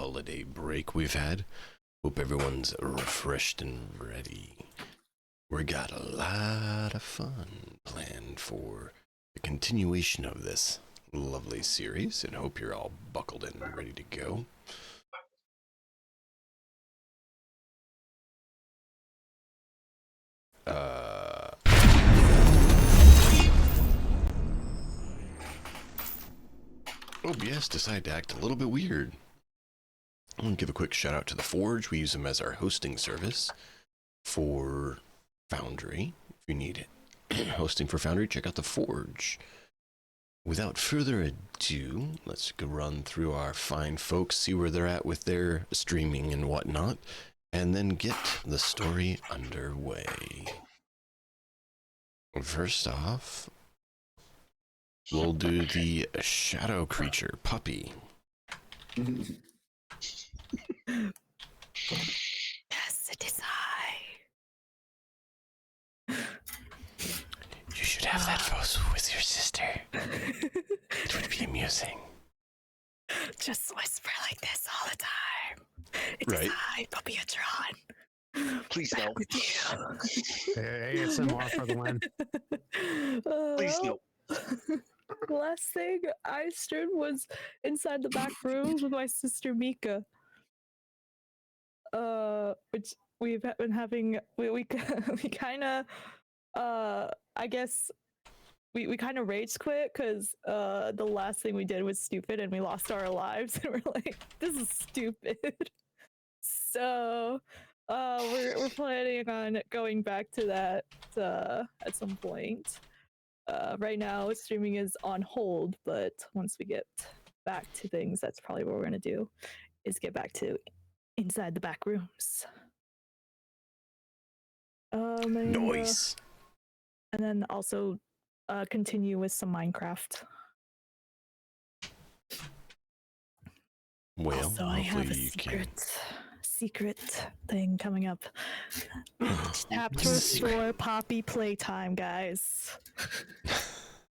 holiday break we've had. Hope everyone's refreshed and ready. We got a lot of fun planned for the continuation of this lovely series, and hope you're all buckled in and ready to go. OBS decided to act a little bit weird. I want to give a quick shout out to the Forge. We use them as our hosting service for Foundry. If you need hosting for Foundry, check out the Forge. Without further ado, let's go run through our fine folks, see where they're at with their streaming and whatnot, and then get the story underway. First off, we'll do the shadow creature, Puppy. Yes, it is I. You should have that voice with your sister. It would be amusing. Just whisper like this all the time. It is Right. I, Puppy Atron. Please Back no. with you. ASMR for the win. Please no. The last thing I streamed was inside the back rooms with my sister Mika. Which we've been having. We kind of, I guess. We kind of rage quit because the last thing we did was stupid and we lost our lives and we're like, this is stupid. So we're planning on going back to that at some point. Right now streaming is on hold, but once we get back to things, that's probably what we're gonna do, is get back to inside the back rooms. Nice. And then also continue with some Minecraft. Well, Also, I have a hopefully you can. secret thing coming up. Chapter 4 Poppy Playtime, guys.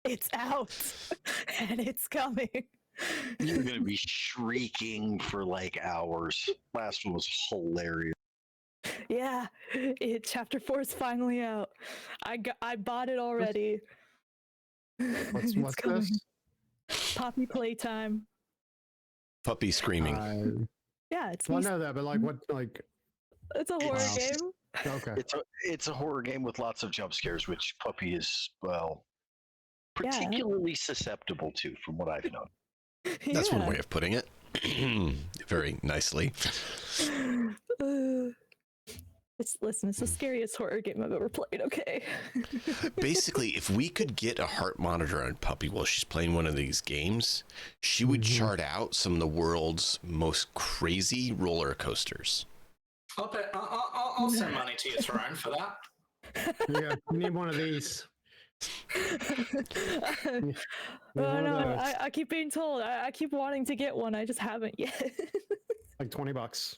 It's out and it's coming. You're gonna be shrieking for like hours. Last one was hilarious. Yeah, chapter 4 is finally out. I bought it already. What's It's coming. this? Poppy Playtime. Puppy screaming. Yeah, it's Well, I me. know that, but like, what, like, It's a horror It's- game. okay. It's a horror game with lots of jump scares, which Puppy is, well, Yeah. particularly susceptible to, from what I've known. That's one Yeah. way of putting it. Very nicely. It's the scariest horror game I've ever played. Okay. Basically, if we could get a heart monitor on Puppy while she's playing one of these games, she would chart out some of the world's most crazy roller coasters. I'll send money to your throne for that. Yeah, you need one of these. Oh no, I keep being told. I keep wanting to get one. I just haven't yet. Like $20.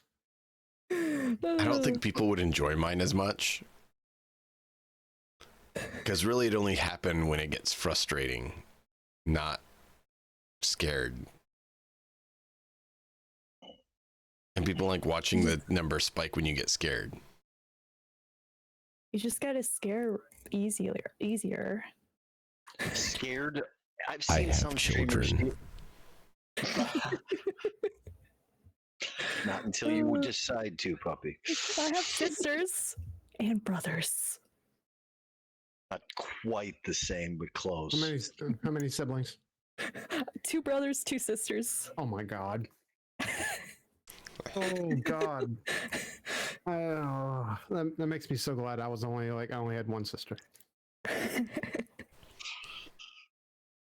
I don't think people would enjoy mine as much. Because really, it only happens when it gets frustrating, not scared. And people like watching the number spike when you get scared. You just gotta scare easier. Scared? I've I seen have some streamers children. Not until you would decide to, Puppy. I have sisters and brothers. Not quite the same, but close. How many siblings? 2 brothers, 2 sisters. Oh my god. Oh god. That makes me so glad I only had one sister.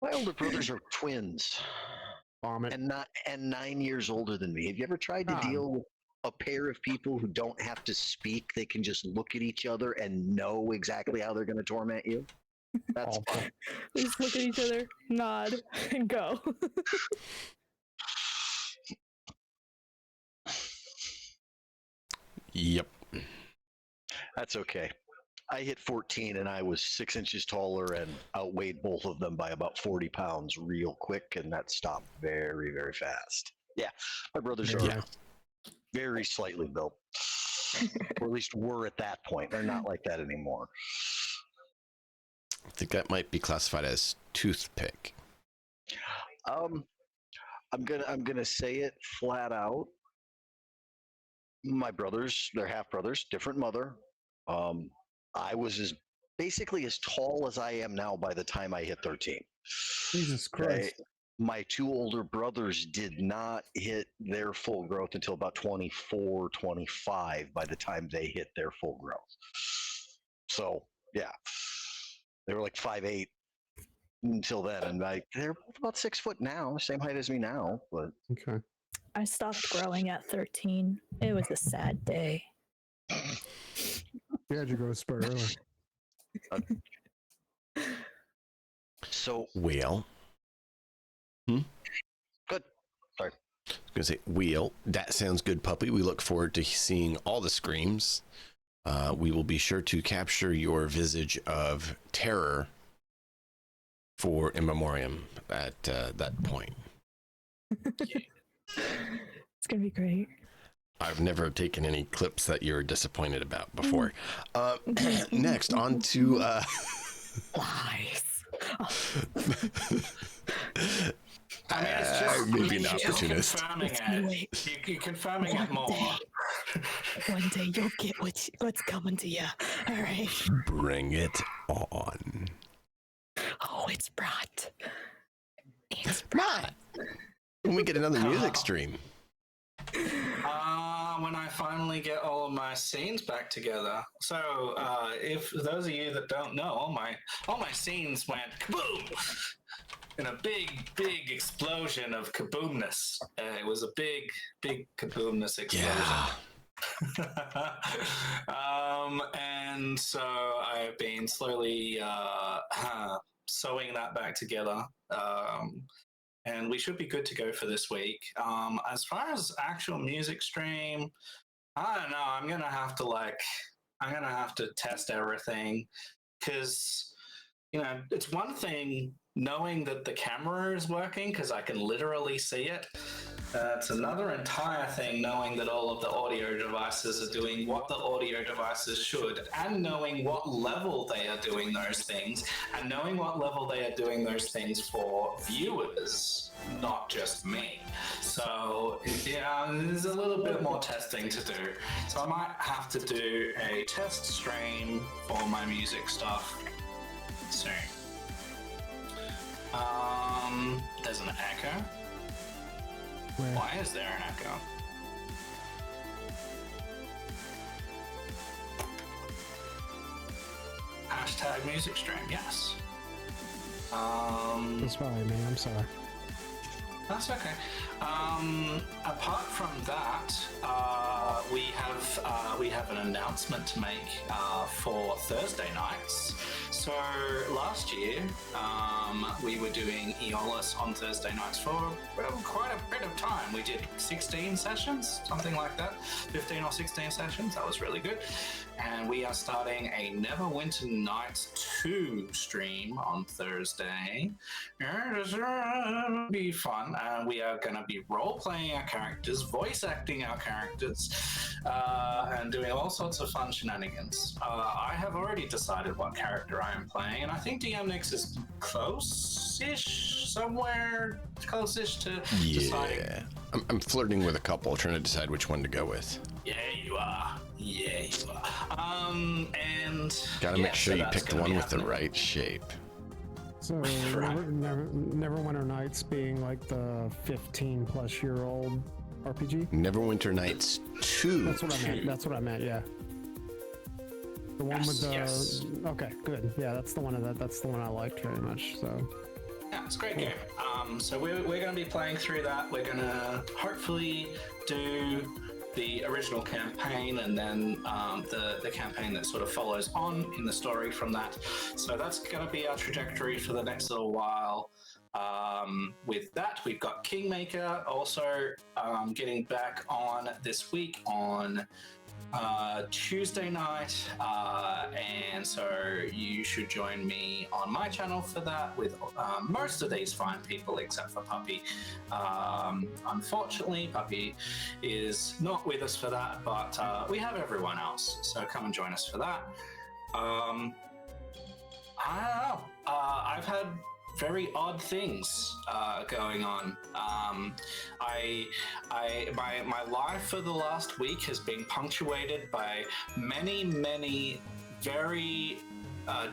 My older brothers are twins. Vomit. And 9 years older than me. Have you ever tried to deal with a pair of people who don't have to speak? They can just look at each other and know exactly how they're going to torment you. That's Awful. They just look at each other, nod, and go. Yep. That's okay. I hit 14 and I was 6 inches taller and outweighed both of them by about 40 pounds real quick, and that stopped very, very fast. My brothers Very are nice. very slightly built, or at least were at that point. They're not like that anymore. I think that might be classified as toothpick. I'm gonna say it flat out. My brothers, they're half brothers, different mother. I was basically as tall as I am now by the time I hit 13. Jesus Okay. Christ. My two older brothers did not hit their full growth until about 24, 25 by the time they hit their full growth. So, yeah, they were like 5'8" until then. And they're about 6 foot now, same height as me now. But Okay. I stopped growing at 13. It was a sad day. You had your growth spurt early. so, Well, good. Sorry. I was going to say, Wheel, that sounds good, puppy. We look forward to seeing all the screams. We will be sure to capture your visage of terror for in memoriam at that point. It's gonna be great. I've never taken any clips that you're disappointed about before. Next, on to... Lies. I mean, it's just maybe an you're just opportunist. confirming It's gonna it. wait. You're confirming it more. One day you'll get what's coming to you. All right. Bring it on. Oh, it's brought. It's brought. When we get another music stream. When I finally get all of my scenes back together. So, if those of you that don't know, all my scenes went kaboom in a big explosion of kaboomness. It was a big kaboomness explosion. Yeah. And so I've been slowly sewing that back together. And we should be good to go for this week. As far as actual music stream, I don't know. I'm gonna have to test everything because it's one thing knowing that the camera is working because I can literally see it. It's another entire thing knowing that all of the audio devices are doing what the audio devices should, and knowing what level they are doing those things, and knowing what level they are doing those things for viewers, not just me. So, yeah, there's a little bit more testing to do. So I might have to do a test stream for my music stuff soon. There's an echo. Where? Why is there an echo? Hashtag music stream, yes. That's probably me. I'm sorry. That's okay. Apart from that, we have an announcement to make for Thursday nights. So last year, we were doing Aeolus on Thursday nights for quite a bit of time. We did 16 sessions, something like that, 15 or 16 sessions. That was really good. And we are starting a Neverwinter Nights 2 stream on Thursday. It'll be fun. We are going to be role-playing our characters, voice acting our characters, and doing all sorts of fun shenanigans. I have already decided what character I am playing, and I think DM Nix is close-ish, somewhere close-ish to deciding. Yeah. I'm flirting with a couple, trying to decide which one to go with. Yeah, you are. And Gotta make sure you pick the one with the right shape. So, Right. Neverwinter Nights being like the 15-plus-year-old RPG? Neverwinter Nights 2. That's what I meant, yeah. The one with the... Yes. Okay, good. Yeah, that's the one I liked very much, so... Yeah, it's a great game. So we're going to be playing through that. We're going to hopefully do the original campaign and then the campaign that sort of follows on in the story from that. So that's going to be our trajectory for the next little while. With that, we've got Kingmaker also getting back on this week on Tuesday night, and so you should join me on my channel for that with most of these fine people except for Puppy. Unfortunately, Puppy is not with us for that, but we have everyone else, so come and join us for that. I don't know. I've had very odd things going on. My life for the last week has been punctuated by many very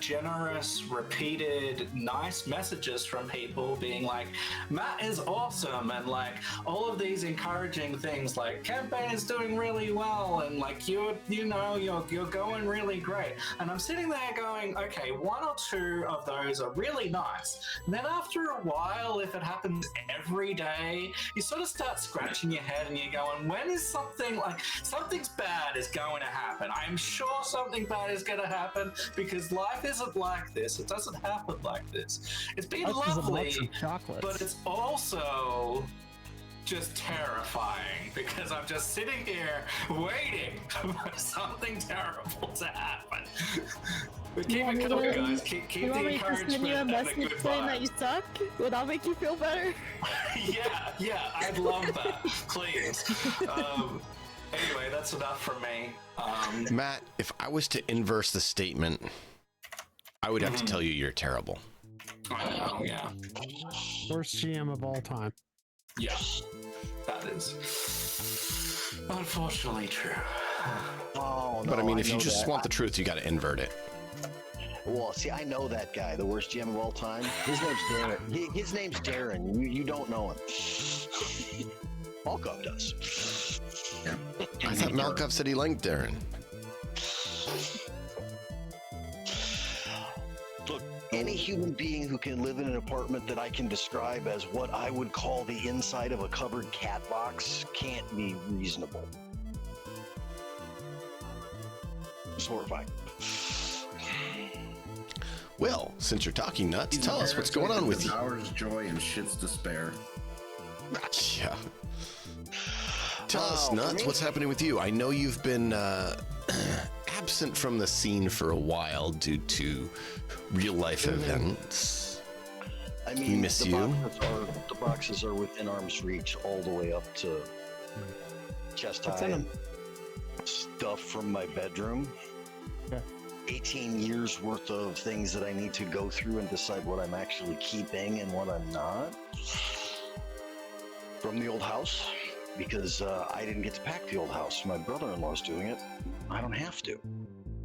generous, repeated, nice messages from people being like, Matt is awesome, and like all of these encouraging things like campaign is doing really well, and like you're going really great. And I'm sitting there going, okay, one or two of those are really nice. And then after a while, if it happens every day, you sort of start scratching your head and you're going, when is something's bad is going to happen. I'm sure something bad is going to happen because life isn't like this. It doesn't happen like this. It's been lovely, but it's also just terrifying because I'm just sitting here waiting for something terrible to happen. But keep it coming, guys. Keep the encouragement send you a and the message good saying that you vibes. suck? Would that make you feel better? Yeah, I'd love that. Please. Anyway, that's enough from me. Matt, if I was to inverse the statement, I would have to tell you you're terrible. I know, yeah. Worst GM of all time. Yeah, that is unfortunately true. Oh, no, But I mean, if you know just that. want the truth, you got to invert it. Well, see, I know that guy, the worst GM of all time. His name's Darren. His name's Darren. You don't know him. Malkov does. I thought Malkov said he liked Darren. Look, any human being who can live in an apartment that I can describe as what I would call the inside of a covered cat box can't be reasonable. It's horrifying. Well, since you're talking nuts, tell us what's going on with you. Hours joy and shit's despair. Yeah. Tell us, for Nuts, me? what's happening with you? I know you've been absent from the scene for a while due to real life events. I mean, miss the you. the boxes are within arm's reach all the way up to chest What's high in and stuff from my bedroom. Okay. 18 years worth of things that I need to go through and decide what I'm actually keeping and what I'm not. From the old house, because I didn't get to pack the old house. My brother-in-law's doing it. I don't have to.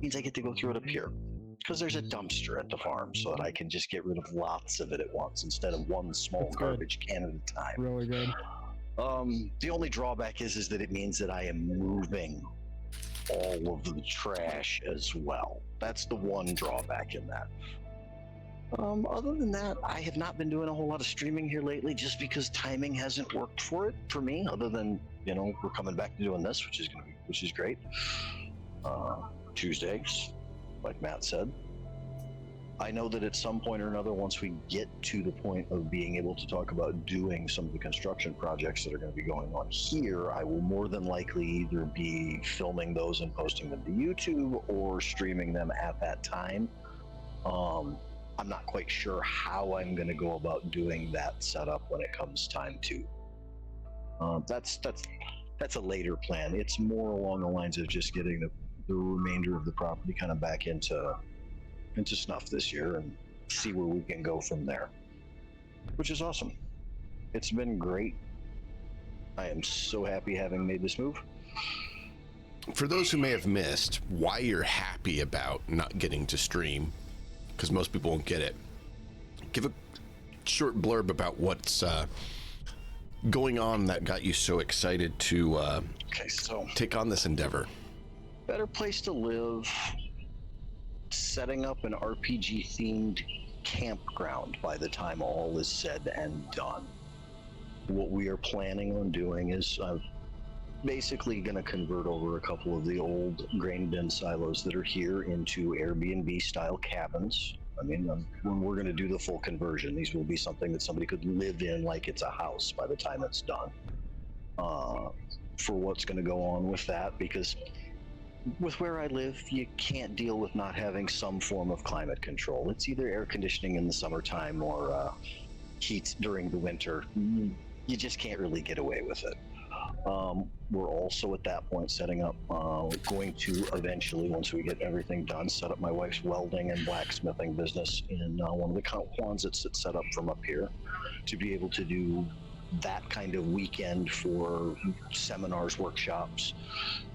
Means I get to go through it up here. Because there's a dumpster at the farm, so that I can just get rid of lots of it at once instead of one small That's good. garbage can at a time. Really good. The only drawback is that it means that I am moving all of the trash as well. That's the one drawback in that. Other than that, I have not been doing a whole lot of streaming here lately just because timing hasn't worked for it for me, other than, we're coming back to doing this, which is great. Tuesdays, like Matt said. I know that at some point or another, once we get to the point of being able to talk about doing some of the construction projects that are going to be going on here, I will more than likely either be filming those and posting them to YouTube or streaming them at that time. I'm not quite sure how I'm going to go about doing that setup when it comes time to. That's a later plan. It's more along the lines of just getting the remainder of the property kind of back into snuff this year and see where we can go from there, which is awesome. It's been great. I am so happy having made this move. For those who may have missed why you're happy about not getting to stream, because most people won't get it, give a short blurb about what's going on that got you so excited to Okay, so take on this endeavor. better place to live, setting up an RPG themed campground by the time all is said and done. What we are planning on doing is basically going to convert over a couple of the old grain bin silos that are here into Airbnb style cabins. I mean, when we're going to do the full conversion, these will be something that somebody could live in like it's a house by the time it's done. For what's going to go on with that, because with where I live, you can't deal with not having some form of climate control. It's either air conditioning in the summertime or heat during the winter. You just can't really get away with it. We're also at that point setting up, going to eventually, once we get everything done, set up my wife's welding and blacksmithing business in one of the closets that's set up from up here to be able to do that kind of weekend for seminars, workshops.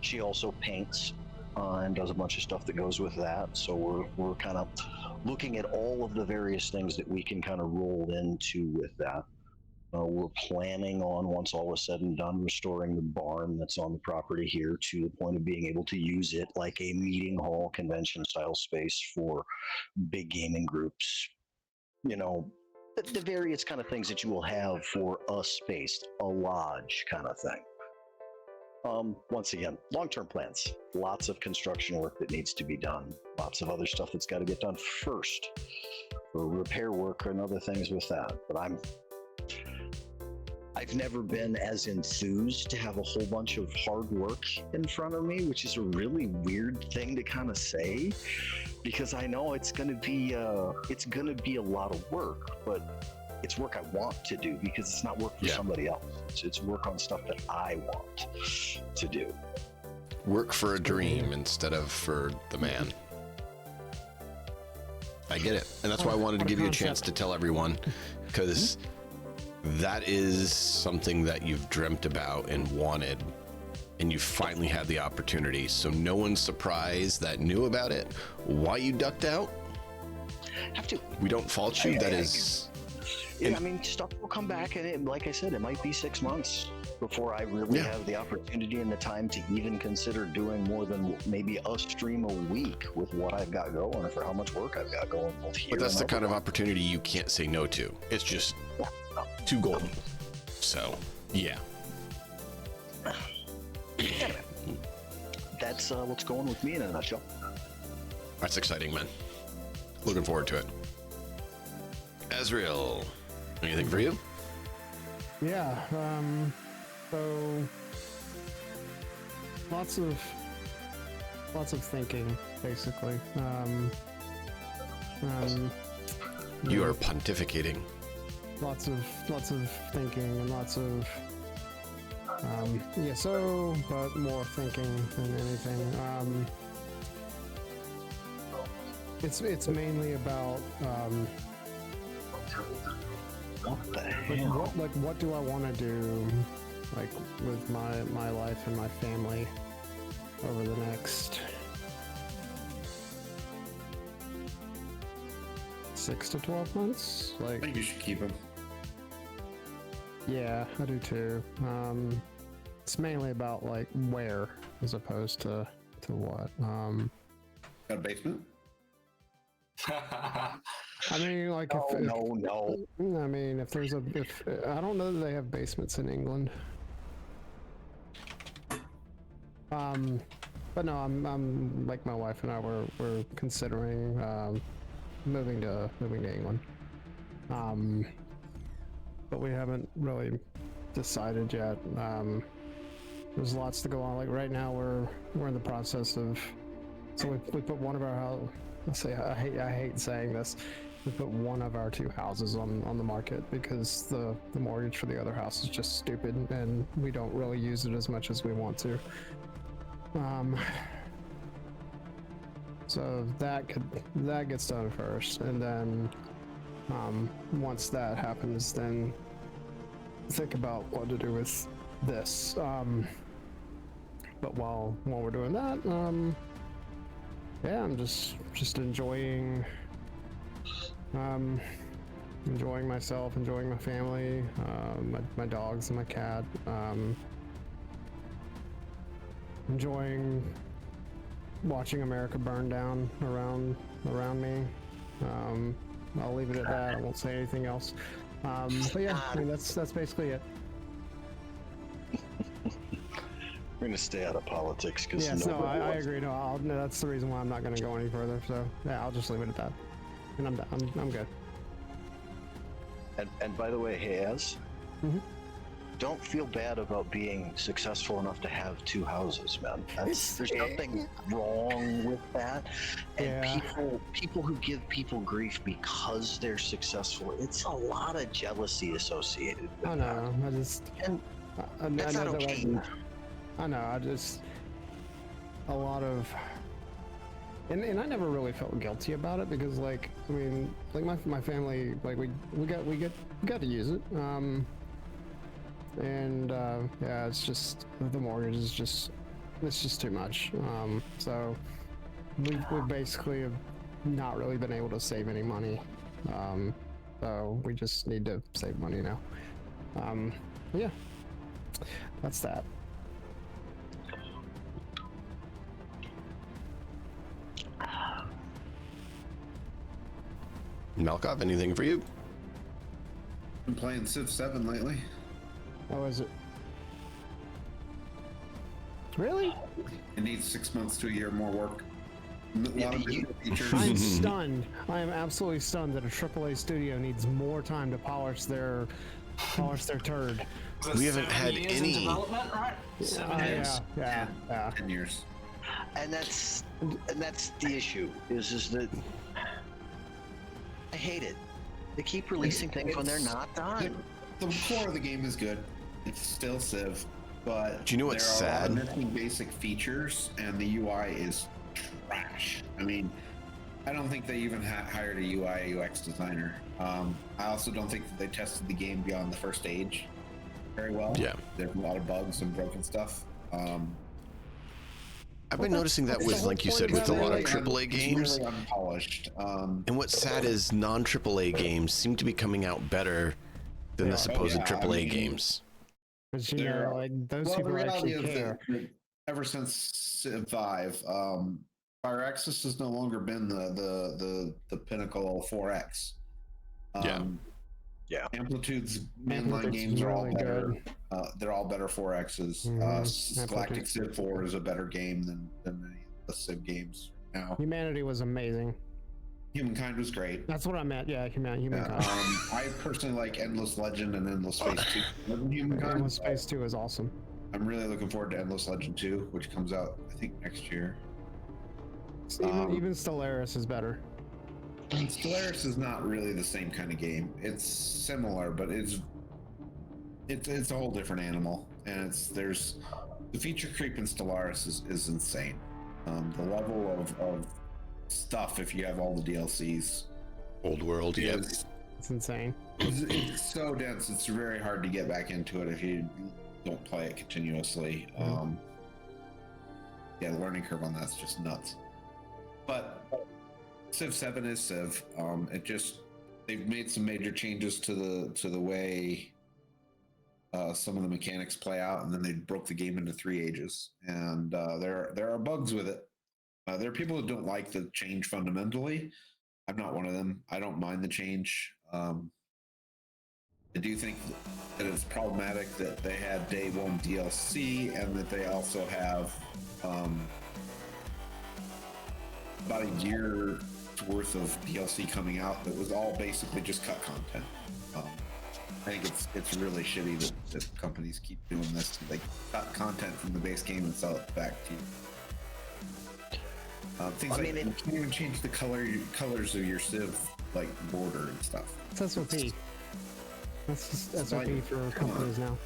She also paints and does a bunch of stuff that goes with that. So we're kind of looking at all of the various things that we can kind of roll into with that. We're planning on, once all is said and done, restoring the barn that's on the property here to the point of being able to use it like a meeting hall, convention style space for big gaming groups. You know, the various kind of things that you will have for a space, a lodge kind of thing. Once again, long-term plans. Lots of construction work that needs to be done. Lots of other stuff that's got to get done first for repair work and other things with that. But I've never been as enthused to have a whole bunch of hard work in front of me, which is a really weird thing to kind of say, because I know it's going to be a lot of work, but it's work I want to do because it's not work for somebody else. It's work on stuff that I want to do. Work for a dream instead of for the man. I get it, and that's why I wanted to give you a chance to tell everyone, because that is something that you've dreamt about and wanted, and you finally had the opportunity. So no one's surprised that knew about it. Why you ducked out? Have to. We don't fault you. That is. Yeah, I mean, stuff will come back, and like I said, it might be 6 months before I really have the opportunity and the time to even consider doing more than maybe a stream a week with what I've got going, or for how much work I've got going both here. But that's the kind of opportunity you can't say no to. It's just too golden. So, yeah. Anyway, that's what's going with me in a nutshell. That's exciting, man. Looking forward to it. Ezreal, anything for you? Yeah, so lots of thinking, basically. You are pontificating. Lots of thinking and lots of but more thinking than anything. It's mainly about What the hell? what do I want to do, like, with my life and my family over the next 6 to 12 months? I Like, think you should keep him. yeah, I do too. It's mainly about like where as opposed to what. Got a basement? I mean, like, No. I mean, if I don't know that they have basements in England. But no, I'm like, my wife and I we're considering moving to England. But we haven't really decided yet. There's lots to go on. Like, right now we're in the process of, so we put one of our house. I hate saying this. We put one of our 2 houses on the market because the mortgage for the other house is just stupid, and we don't really use it as much as we want to. So that gets done first, and then once that happens, then think about what to do with this. But while we're doing that, yeah, I'm just enjoying myself, enjoying my family, my dogs and my cat, enjoying watching America burn down around me. I'll leave it at that. I won't say anything else. But yeah, I mean, that's basically it. We're gonna stay out of politics because Yes, no, I agree. No, that's the reason why I'm not going to go any further. So yeah, I'll just leave it at that, and I'm done. I'm good. And by the way, hey, Az, don't feel bad about being successful enough to have two houses, man. There's nothing wrong with that. And Yeah. people who give people grief because they're successful, it's a lot of jealousy associated with I that. know. I just. And I that's know not that, okay. like, I know. I just. A lot of. And I never really felt guilty about it because, like, I mean, like my family, like we got to use it. Yeah, it's just the mortgage is just it's just too much. So we basically have not really been able to save any money. So we just need to save money now. Yeah, that's that. Malkov, anything for you? Been playing Civ 7 lately. How is it? Really? It needs 6 months to a year more work. A lot of different features. I'm stunned. I am absolutely stunned that a AAA studio needs more time to polish their turd. We haven't 7 had years any- in development, right? 7 years. Yeah. 10 years. And that's the issue is that I hate it. They keep releasing things when they're not done. The core of the game is good. It's still Civ, but Do you know what's there are a lot sad? of missing basic features, and the UI is trash. I mean, I don't think they even hired a UI UX designer. I also don't think that they tested the game beyond the first stage very well. Yeah. There's a lot of bugs and broken stuff. I've been noticing that with, like you said, with a lot of AAA games. It's really unpolished. And what's sad is non-AAA games seem to be coming out better than the supposed yeah, I AAA mean, games. Because you There- know, like those Well, the people reality actually is care. that ever since Civ 5, Firaxis has no longer been the pinnacle 4X. Yeah. Amplitude's mainline Amplitude's games are all really better. good. They're all better 4Xs. Mhm. Galactic Amplitude's Civ 4 is a better game than any of the Civ games now. Humanity was amazing. Humankind was great. That's what I meant. Yeah, humankind. I personally like Endless Legend and Endless Space 2 more than Humankind. Endless Space 2 is awesome. I'm really looking forward to Endless Legend 2, which comes out, I think, next year. Even Stellaris is better. Stellaris is not really the same kind of game. It's similar, but it's a whole different animal, and there's the feature creep in Stellaris is insane. The level of stuff, if you have all the DLCs, Old world, yeah. is It's insane. it's so dense. It's very hard to get back into it if you don't play it continuously. Yeah, the learning curve on that's just nuts. But Civ 7 is Civ. They've made some major changes to the way some of the mechanics play out, and then they broke the game into 3 ages. And there are bugs with it. There are people who don't like the change fundamentally. I'm not one of them. I don't mind the change. I do think that it's problematic that they had day one DLC and that they also have about a year worth of DLC coming out that was all basically just cut content. I think it's really shitty that companies keep doing this. They cut content from the base game and sell it back to you. Things you can't even change the colors of your Civ like border and stuff. It's SOP. That's just SOP for companies now.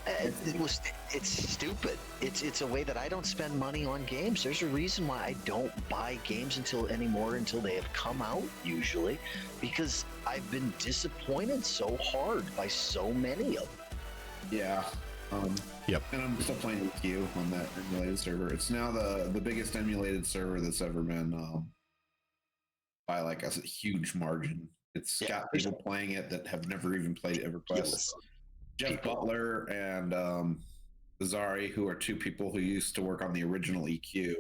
It's stupid. It's a way that I don't spend money on games. There's a reason why I don't buy games until they have come out, usually, because I've been disappointed so hard by so many of them. Yeah. Yep. And I'm still playing with you on that emulated server. It's now the biggest emulated server that's ever been by like a huge margin. It's got people playing it that have never even played EverQuest. Jeff Butler and Zari, who are 2 people who used to work on the original EQ.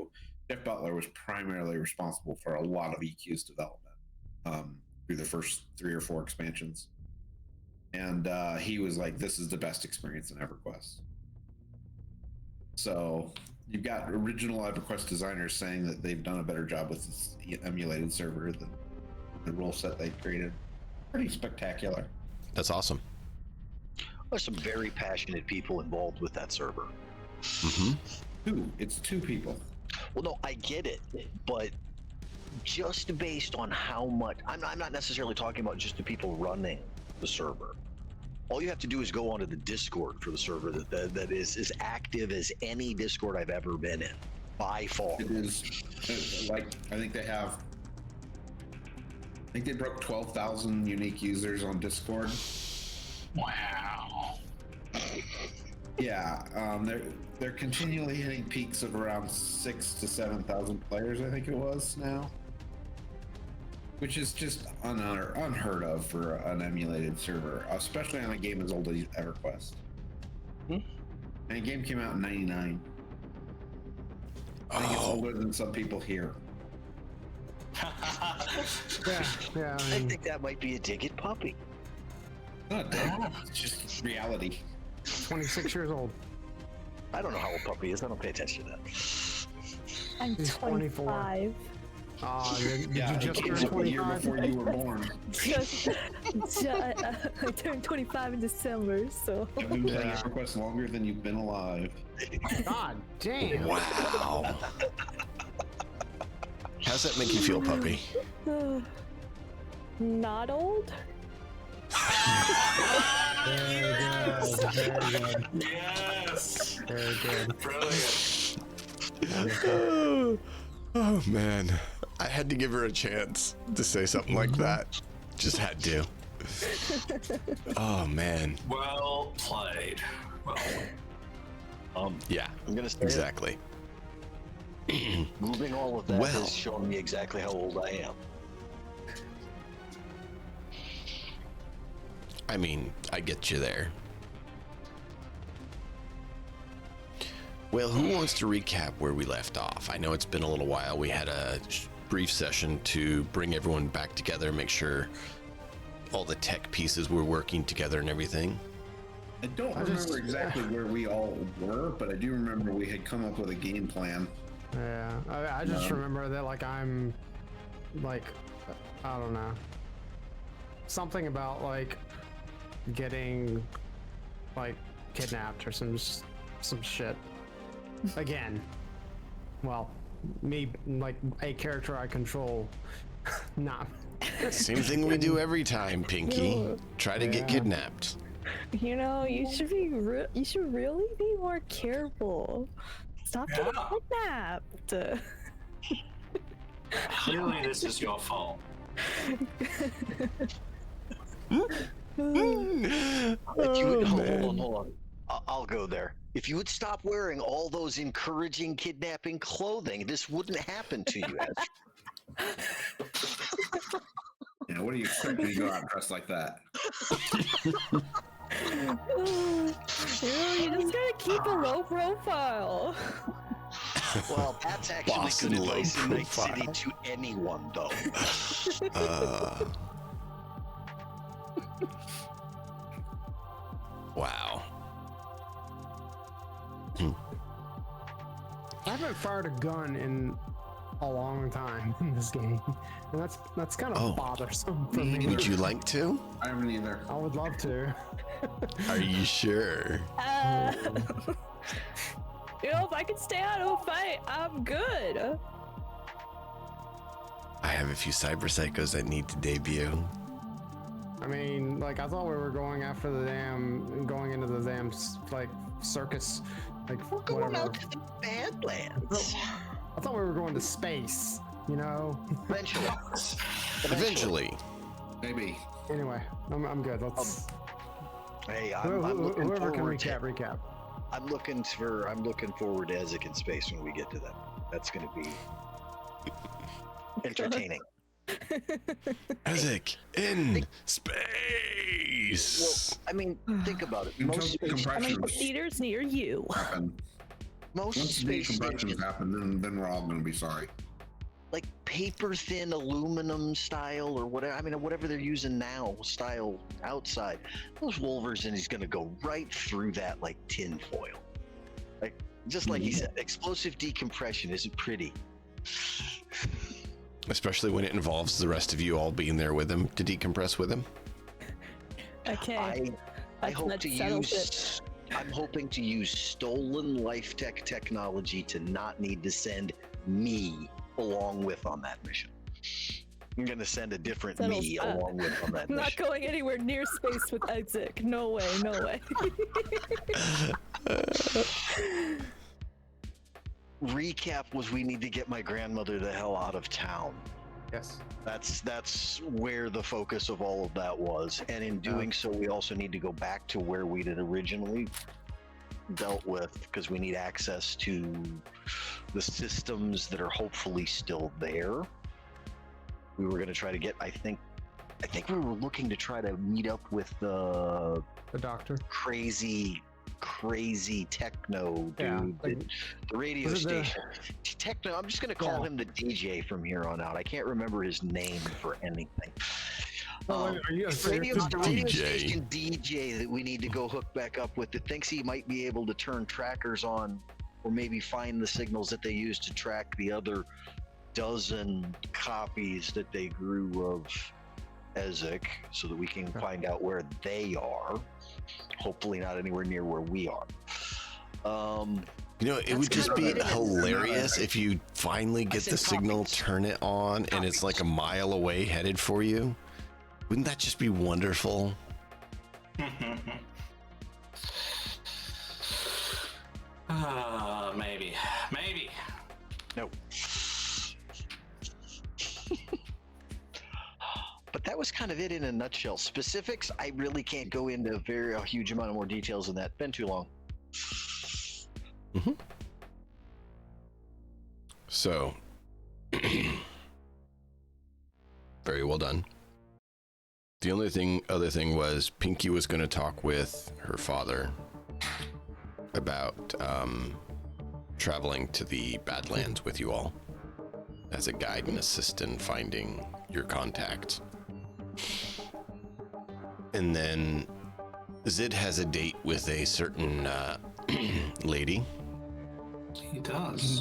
Jeff Butler was primarily responsible for a lot of EQ's development through the first 3 or 4 expansions. And he was like, this is the best experience in EverQuest. So you've got original EverQuest designers saying that they've done a better job with this emulated server than the rule set they created. Pretty spectacular. That's awesome. There's some very passionate people involved with that server. It's 2 people. Well, no, I get it, but just based on how much, I'm not necessarily talking about just the people running the server. All you have to do is go onto the Discord for the server that is as active as any Discord I've ever been in, by far. It is like I think they broke 12,000 unique users on Discord. Wow. Yeah, they're continually hitting peaks of around 6,000 to 7,000 players. I think it was now, which is just unheard of for an emulated server, especially on a game as old as EverQuest. And the game came out in '99. I think it's older than some people here. Yeah. I think that might be a dig at Puppy. Not dead. It's just reality. 26 years old. I don't know how old Puppy is. I don't pay attention to that. I'm He's 24. 25. Did Yeah, you just it came turn out a year 25? before you were born. I turned 25 in December, so. I've been playing EverQuest longer than you've been alive. God damn. Wow. How's that make you feel, puppy? Not old? Very good. Very good. Yes. Very good. Brilliant. Oh man, I had to give her a chance to say something like that. Just had to. Oh man. Well played. Yeah, I'm gonna say exactly. moving all of that Well. has shown me exactly how old I am. I mean, I get you there. Well, who wants to recap where we left off? I know it's been a little while. We had a brief session to bring everyone back together, make sure all the tech pieces were working together and everything. I don't remember exactly where we all were, but I do remember we had come up with a game plan. Yeah, I just remember that, like, I'm, like, I don't know, something about, like, getting, like, kidnapped or some shit. Again. Well, me, like, a character I control, not. Same thing we do every time, Pinky. Try to get kidnapped. You know, you should be you should really be more careful. Stop getting kidnapped. Clearly, this is your fault. If you would, hold on. I'll go there. If you would stop wearing all those encouraging kidnapping clothing, this wouldn't happen to you. Yeah, what do you expect when you go out dressed like that? You just gotta keep a low profile. Well, that's actually Boston good low advice in Night City profile. to anyone, though. Wow. I haven't fired a gun in a long time in this game, and that's kind of bothersome for me. Would you like to? I haven't either. I would love to. Are you sure? You know, if I could stay out of a fight, I'm good. I have a few cyber psychos that need to debut. I mean, like, I thought we were going after going into the damn, like, circus, like, We're going whatever. out to the Badlands. I thought we were going to space, you know? Eventually. Eventually. Maybe. Anyway, I'm good. Let's. Hey, I'm looking Whoever can forward recap. I'm looking forward to Ezek in space when we get to that. That's going to be entertaining. Ezek in space. Well, I mean, think about it. Until Most space, decompressions Theaters near you. happen. most Once space decompressions stations, happen, then we're all going to be sorry. like paper thin aluminum style or whatever. I mean, whatever they're using now, style outside. Those Wolvers, and he's going to go right through that like tin foil. Like just like he said, explosive decompression isn't pretty. Especially when it involves the rest of you all being there with him to decompress with him. Okay. I hope that to settles use. I'm hoping to use stolen life tech technology to not need to send me along with on that mission. I'm gonna send a different Settles me that. along with on that I'm not mission. going anywhere near space with Exit. No way, no way. Recap was we need to get my grandmother the hell out of town. Yes. That's where the focus of all of that was, and in doing so, we also need to go back to where we had originally dealt with, because we need access to the systems that are hopefully still there. We were going to try to get, I think we were looking to try to meet up with the doctor. crazy techno dude, Yeah, like, the radio was it the- station. Techno, I'm just going to call Yeah. him the DJ from here on out. I can't remember his name for anything. Oh, wait, are you The radio DJ. station DJ that we need to go hook back up with, that thinks he might be able to turn trackers on, or maybe find the signals that they use to track the other dozen copies that they grew of Ezek, so that we can find out where they are. Hopefully not anywhere near where we are. You know, it would just be hilarious if you finally get the signal, turn it on, and it's like a mile away headed for you. Wouldn't that just be wonderful? Maybe. No. But that was kind of it in a nutshell. Specifics, I really can't go into a huge amount of more details than that. Been too long. Mm-hmm. So, very well done. The only other thing was Pinky was going to talk with her father about traveling to the Badlands with you all as a guide and assist in finding your contact. And then Zid has a date with a certain lady. He does.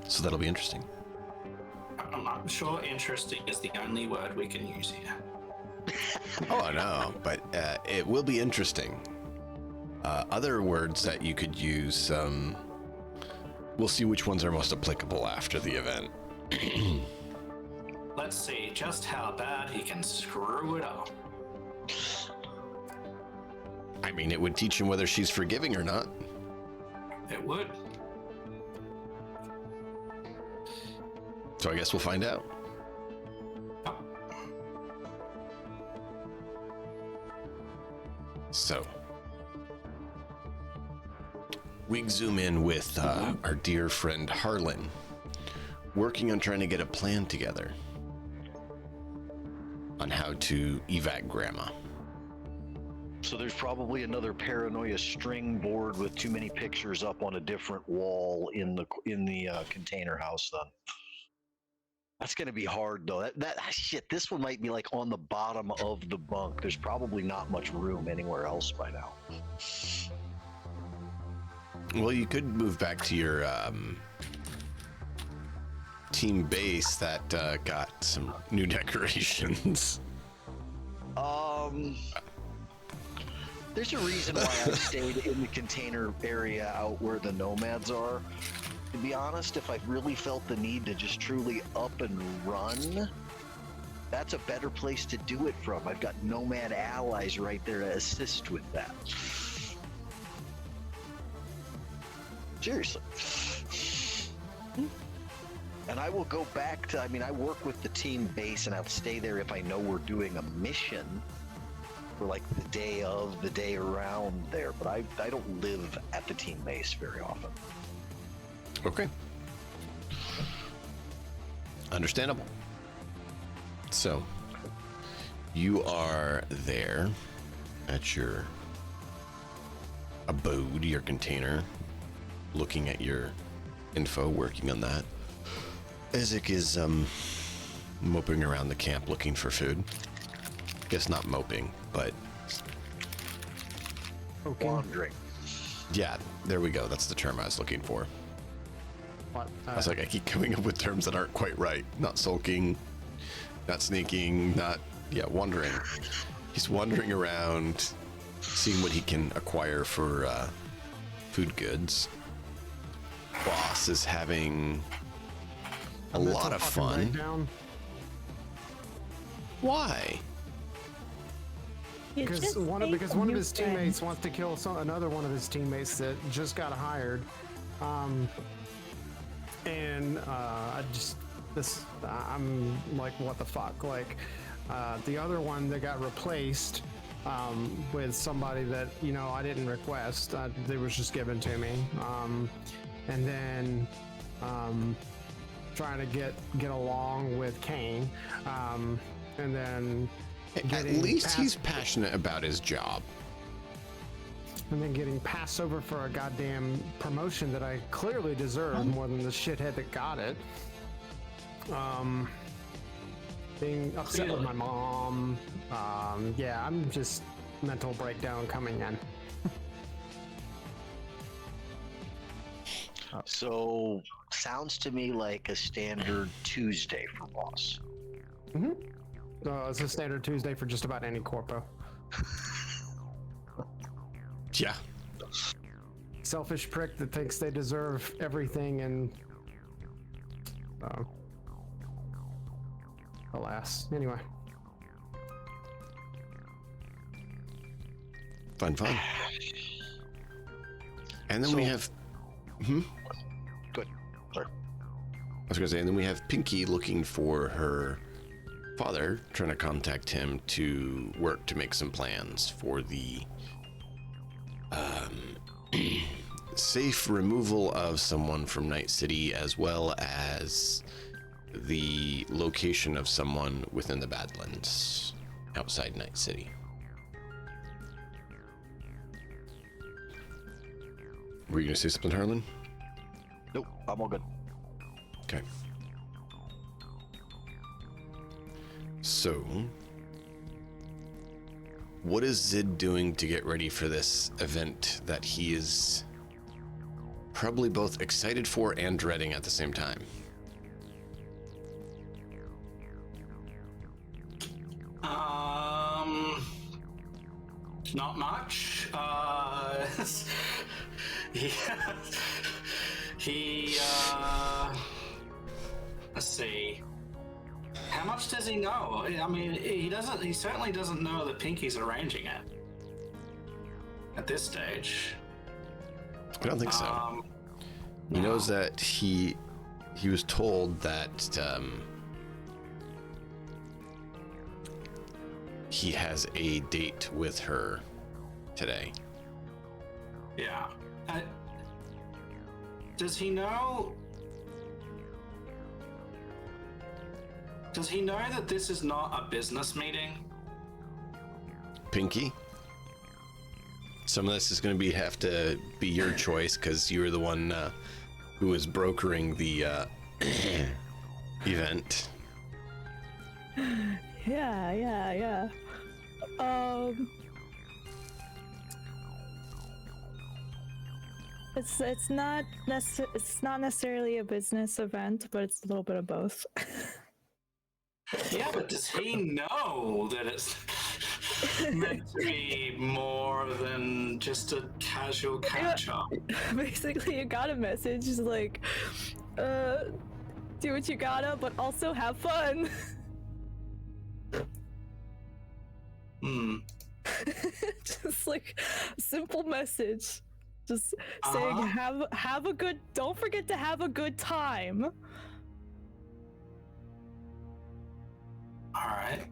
So that'll be interesting. I'm sure interesting is the only word we can use here. Oh, no, but it will be interesting. Other words that you could use, we'll see which ones are most applicable after the event. Let's see just how bad he can screw it up. I mean, it would teach him whether she's forgiving or not. It would. So I guess we'll find out. So we zoom in with our dear friend Harlan, working on trying to get a plan together on how to evac Grandma. So there's probably another paranoia string board with too many pictures up on a different wall in the container house. Then that's going to be hard though. That shit. This one might be like on the bottom of the bunk. There's probably not much room anywhere else by now. Well, you could move back to your team base that got some new decorations. There's a reason why I stayed in the container area out where the nomads are. To be honest, if I really felt the need to just truly up and run, that's a better place to do it from. I've got nomad allies right there to assist with that. Seriously. And I will go back to, I work with the team base and I'll stay there if I know we're doing a mission for like the day of, the day around there, but I don't live at the team base very often. Okay. Understandable. So, you are there at your abode, your container, looking at your info, working on that. Ezek is moping around the camp looking for food. Guess not moping, but Wandering. yeah, there we go. That's the term I was looking for. What? I was like, I keep coming up with terms that aren't quite right. Not sulking, not sneaking, not, wandering. He's wandering around, seeing what he can acquire for food goods. Boss is having a lot of fun. Breakdown. Why? Because one of his teammates wants to kill another one of his teammates that just got hired, and I'm like, what the fuck? Like, the other one that got replaced with somebody that I didn't request. They was just given to me, and then trying to get along with Kane, and then. At least he's passionate about his job. And then getting passed over for a goddamn promotion that I clearly deserved more than the shithead that got it. Being upset with my mom. I'm just mental breakdown coming in. So, sounds to me like a standard Tuesday for boss. Mm-hmm. It's a standard Tuesday for just about any corpo. Yeah. Selfish prick that thinks they deserve everything, and alas. Anyway. Fun. And then we have. Good. Sorry. I was gonna say, and then we have Pinky looking for her father, trying to contact him to work to make some plans for the safe removal of someone from Night City, as well as the location of someone within the Badlands outside Night City. Were you gonna say something, Harlan? Nope, I'm all good. Okay. So, what is Zid doing to get ready for this event that he is probably both excited for and dreading at the same time? Not much. Let's see. How much does he know? I mean, he certainly doesn't know that Pinky's arranging it at this stage. I don't think so. He knows that he was told that he has a date with her today. Yeah. Does he know? Does he know that this is not a business meeting? Pinky? Some of this is going to have to be your choice, because you were the one who was brokering the event. Yeah. It's not necessarily a business event, but it's a little bit of both. Yeah, but does he know that it's meant to be more than just a casual catch-up? Basically, you got a message like, do what you gotta, but also have fun. Just like a simple message. Just saying, have a good. Don't forget to have a good time. All right.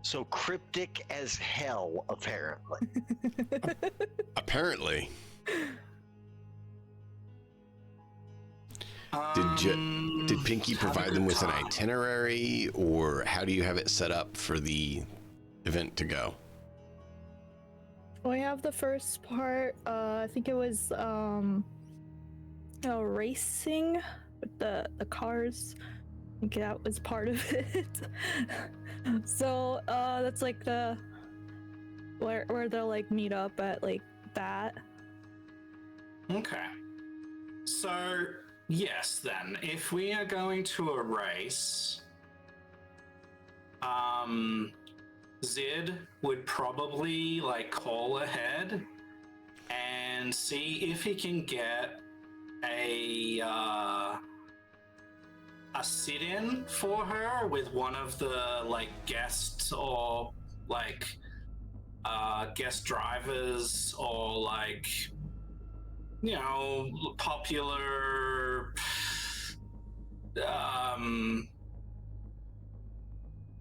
So cryptic as hell, apparently. Apparently. Did Pinky provide them with an itinerary, or how do you have it set up for the event to go? We have the first part. I think it was racing with the cars. I think that was part of it. So that's like the where they'll like meet up at like that. Okay. So yes, then, if we are going to a race, Zid would probably like call ahead and see if he can get a sit-in for her with one of the like guests or like guest drivers or like, you know, popular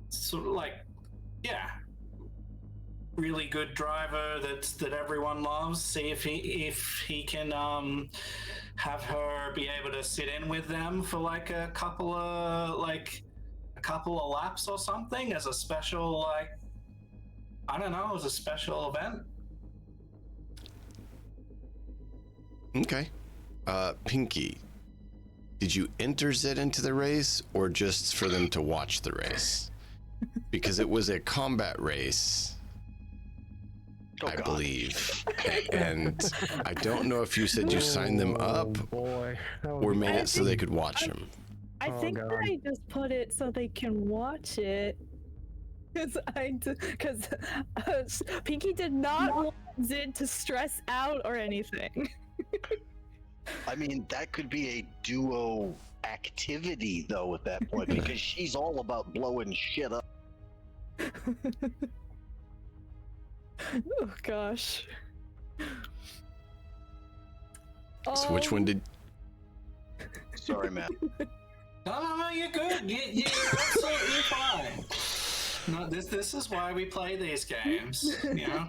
sort of like, yeah, really good driver that everyone loves. See if he can have her be able to sit in with them for like a couple of laps or something as a special, like, I don't know, as a special event. Okay. Pinky, did you enter Zed into the race or just for them to watch the race? Because it was a combat race, I believe. And I don't know if you said you signed them up boy. or made it so they could watch them. I think that God. I just put it so they can watch it. Because Pinky did not want Zid to stress out or anything. I mean, that could be a duo activity, though, at that point, because she's all about blowing shit up. Oh gosh. So which one did... Sorry, Matt. No, you're good. You're absolutely fine. No, this is why we play these games, you know,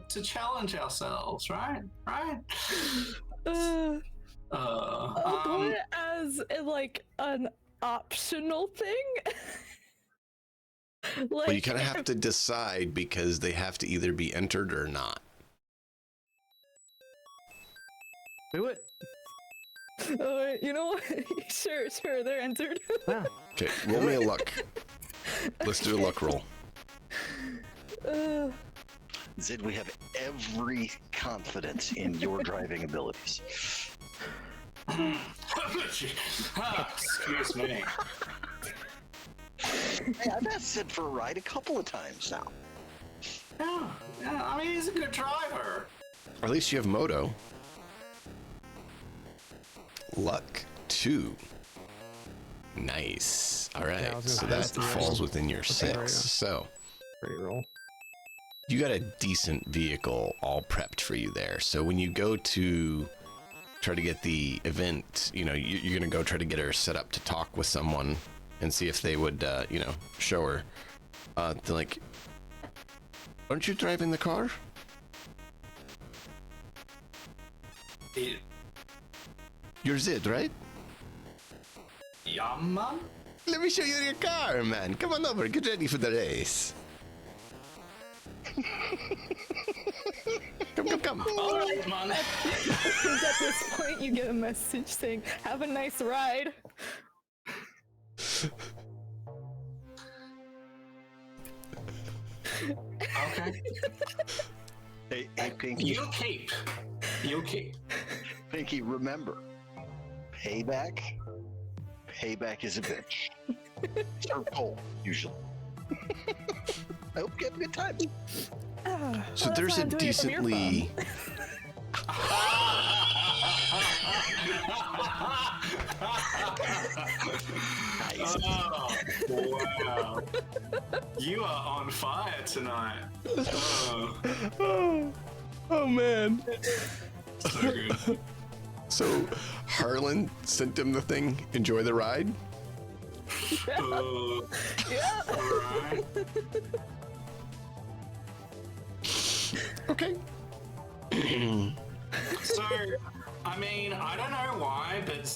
to challenge ourselves, right? Right. I'll do it as like an optional thing. Well, you kind of have to decide because they have to either be entered or not. Do it. You know what? Sure, they're entered. Yeah. Okay, roll me a luck. Let's do a luck roll. Zid, we have every confidence in your driving abilities. Excuse me. Hey, I've asked Zid for a ride a couple of times now. Yeah, I mean, he's a good driver. Or at least you have moto. Luck 2. Nice. All right, Yeah, I was gonna so say, that that's the falls next- within your Okay, 6. yeah. So Great roll. you got a decent vehicle all prepped for you there. So when you go to try to get the event, you know, you're going to go try to get her set up to talk with someone and see if they would, you know, show her. They're like, aren't you driving the car? You're Zid, right? Yeah, man. Let me show you your car, man. Come on over. Get ready for the race. Come. All right, man. Because at this point you get a message saying, "Have a nice ride." Okay. Hey, Pinky. You keep. Pinky, remember, payback is a bitch. It's her goal, usually. I hope you have a good time. So Well, there's that's a why I'm doing it from your decently... Oh, wow. You are on fire tonight. Oh, Oh man. so good. So Harlan sent him the thing. Enjoy the ride. Yeah. All right. Okay. So, I mean, I don't know why, but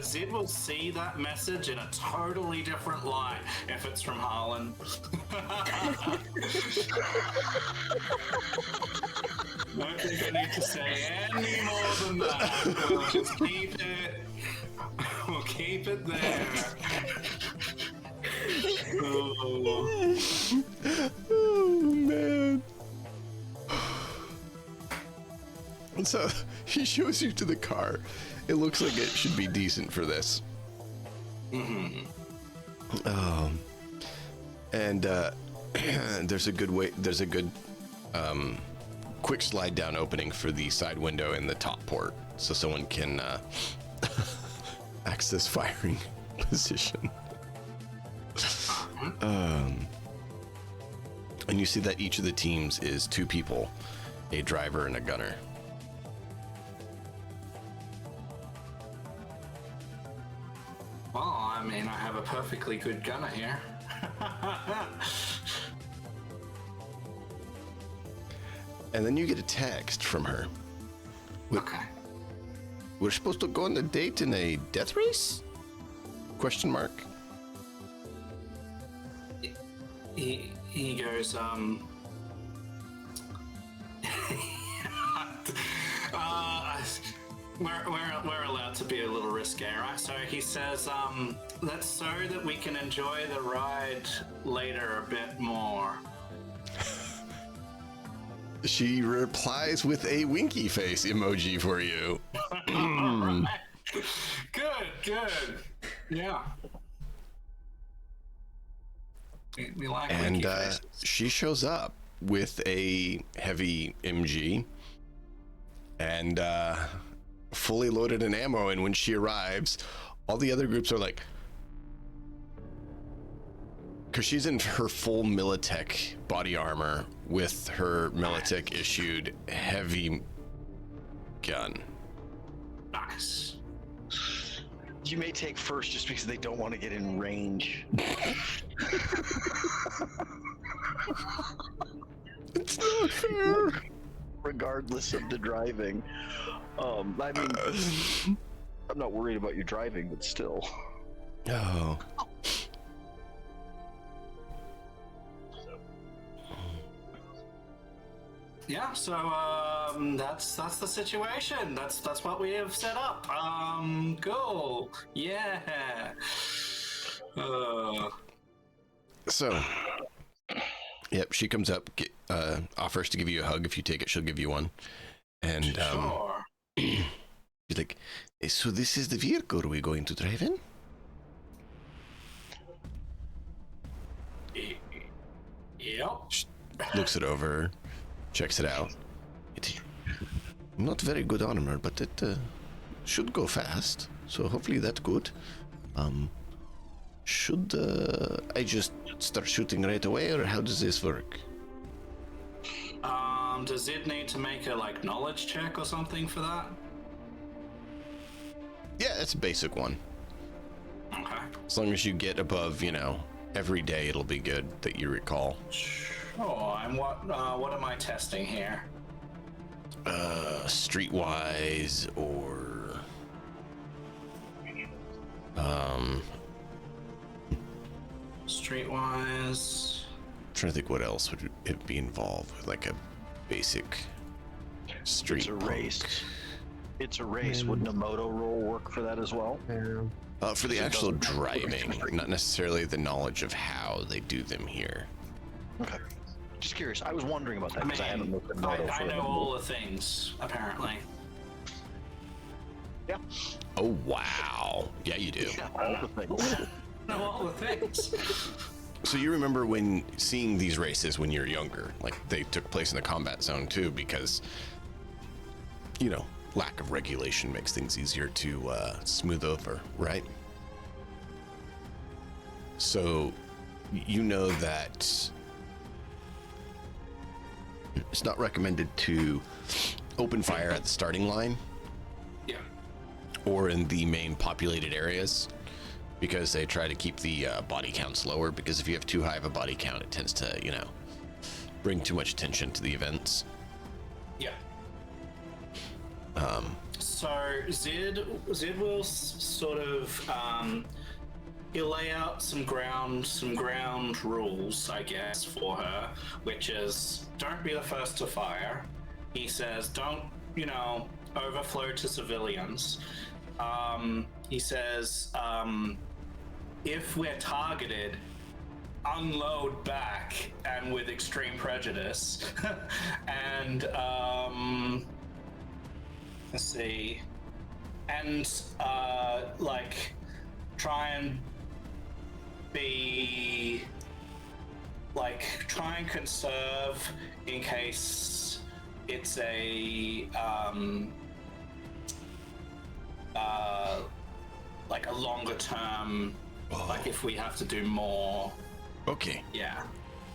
Zid will see that message in a totally different light if it's from Harlan. I don't think I need to say any more than that. We'll just keep it. We'll keep it there. Oh. Oh man. So he shows you to the car. It looks like it should be decent for this. Mm-hmm. And there's a good quick slide down opening for the side window in the top port, so someone can access firing position. And you see that each of the teams is 2 people, a driver and a gunner. Well, I mean, I have a perfectly good gunner here. And then you get a text from her. Okay. We're supposed to go on a date in a death race? Question mark. He goes, we're allowed to be a little risque, right? So he says, that's so that we can enjoy the ride later a bit more. She replies with a winky face emoji for you. Right. Good. Yeah. We like And winky faces. she shows up with a heavy MG and fully loaded in ammo. And when she arrives, all the other groups are like, because she's in her full Militech body armor with her Militech issued heavy gun. Nice. You may take first just because they don't want to get in range. It's not fair. Regardless of the driving. I mean, I'm not worried about your driving, but still. Oh. Yeah, so that's the situation. That's what we have set up. Cool. Yeah. So, yep, she comes up, offers to give you a hug. If you take it, she'll give you one. And Sure. she's like, so this is the vehicle we're going to drive in? Yep. Looks it over, checks it out. It's not very good armor, but it should go fast. So hopefully that's good. Should I just start shooting right away, or how does this work? Does it need to make a knowledge check or something for that? Yeah, that's a basic one. Okay. As long as you get above, every day, it'll be good that you recall. Sure. And what am I testing here? Streetwise or Streetwise. trying to think what else would it be involved with, like a basic street. It's a punk. race. It's a race. Wouldn't a moto roll work for that as well? Yeah. For the It actual doesn't- driving, not necessarily the knowledge of how they do them here. Okay. Just curious. I was wondering about that because I haven't looked at moto I for know a all the things, apparently. Yeah. Oh wow, yeah you do. Yeah, all the things. Know all the things. So you remember when seeing these races when you were younger, like they took place in the combat zone too, because lack of regulation makes things easier to smooth over, right? So you know that it's not recommended to open fire at the starting line Yeah. or in the main populated areas, because they try to keep the body counts lower, because if you have too high of a body count, it tends to, bring too much attention to the events. Yeah. So Zid will sort of he'll lay out some ground rules, I guess, for her, which is don't be the first to fire. He says don't overflow to civilians. He says if we're targeted, unload back and with extreme prejudice. And Let's see. And like try and be like try and conserve in case it's a like a longer term, like if we have to do more. Okay. Yeah.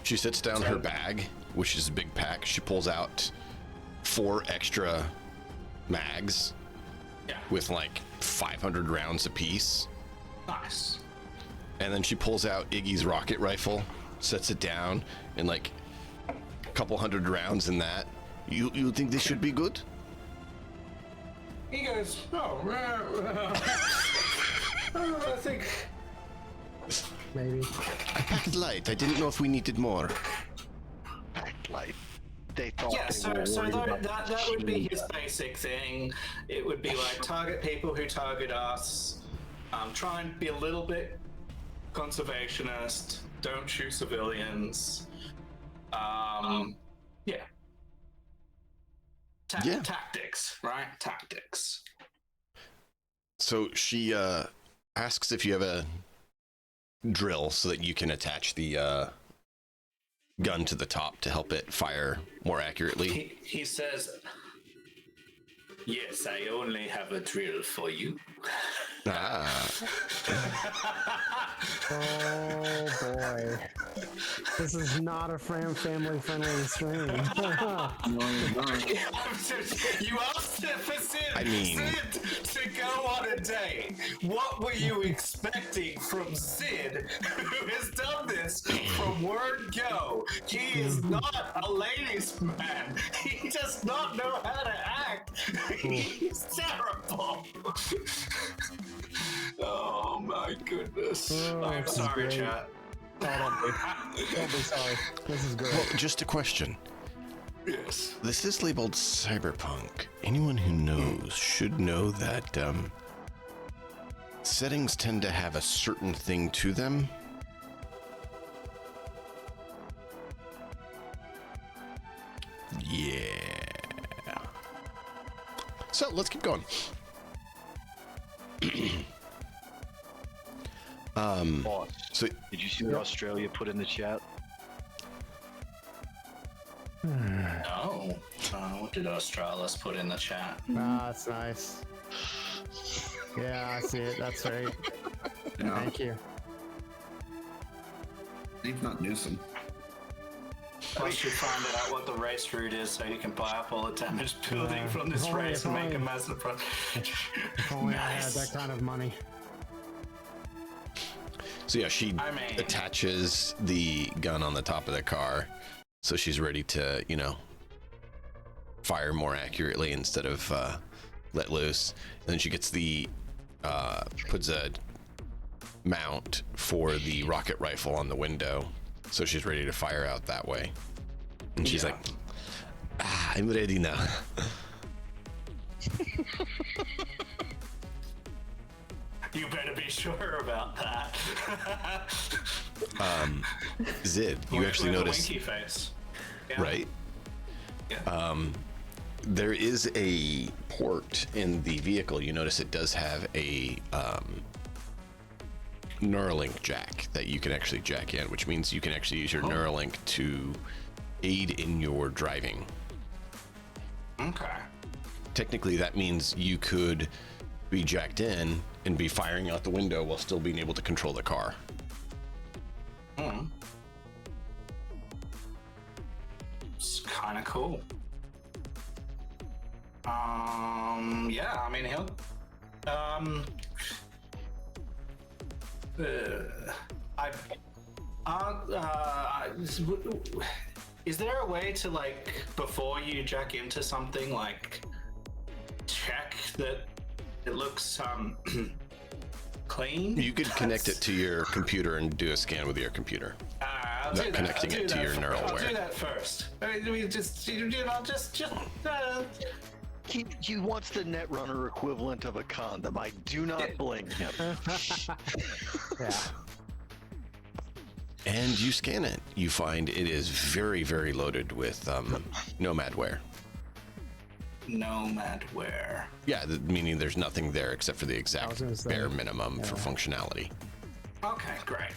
She sits down her bag, which is a big pack. She pulls out 4 extra mags with like 500 rounds apiece. Nice. And then she pulls out Iggy's rocket rifle, sets it down, and like a couple hundred rounds in that. You think this should be good? He goes, I think Maybe. I packed light. I didn't know if we needed more. Packed light. They thought yeah. they So were so worried about that would be his machine basic thing. It would be like target people who target us. Try and be a little bit conservationist. Don't shoot civilians. Yeah. Yeah. Tactics, right? Tactics. So she asks if you have a drill so that you can attach the gun to the top to help it fire more accurately. He says, yes, I only have a drill for you. Ah. Oh boy. This is not a family friendly stream. You asked for Sid, I mean- Sid to go on a date. What were you expecting from Sid, who has done this from word go? He is not a ladies' man. He does not know how to act. He's terrible. Oh my goodness. Oh, I'm this is sorry, great. chat. Don't be sorry. This is great. Well, just a question. Yes. This is labeled Cyberpunk. Anyone who knows should know that settings tend to have a certain thing to them. Yeah. So let's keep going. Boss, So did you see what Australia put in the chat? No. What did Australis put in the chat? Ah, that's nice. Yeah, I see it. That's right. Yeah. Thank you. Name's not Newsom. Plus, should find out what the race route is so you can buy up all the damaged building from this if only- race if and make a only- massive profit. If only I had that kind of money. So yeah, she I mean- attaches the gun on the top of the car, so she's ready to, fire more accurately instead of let loose. And then she gets the puts a mount for the rocket rifle on the window, so she's ready to fire out that way. And she's Yeah. like, I'm ready now. You better be sure about that. Zid, you actually With a noticed, winky face. Yeah. right? Yeah. There is a port in the vehicle. You notice it does have a Neuralink jack that you can actually jack in, which means you can actually use your Neuralink to aid in your driving. Okay. Technically, that means you could be jacked in and be firing out the window while still being able to control the car. It's kind of cool. Yeah, I mean, he'll. Is there a way to, like, before you jack into something, like, check that it looks clean? You could connect it to your computer and do a scan with your computer. I'll Not do that. connecting I'll do it to that your fir- neural I'll wire. do that first. I mean, we just He wants the Netrunner equivalent of a condom. I do not blame him. Yeah. And you scan it. You find it is very, very loaded with nomadware. Nomad where? Yeah, meaning there's nothing there except for the I exact was gonna say, bare minimum for yeah. functionality. Okay, great.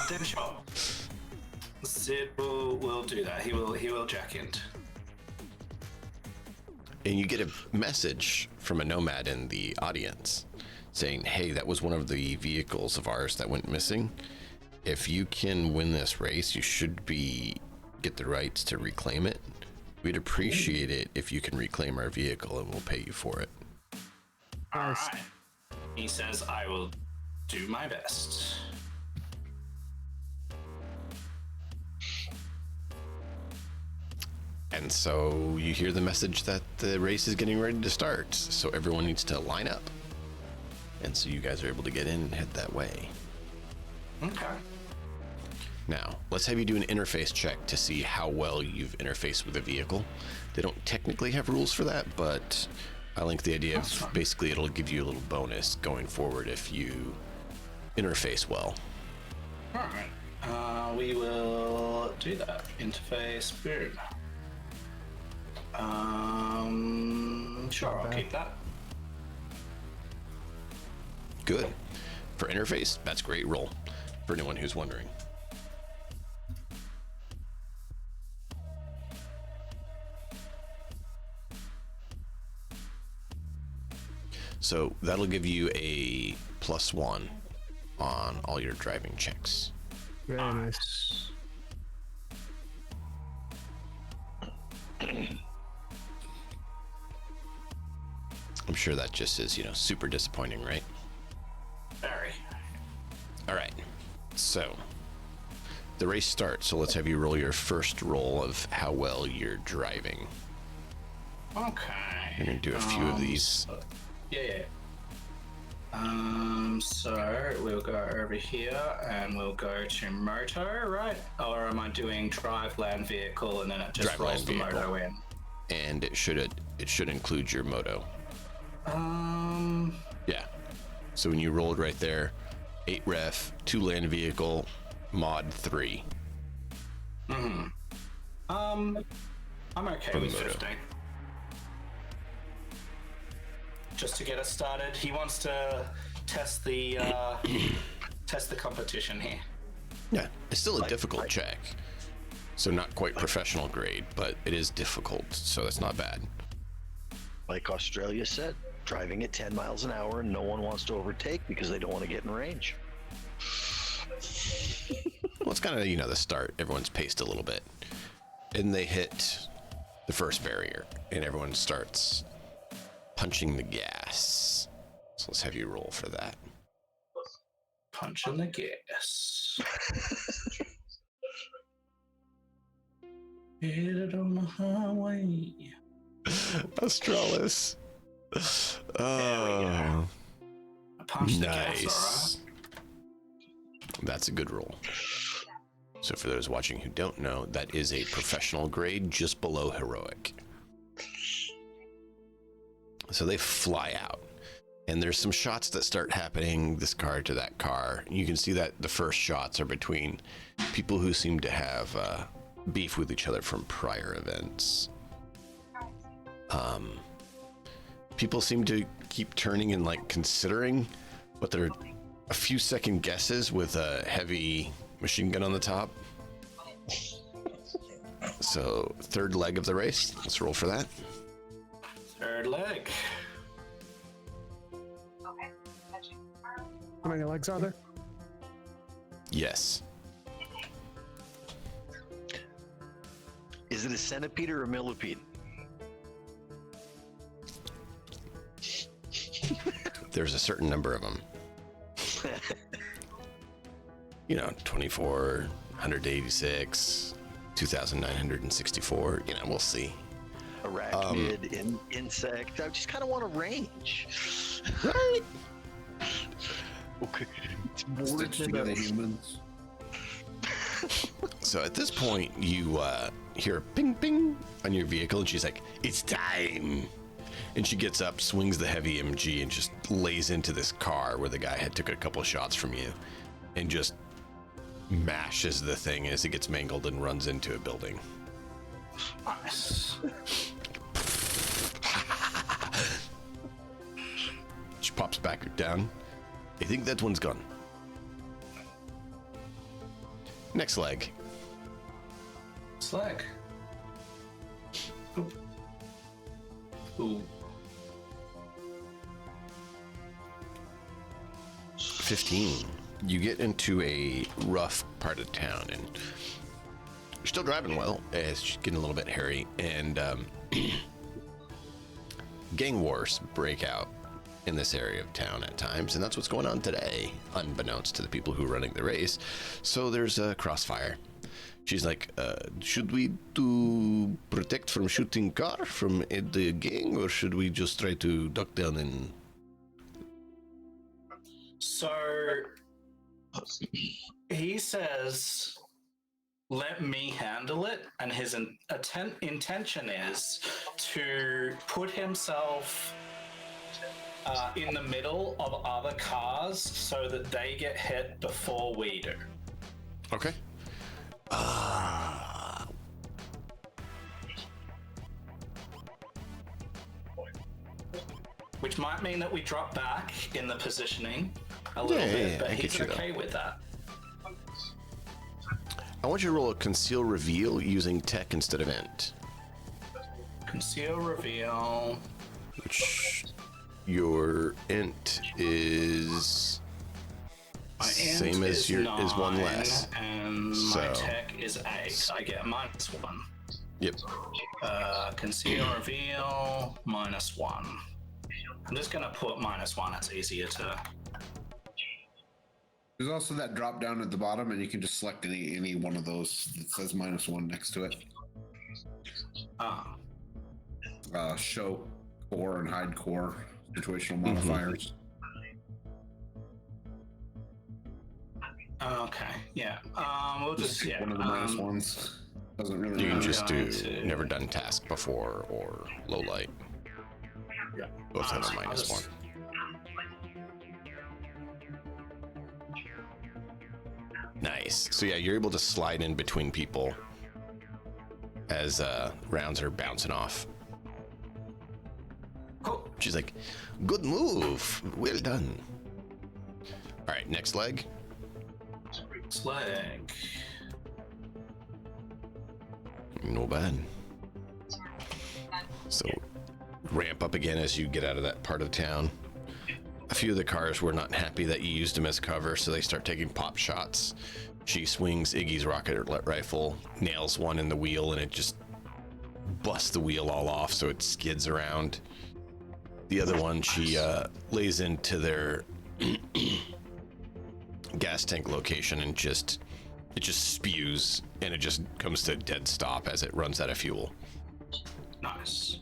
Then sure. Sid will do that. He will jack in. And you get a message from a nomad in the audience saying, hey, that was one of the vehicles of ours that went missing. If you can win this race, you should get the rights to reclaim it. We'd appreciate it if you can reclaim our vehicle and we'll pay you for it. All Nice. right. He says, I will do my best. And so you hear the message that the race is getting ready to start. So everyone needs to line up. And so you guys are able to get in and head that way. Okay. Now, let's have you do an interface check to see how well you've interfaced with a vehicle. They don't technically have rules for that, but I like the idea That's of fine. basically it'll give you a little bonus going forward if you interface well. All right. We will do that. Interface, boom. Sure, I'll keep that. Good. For interface, that's a great roll for anyone who's wondering. So that'll give you a +1 on all your driving checks. Very nice. I'm sure that just is, super disappointing, right? Very. All right. So the race starts. So let's have you roll your first roll of how well you're driving. Okay. We're going to do a few of these. Yeah. So we'll go over here and we'll go to moto, right? Or am I doing drive land vehicle and then it just Drive rolls land the vehicle. moto in? And it should include your moto. Yeah. So when you rolled right there, 8 ref, 2 land vehicle, mod 3. I'm okay For the with moto. 15. Just to get us started. He wants to test the test the competition here. Yeah. It's still a difficult check. So not quite professional grade, but it is difficult. So that's not bad. Like Australia said, driving at 10 miles an hour and no one wants to overtake because they don't want to get in range. Well, it's kind of, the start. Everyone's paced a little bit. And they hit the first barrier, and everyone starts punching the gas. So let's have you roll for that. Punching the gas. Hit it on the highway. Australis. I punched the gas, Nice. That's a good roll. So for those watching who don't know, that is a professional grade just below heroic. So they fly out, and there's some shots that start happening, this car to that car. You can see that the first shots are between people who seem to have beef with each other from prior events. People seem to keep turning and considering, but they're a few second guesses with a heavy machine gun on the top. So third leg of the race. Let's roll for that. Third leg. How many legs are there? Yes. Is it a centipede or a millipede? There's a certain number of them. 24, 186, 2,964. We'll see. Arachnid, insect. I just kind of want a range. Right. Okay. It's more Stitched than together a- humans. So at this point, you hear a ping ping on your vehicle, and she's like, "It's time." And she gets up, swings the heavy MG, and just lays into this car where the guy had took a couple shots from you, and just mashes the thing as it gets mangled and runs into a building. Nice. pops back down. I think that one's gone. Next leg. Slag. Ooh. Ooh. 15. You get into a rough part of town, and you're still driving well. It's just getting a little bit hairy, and gang wars break out in this area of town at times, and that's what's going on today, unbeknownst to the people who are running the race. So there's a crossfire. She's like, should we do protect from shooting car from the gang, or should we just try to duck down and... So he says, let me handle it, and his intention is to put himself in the middle of other cars so that they get hit before we do. Okay. Which might mean that we drop back in the positioning a little bit, but he's okay with that. I want you to roll a conceal reveal using tech instead of int. Conceal reveal. Which your int is My same int as your 9, is one less. And So- my tech is 8. I get -1. Yep. Conceal reveal -1. I'm just gonna put -1. It's easier to. There's also that drop down at the bottom, and you can just select any one of those that says -1 next to it. Show core and hide core situational modifiers. Okay. Yeah. We'll just Pick one of the -1s. Doesn't really You can matter. just do never done task before or low light. Yeah. Both have a I'll -1. just- Nice. So yeah, you're able to slide in between people as rounds are bouncing off. Cool. She's like, good move. Well done. All right, next leg. Slag. No bad. So ramp up again as you get out of that part of town. A few of the cars were not happy that you used them as cover, so they start taking pop shots. She swings Iggy's rocket rifle, nails one in the wheel, and it just busts the wheel all off, so it skids around. The other one, she lays into their gas tank location and it just spews, and it just comes to a dead stop as it runs out of fuel. Nice.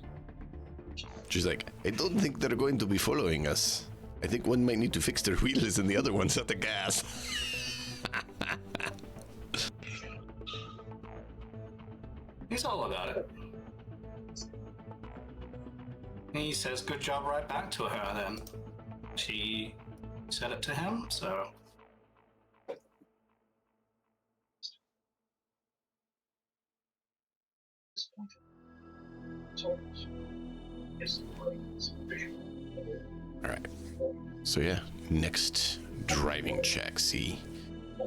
She's like, I don't think they're going to be following us. I think one might need to fix their wheels and the other one's at the gas. He's all about it. He says good job right back to her then. She said it to him, so. All right. So yeah, next driving check. See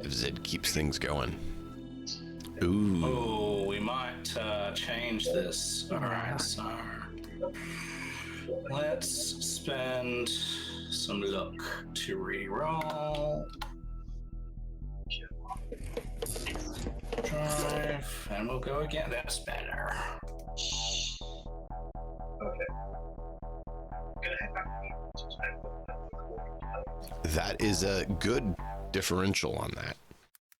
if Zed keeps things going. Ooh. Oh, we might change this. All right, so let's spend some luck to re-roll. Drive, and we'll go again. That's better. That is a good differential on that.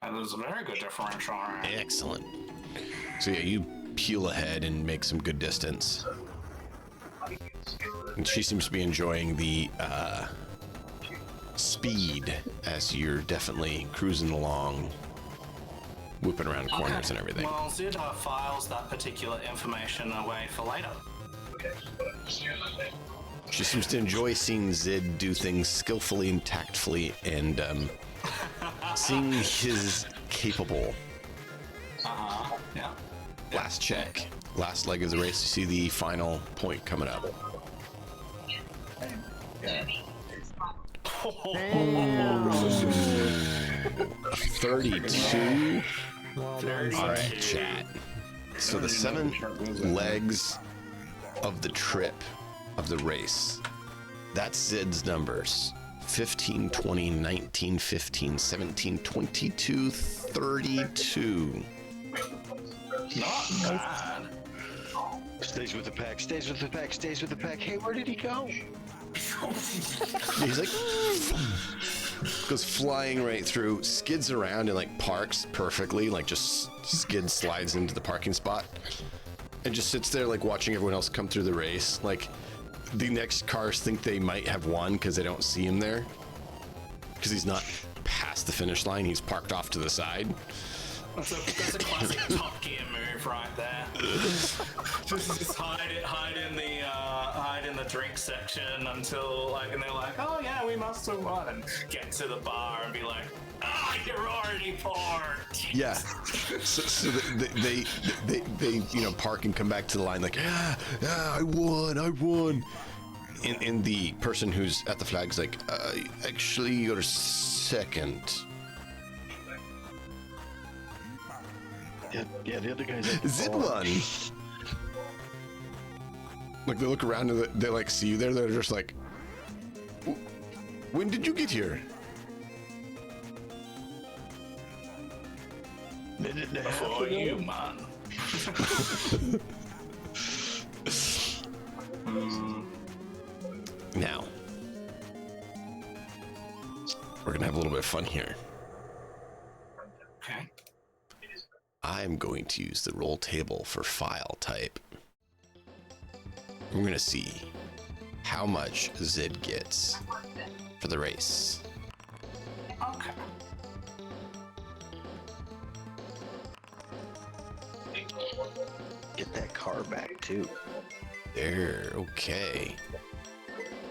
That was a very good differential. All right. Excellent. So yeah, you peel ahead and make some good distance. And she seems to be enjoying the speed as you're definitely cruising along, whooping around corners and everything. Well, Zid files that particular information away for later. She seems to enjoy seeing Zid do things skillfully and tactfully, and seeing his capable. Yeah. Last check. Last leg of the race. You see the final point coming up. Damn. 32. Well done, All right, sir. chat. So the 7 legs of the trip of the race, that's Zid's numbers. 15, 20, 19, 15, 17, 22, 32. Not bad. Stays with the pack, stays with the pack, stays with the pack. Hey, where did he go? He's like, goes flying right through, skids around and like parks perfectly, like just slides into the parking spot and just sits there like watching everyone else come through the race. Like the next cars think they might have won because they don't see him there because he's not past the finish line. He's parked off to the side. That's a classic Top Gear move right there. just hide in the drink section until like, and they're like, oh yeah, we must have won, and get to the bar and be like, ah, you're already poured. Yeah. So they park and come back to the line like, yeah, I won. And the person who's at the flag's like, actually, you're second. Yeah, the other guy's like, Zid won. Like they look around and they like see you there. They're just like, when did you get here? minute and a half For ago. you, man. Now, we're gonna have a little bit of fun here. Okay. I'm going to use the roll table for file type. We're gonna see how much Zid gets for the race. Okay. Get that car back too. There, okay.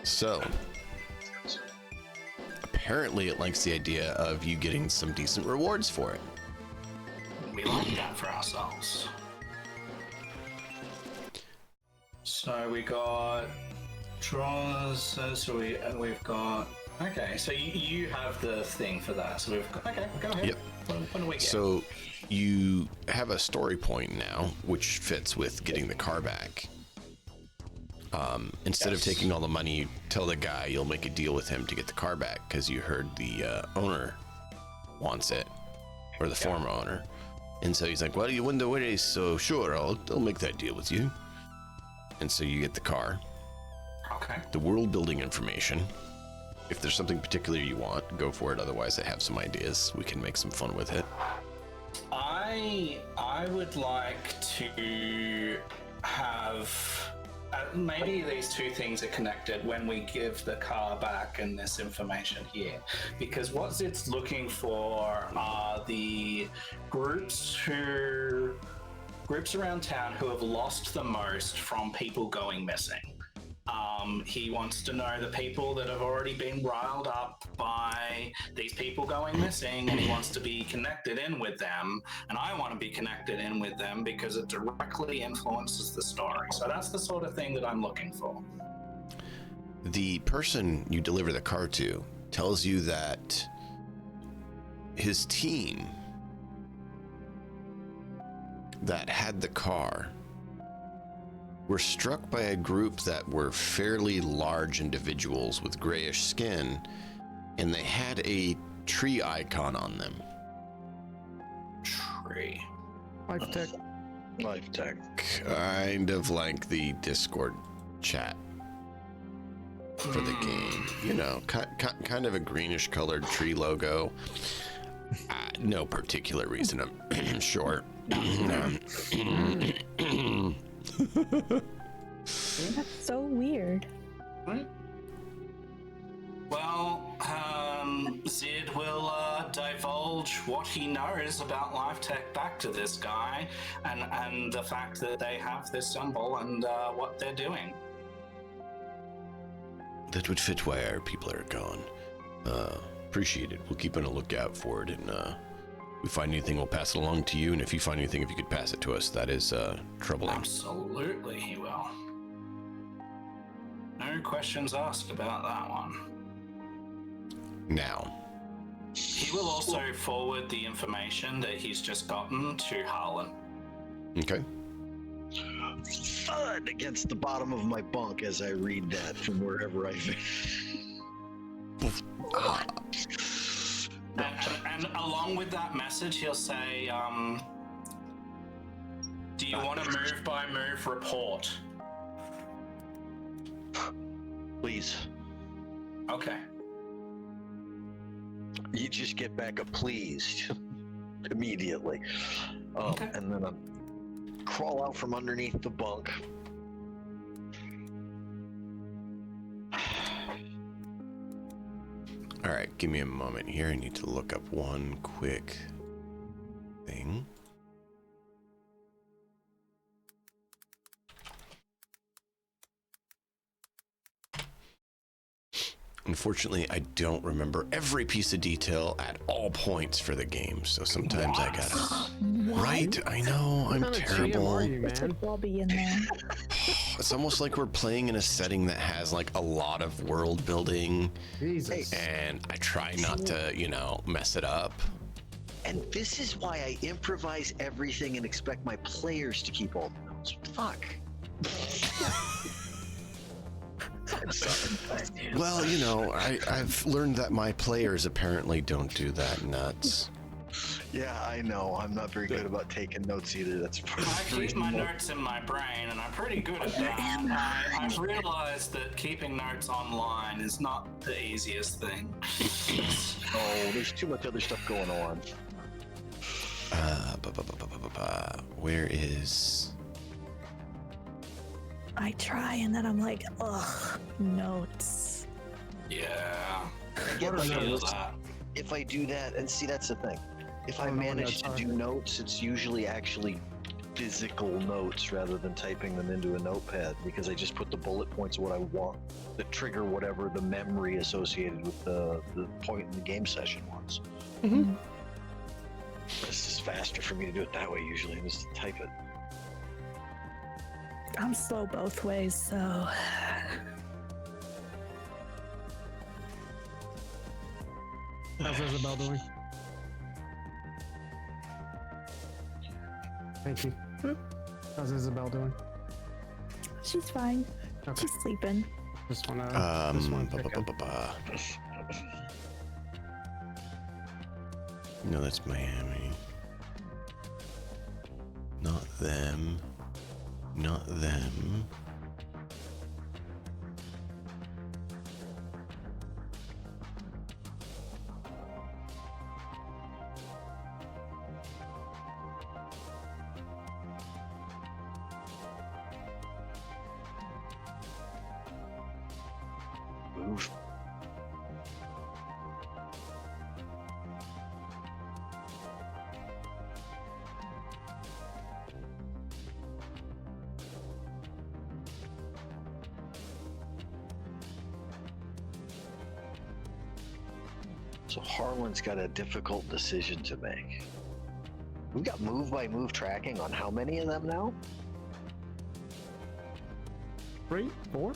So, apparently it likes the idea of you getting some decent rewards for it. We like that for ourselves. So we got draws. So we've got. Okay, so you have the thing for that. So we've got. Okay, go ahead. Yep. What do we get? So, you have a story point now, which fits with getting the car back. Instead of taking all the money, you tell the guy you'll make a deal with him to get the car back because you heard the owner wants it, or the former owner. And so he's like, well, you win the race, so sure, I'll make that deal with you. And so you get the car, Okay. the world building information. If there's something particular you want, go for it. Otherwise, I have some ideas. We can make some fun with it. I would like to have maybe these two things are connected when we give the car back and this information here, because what it's looking for are the groups around town who have lost the most from people going missing. He wants to know the people that have already been riled up by these people going missing, and he wants to be connected in with them. And I want to be connected in with them because it directly influences the story. So that's the sort of thing that I'm looking for. The person you deliver the car to tells you that his team that had the car were struck by a group that were fairly large individuals with grayish skin, and they had a tree icon on them. Tree. Life tech. Life tech. Kind of like the Discord chat for the game. You know, kind of a greenish colored tree logo. No particular reason, I'm sure. That's so weird. Well, Zid will divulge what he knows about Life Tech back to this guy, and the fact that they have this symbol and what they're doing. That would fit why our people are gone. Appreciate it. We'll keep on a lookout for it, and if we find anything, we'll pass it along to you. And if you find anything, if you could pass it to us, that is troubling. Absolutely, he will. No questions asked about that one. now. He will also forward the information that he's just gotten to Harlan. Okay. Thud against the bottom of my bunk as I read that from wherever I've And along with that message, he'll say, do you want a move-by-move report? Please. Okay. You just get back a please immediately. Okay. And then I crawl out from underneath the bunk. All right, give me a moment here. I need to look up one quick thing. Unfortunately, I don't remember every piece of detail at all points for the game, so sometimes I gotta. Right? I know, I'm What kind of GM terrible. are you, It's a man? lobby in there. It's almost like we're playing in a setting that has like a lot of world building, Jesus. and I try not to, you know, mess it up. And this is why I improvise everything and expect my players to keep all the notes. Fuck. I'm sorry. Well, you know, I've learned that my players apparently don't do that nuts. Yeah, I know. I'm not very good about taking notes either. That's I keep my notes in my brain, and I'm pretty good at that. I've realized that keeping notes online is not the easiest thing. Oh, there's too much other stuff going on. Where is... I try and then I'm like, ugh, notes. Yeah. I get I my feel notes. that. If I do that, and see, that's the thing. If I don't know what manage to notes do are. notes, it's usually actually physical notes rather than typing them into a notepad, because I just put the bullet points of what I want that trigger whatever the memory associated with the point in the game session was. Mm-hmm. It's just faster for me to do it that way usually than just to type it. I'm slow both ways, so How's Isabel doing? Thank you. Hmm? How's Isabel doing? she's fine. Okay. She's sleeping. Just wanna. No, that's Miami. Not them. Not them. Move. So Harlan's got a difficult decision to make. We've got move by move tracking on how many of them now? 3, 4.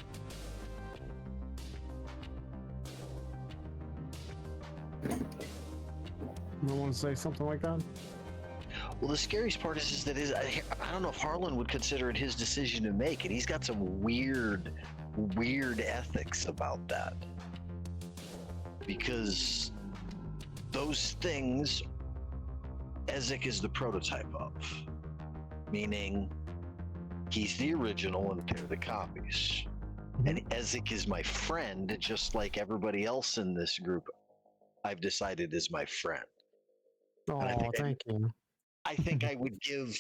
You want to say something like that? Well, the scariest part is that I don't know if Harlan would consider it his decision to make, and he's got some weird ethics about that. Because those things, Ezek is the prototype of, meaning he's the original and they're the copies. And Ezek is my friend, just like everybody else in this group I've decided is my friend. Oh, I think thank you. I think I would give.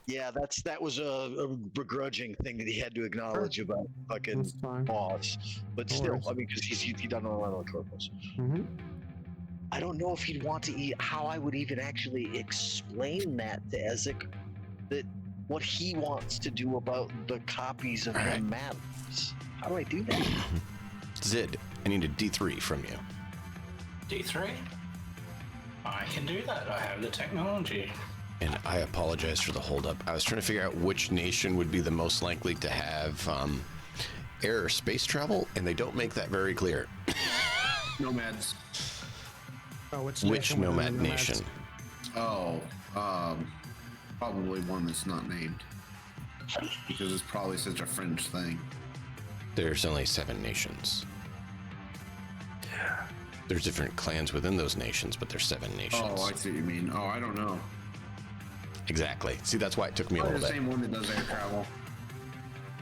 Yeah, that was a begrudging thing that he had to acknowledge about fucking That's fine. boss. But No still, worries. I mean, because he done a lot on purpose. Mm-hmm. I don't know if he'd want to eat. How I would even actually explain that to Ezek, that what he wants to do about the copies of him matters. How do I do that? Zid, I need a D3 from you. D3? I can do that. I have the technology. And I apologize for the holdup. I was trying to figure out which nation would be the most likely to have air or space travel, and they don't make that very clear. Nomads. Oh, which Which nation within the nomad nomads? nation? Oh, probably one that's not named. Because it's probably such a fringe thing. There's only 7 nations. There's different clans within those nations, but there's 7 nations. Oh, I see what you mean. Oh, I don't know. Exactly. See, that's why it took me a Probably little the bit. same one that does air travel.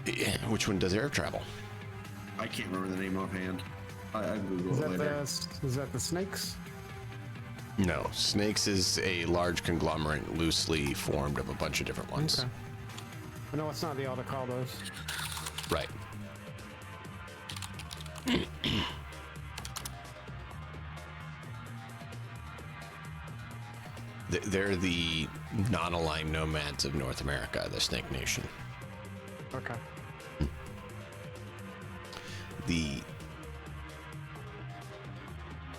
Yeah, which one does air travel? I can't remember the name offhand. I Google Is it that later. is that the snakes? No, Snakes is a large conglomerate loosely formed of a bunch of different ones. Okay. No, it's not the Autocados. Right. They're the non-aligned nomads of North America, the Snake Nation. Okay.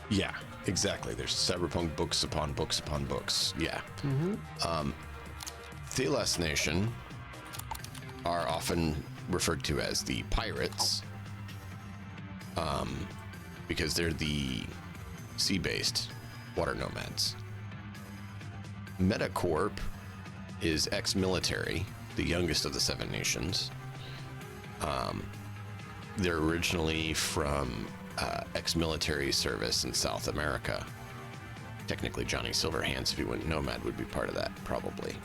Yeah, exactly. There's Cyberpunk books upon books upon books. Yeah. Thelas Nation are often referred to as the pirates, because they're the sea-based water nomads. Metacorp is ex-military, the youngest of the 7 nations. They're originally from ex-military service in South America. Technically, Johnny Silverhands, if he went nomad, would be part of that, probably.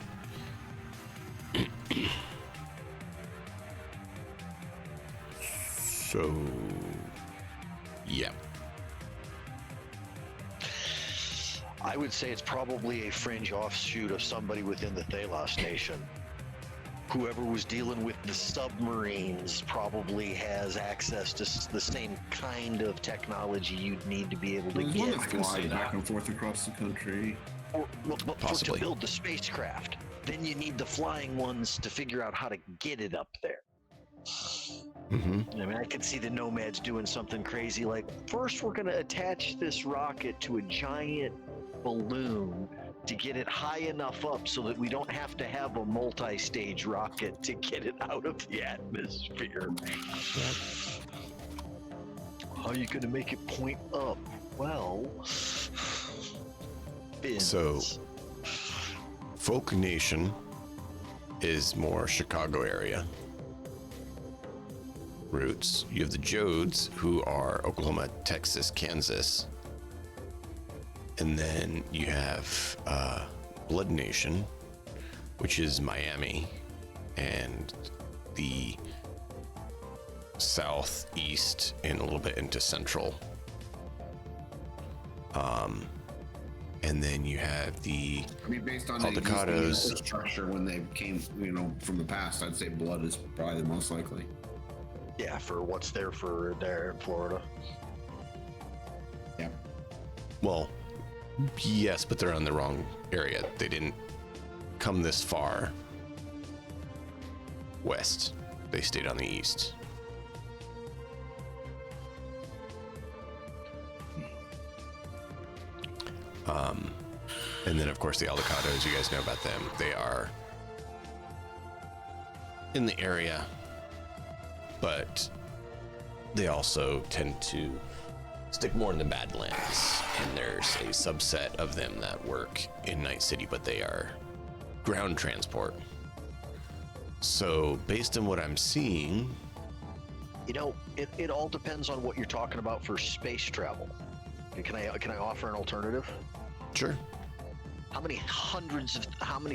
So, yeah. I would say it's probably a fringe offshoot of somebody within the Thalos Nation. Whoever was dealing with the submarines probably has access to the same kind of technology you'd need to be able to There's get. one that flies back and forth across the country. But Possibly. to build the spacecraft, then you need the flying ones to figure out how to get it up there. Mm-hmm. I mean, I could see the Nomads doing something crazy like, first we're going to attach this rocket to a giant balloon to get it high enough up so that we don't have to have a multi-stage rocket to get it out of the atmosphere. How are you going to make it point up? Well, fins. So, Folk Nation is more Chicago area roots. You have the Jodes, who are Oklahoma, Texas, Kansas. And then you have Blood Nation, which is Miami and the southeast and a little bit into central. And then you have the I mean, based on the existing Aldecados. infrastructure when they came, from the past, I'd say Blood is probably the most likely. Yeah, for what's there for there in Florida. Yeah. Well, yes, but they're on the wrong area. They didn't come this far west. They stayed on the east. And then, of course, the Aldecados, you guys know about them. They are in the area, but they also tend to stick more in the Badlands. And there's a subset of them that work in Night City, but they are ground transport. So, based on what I'm seeing, It all depends on what you're talking about for space travel. Can I offer an alternative? sure. How many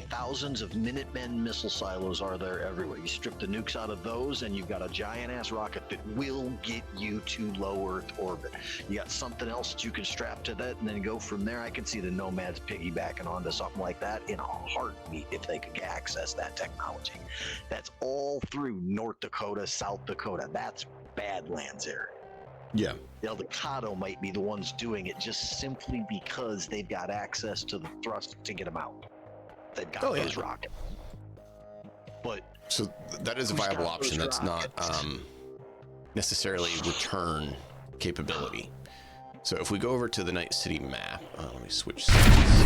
thousands of Minutemen missile silos are there everywhere? You strip the nukes out of those, and you've got a giant-ass rocket that will get you to low Earth orbit. You got something else that you can strap to that, and then go from there. I can see the Nomads piggybacking onto something like that in a heartbeat if they could access that technology. That's all through North Dakota, South Dakota. That's Badlands area. Yeah. The Aldecado might be the ones doing it just simply because they've got access to the thrust to get them out. They've got those rockets. But So that is a who's viable got those option. That's not rockets? necessarily return capability. So if we go over to the Night City map, let me switch cities.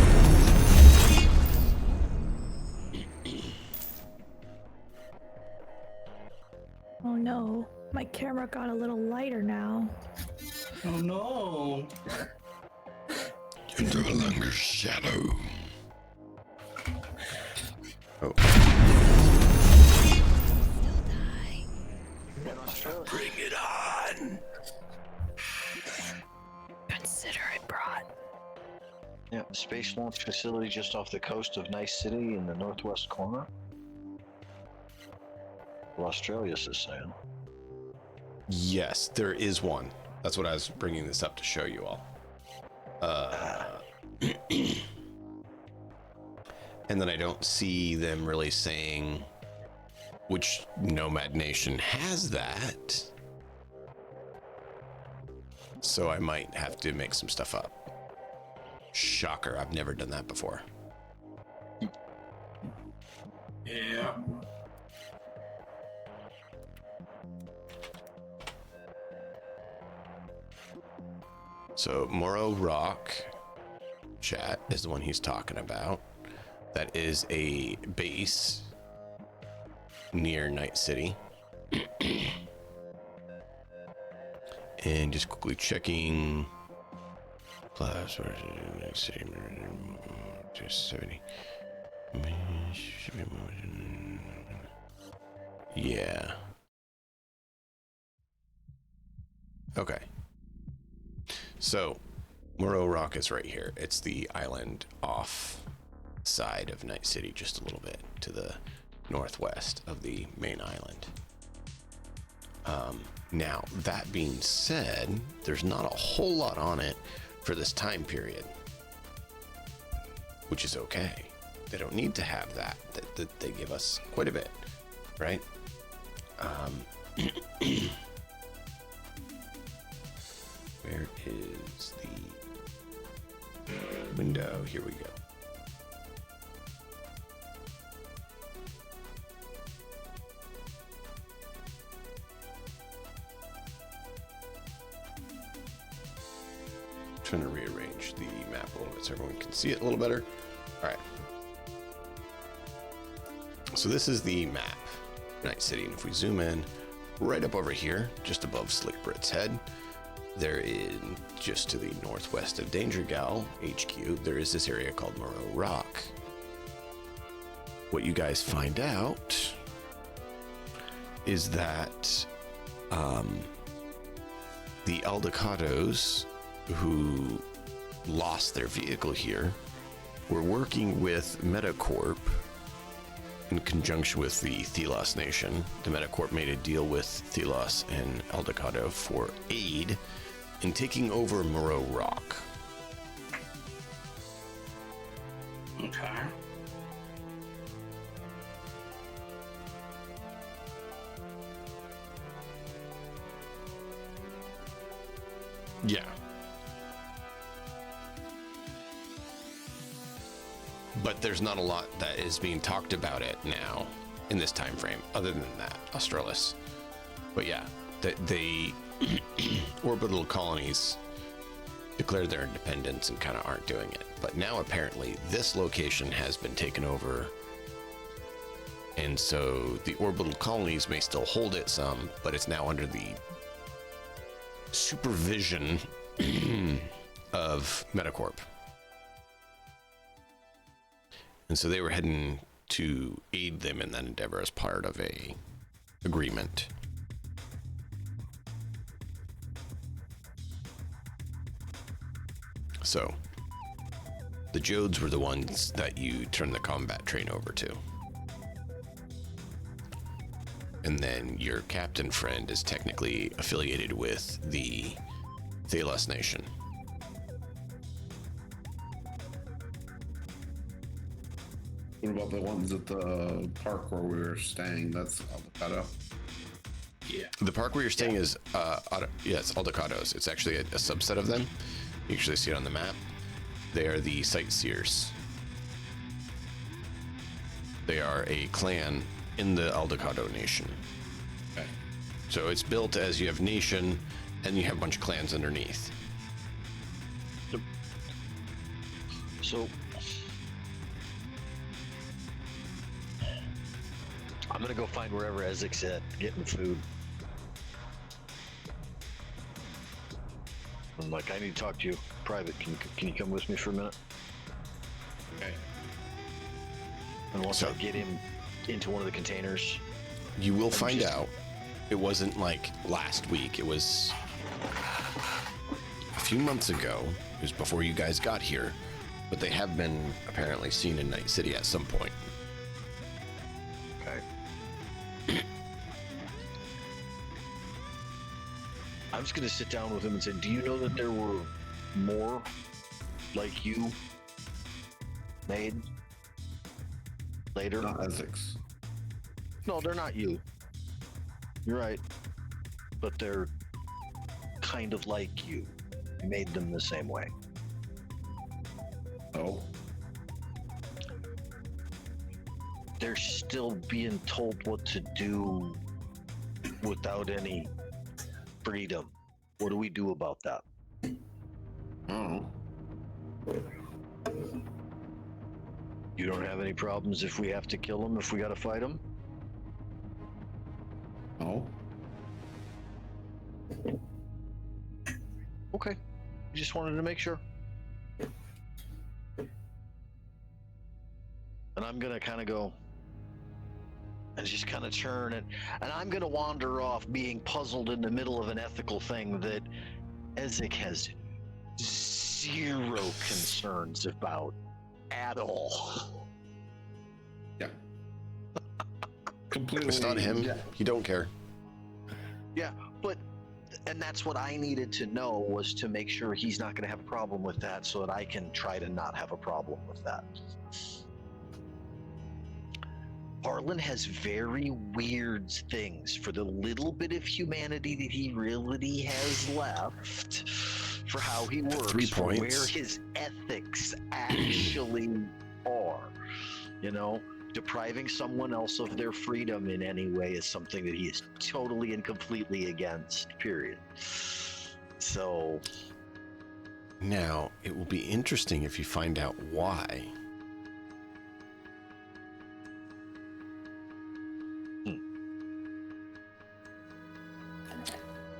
Oh no, my camera got a little lighter now. Oh no. You're no longer shadow. Oh. Bring it on. Consider it brought. Yeah, space launch facility just off the coast of Nice City in the northwest corner. Well, Australia's is saying. Yes, there is one. That's what I was bringing this up to show you all. And then I don't see them really saying which nomad nation has that. So I might have to make some stuff up. Shocker, I've never done that before. Yeah. So Morro Rock, chat, is the one he's talking about. That is a base near Night City. And just quickly checking. Plus, Night City, just 70. Yeah. Okay. So, Morro Rock is right here. It's the island off side of Night City, just a little bit to the northwest of the main island. Now, that being said, there's not a whole lot on it for this time period, which is okay. They don't need to have that. They give us quite a bit, right? Where is the window? Here we go. Trying to rearrange the map a little bit so everyone can see it a little better. All right. So this is the map, Night City, and if we zoom in, right up over here, just above Slick Brit's head, there is, just to the northwest of Danger Gal HQ, there is this area called Morro Rock. What you guys find out is that the Aldecados who lost their vehicle here were working with Metacorp in conjunction with the Thelos Nation. The Metacorp made a deal with Thelos and Aldecado for aid in taking over Morro Rock. Okay. Yeah. But there's not a lot that is being talked about it now in this time frame, other than that, Australis. But yeah, the orbital colonies declared their independence and kind of aren't doing it. But now apparently this location has been taken over, and so the orbital colonies may still hold it some, but it's now under the supervision of Metacorp. And so they were heading to aid them in that endeavor as part of a agreement. So the Jodes were the ones that you turned the combat train over to. And then your captain friend is technically affiliated with the Thelos Nation. What about the ones at the park where we were staying? That's Aldecado. Yeah. The park where you're staying is, it's Aldecados. It's actually a subset of them. You actually see it on the map. They are the sightseers. They are a clan in the Aldecado Nation. Okay. So it's built as you have nation, and you have a bunch of clans underneath. So I'm gonna go find wherever Ezek's at, getting food. I'm like, I need to talk to you private. Can you come with me for a minute? Okay. And once So- I get him into one of the containers, You will I'm find just- out it wasn't like last week. It was a few months ago. It was before you guys got here. But they have been apparently seen in Night City at some point. okay. I'm just gonna sit down with him and say, do you know that there were more like you made later? Not ethics. No, they're not you. You're right. But they're kind of like you. You made them the same way. Oh. They're still being told what to do without any freedom. What do we do about that? Oh. You don't have any problems if we have to kill them, if we gotta fight them? Oh. Okay. Just wanted to make sure. And I'm gonna kind of go and just kind of churn it, and I'm gonna wander off being puzzled in the middle of an ethical thing that Ezek has zero concerns about at all. Yeah. Completely. It's not him. Yeah. He don't care. Yeah, but and that's what I needed to know, was to make sure he's not going to have a problem with that, so that I can try to not have a problem with that. Harlan has very weird things for the little bit of humanity that he really has left, for how he works, 3 for points. where his ethics actually are. You know, depriving someone else of their freedom in any way is something that he is totally and completely against, period. So, Now, it will be interesting if you find out why.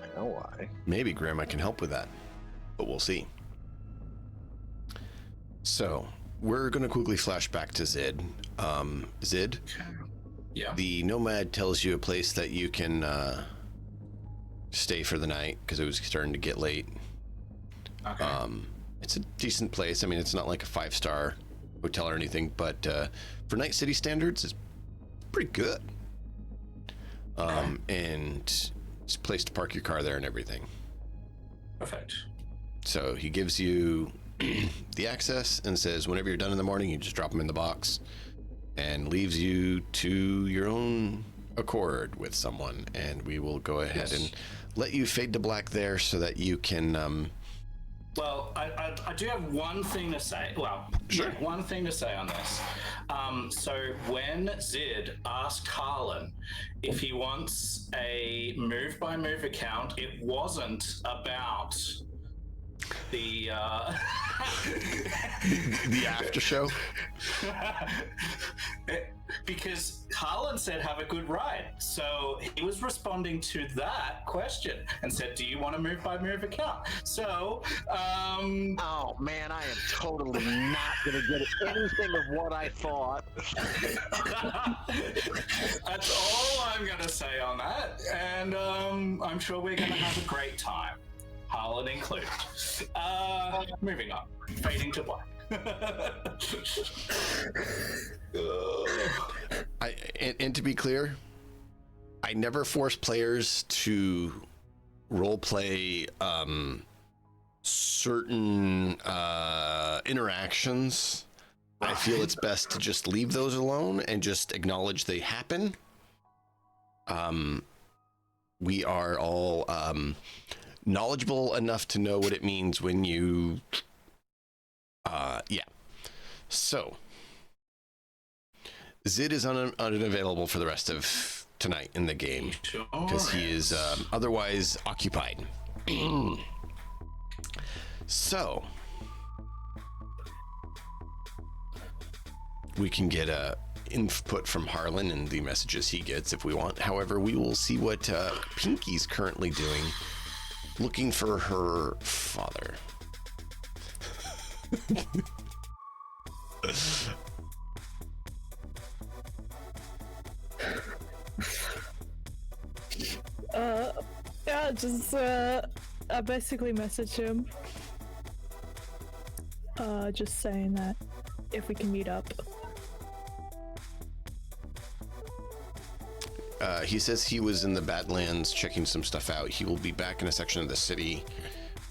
I know why. Maybe Grandma can help with that, but we'll see. So, we're going to quickly flash back to Zid. Zid, Yeah. the Nomad tells you a place that you can stay for the night because it was starting to get late. Okay. It's a decent place. I mean, it's not like a 5-star hotel or anything, but for Night City standards, it's pretty good. And it's a place to park your car there and everything. Perfect. So he gives you the access and says whenever you're done in the morning, you just drop them in the box, and leaves you to your own accord with someone. And we will go ahead and let you fade to black there so that you can... Well, I do have one thing to say. Well, Sure. yeah, one thing to say on this. So when Zid asked Harlan if he wants a move-by-move account, it wasn't about the the after show. because Harlan said have a good ride, so he was responding to that question and said, do you want a move-by-move account? So Oh man, I am totally not gonna get anything of what I thought. that's all I'm gonna say on that, and I'm sure we're gonna have a great time, Harlan included. Moving on, fading to black. And to be clear, I never force players to roleplay certain interactions. I feel it's best to just leave those alone and just acknowledge they happen. We are all knowledgeable enough to know what it means when you yeah. So Zid is unavailable for the rest of tonight in the game because he is otherwise occupied. So we can get input from Harlan and the messages he gets if we want. However, we will see what Pinky's currently doing looking for her father. Yeah, just I basically messaged him. Just saying that if we can meet up. He says he was in the Badlands checking some stuff out. He will be back in a section of the city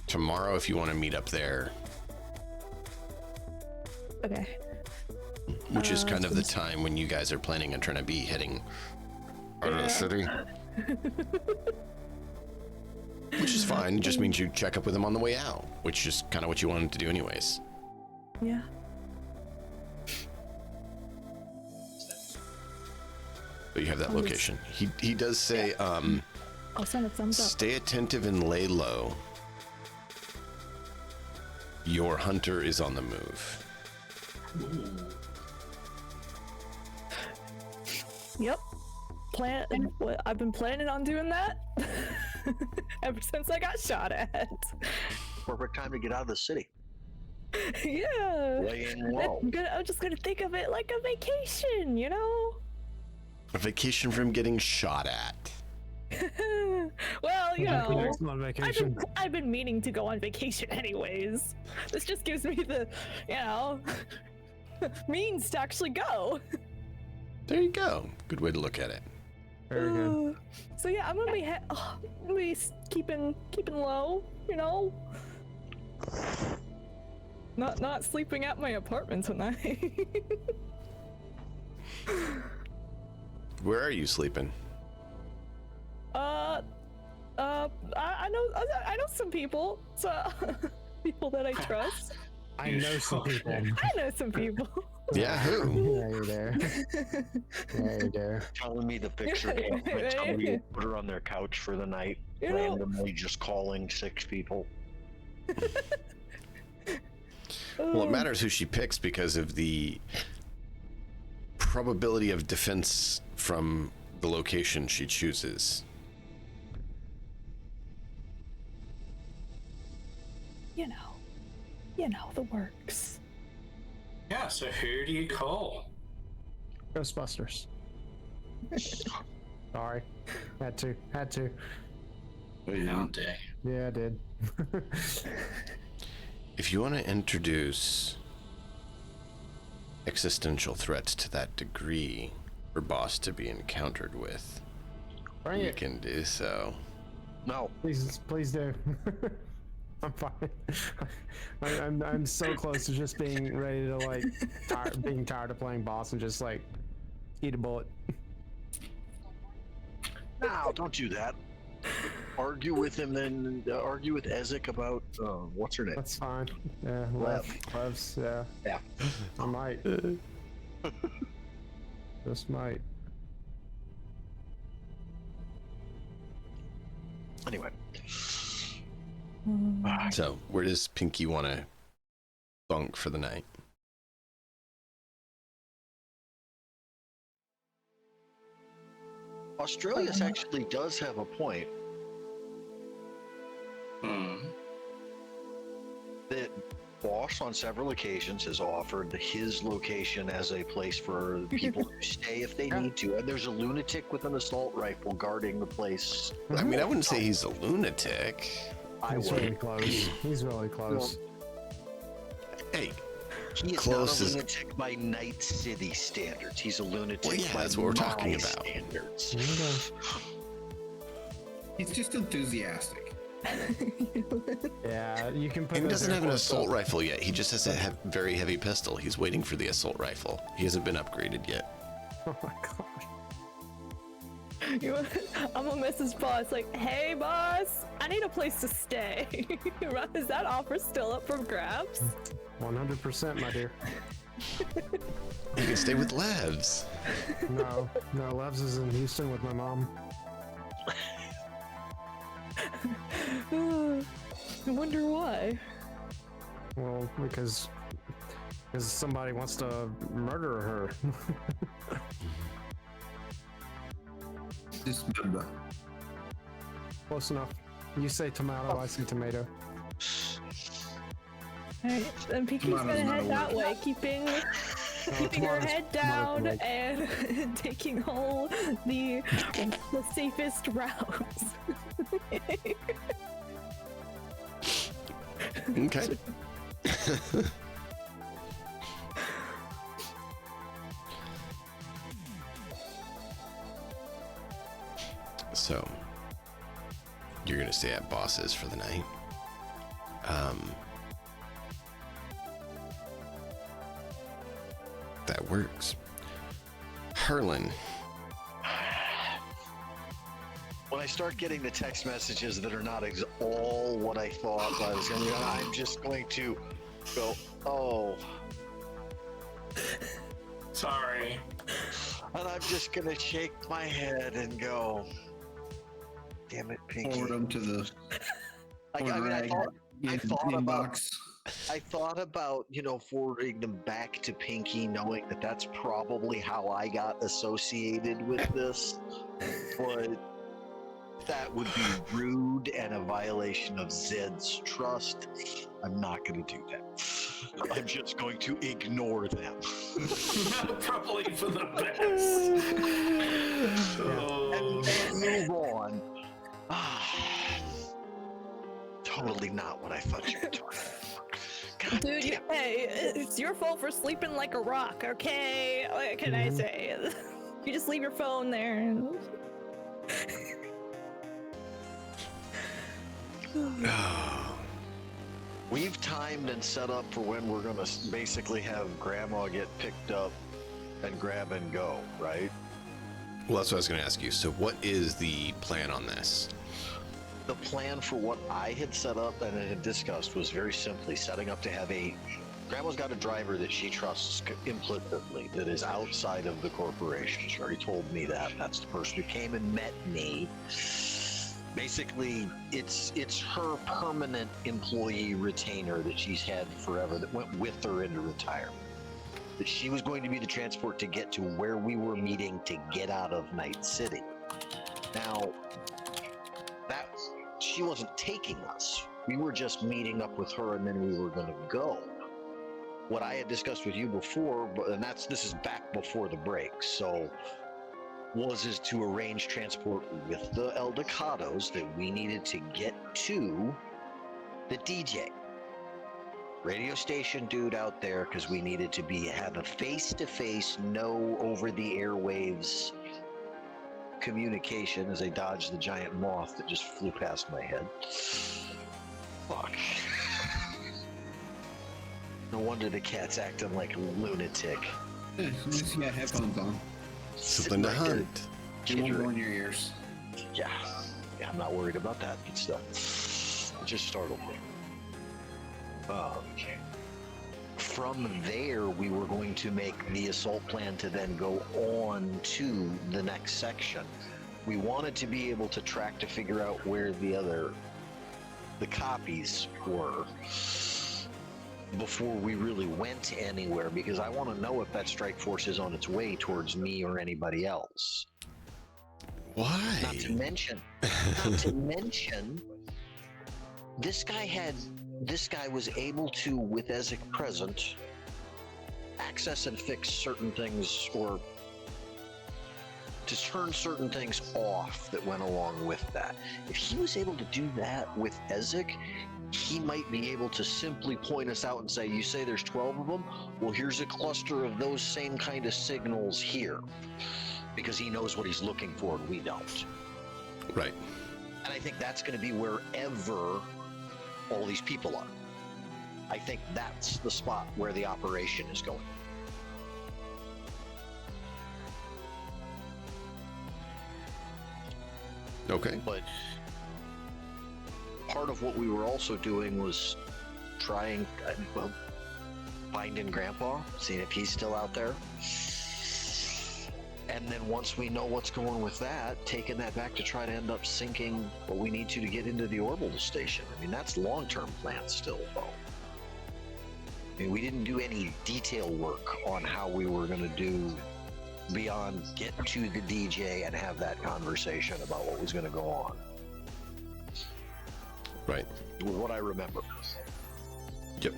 tomorrow if you want to meet up there. Okay. Which is kind of the time when you guys are planning on trying to be heading out of the city. Which is fine. It just means you check up with him on the way out, which is kind of what you wanted to do anyways. Yeah. But you have that location. He does say, I'll send a thumbs up. stay attentive and lay low. Your hunter is on the move. Yep. I've been planning on doing that ever since I got shot at. Perfect time to get out of the city. Yeah. Laying low. I'm just gonna think of it like a vacation, you know? A vacation from getting shot at. Well, you know, Excellent vacation. I've been meaning to go on vacation anyways. This just gives me the, you know, means to actually go. There you go. Good way to look at it. Very good. So yeah, I'm gonna be keeping low, you know. Not sleeping at my apartment tonight. Where are you sleeping? I know some people, so people that I trust. I know some people. I know some people. Yeah, who? Yeah, you're there. Yeah, you're there. Telling me to fix her camera. Telling me to put her on their couch for the night. You know- Randomly just calling 6 people. Well, it matters who she picks because of the probability of defense from the location she chooses. You know the works. Yeah, so who do you call? Ghostbusters. Sorry. Had to. How dare you. Yeah, I did. If you want to introduce existential threats to that degree for boss to be encountered with, Bring you it. can do so. No. Please do. I'm fine. I'm so close to just being ready to like being tired of playing boss and just like eat a bullet. No, don't do that. Argue with him, then argue with Ezek about what's her name? That's fine. Yeah, Levs. Yeah. Yeah. I might. Just might. Anyway. So, where does Pinky want to bunk for the night? Australius actually does have a point that Boss on several occasions has offered his location as a place for people to stay if they need to. And there's a lunatic with an assault rifle guarding the place. I mean, I wouldn't say he's a lunatic. He's really close. He's really close. Hey, He is Close not a is- lunatic by Night City standards. He's a lunatic Well, yeah, by that's what we're talking my about. standards. He's just enthusiastic. Yeah, you can put. he those doesn't there have an for assault stuff. rifle yet. He just has a very heavy pistol. He's waiting for the assault rifle. He hasn't been upgraded yet. Oh my god. I'm gonna message boss like, hey boss, I need a place to stay. Is that offer still up for grabs? 100%, my dear. You can stay with Levs. No, Levs is in Houston with my mom. I wonder why. Well, because somebody wants to murder her. Dismember. Close enough. You say tomato, I say tomato. Alright, and Pinky's Tomato's gonna not a head that word. way, keeping her tomato's- head tomato's down word. and taking all the safest routes. Okay. So, you're gonna stay at Boss's for the night. That works. Harlan, When I start getting the text messages that are not all what I thought I was going to, I'm just going to go, oh, Sorry. and I'm just going to shake my head and go, damn it, Pinky. Forward them to the I mean, rag I thought about, inbox. I thought about, forwarding them back to Pinky, knowing that that's probably how I got associated with this, but that would be rude and a violation of Zed's trust. I'm not going to do that. I'm just going to ignore them. Probably for the best. and move on. Totally not what I thought you were talking about. God Dude, damn. hey, it's your fault for sleeping like a rock, okay? What can I say? You just leave your phone there. And... We've timed and set up for when we're going to basically have Grandma get picked up and grab and go, right? well, that's what I was gonna ask you. So, what is the plan on this? The plan for what I had set up and had discussed was very simply setting up to have Grandma's got a driver that she trusts implicitly that is outside of the corporation. She already told me that. That's the person who came and met me. Basically, it's her permanent employee retainer that she's had forever that went with her into retirement. That she was going to be the transport to get to where we were meeting to get out of Night City. Now, she wasn't taking us. We were just meeting up with her and then we were going to go. What I had discussed with you before, and this is back before the break, so is to arrange transport with the Eldecados that we needed to get to the DJ. Radio station dude out there, because we needed to have a face-to-face, no over-the-airwaves communication as I dodged the giant moth that just flew past my head. Fuck. No wonder the cat's acting like a lunatic. Yeah, at least you got headphones on. Something to Sitting right hunt. It won't go in your ears. there. Yeah, I'm not worried about that good stuff. It just startled me. From there, we were going to make the assault plan to then go on to the next section. We wanted to be able to track to figure out where the copies were before we really went anywhere, because I want to know if that strike force is on its way towards me or anybody else. Why? Not to mention, this guy was able to, with Ezek present, access and fix certain things, or to turn certain things off that went along with that. If he was able to do that with Ezek, he might be able to simply point us out and say, you say there's 12 of them? Well, here's a cluster of those same kind of signals here. Because he knows what he's looking for and we don't. Right. And I think that's going to be wherever all these people are. I think that's the spot where the operation is going. Okay. But part of what we were also doing was finding Grandpa, seeing if he's still out there. And then once we know what's going with that, taking that back to try to end up sinking what we need to get into the orbital station. I mean, that's long-term plan still, though. I mean, we didn't do any detail work on how we were going to do beyond get to the DJ and have that conversation about what was going to go on. Right. with what I remember. Yep.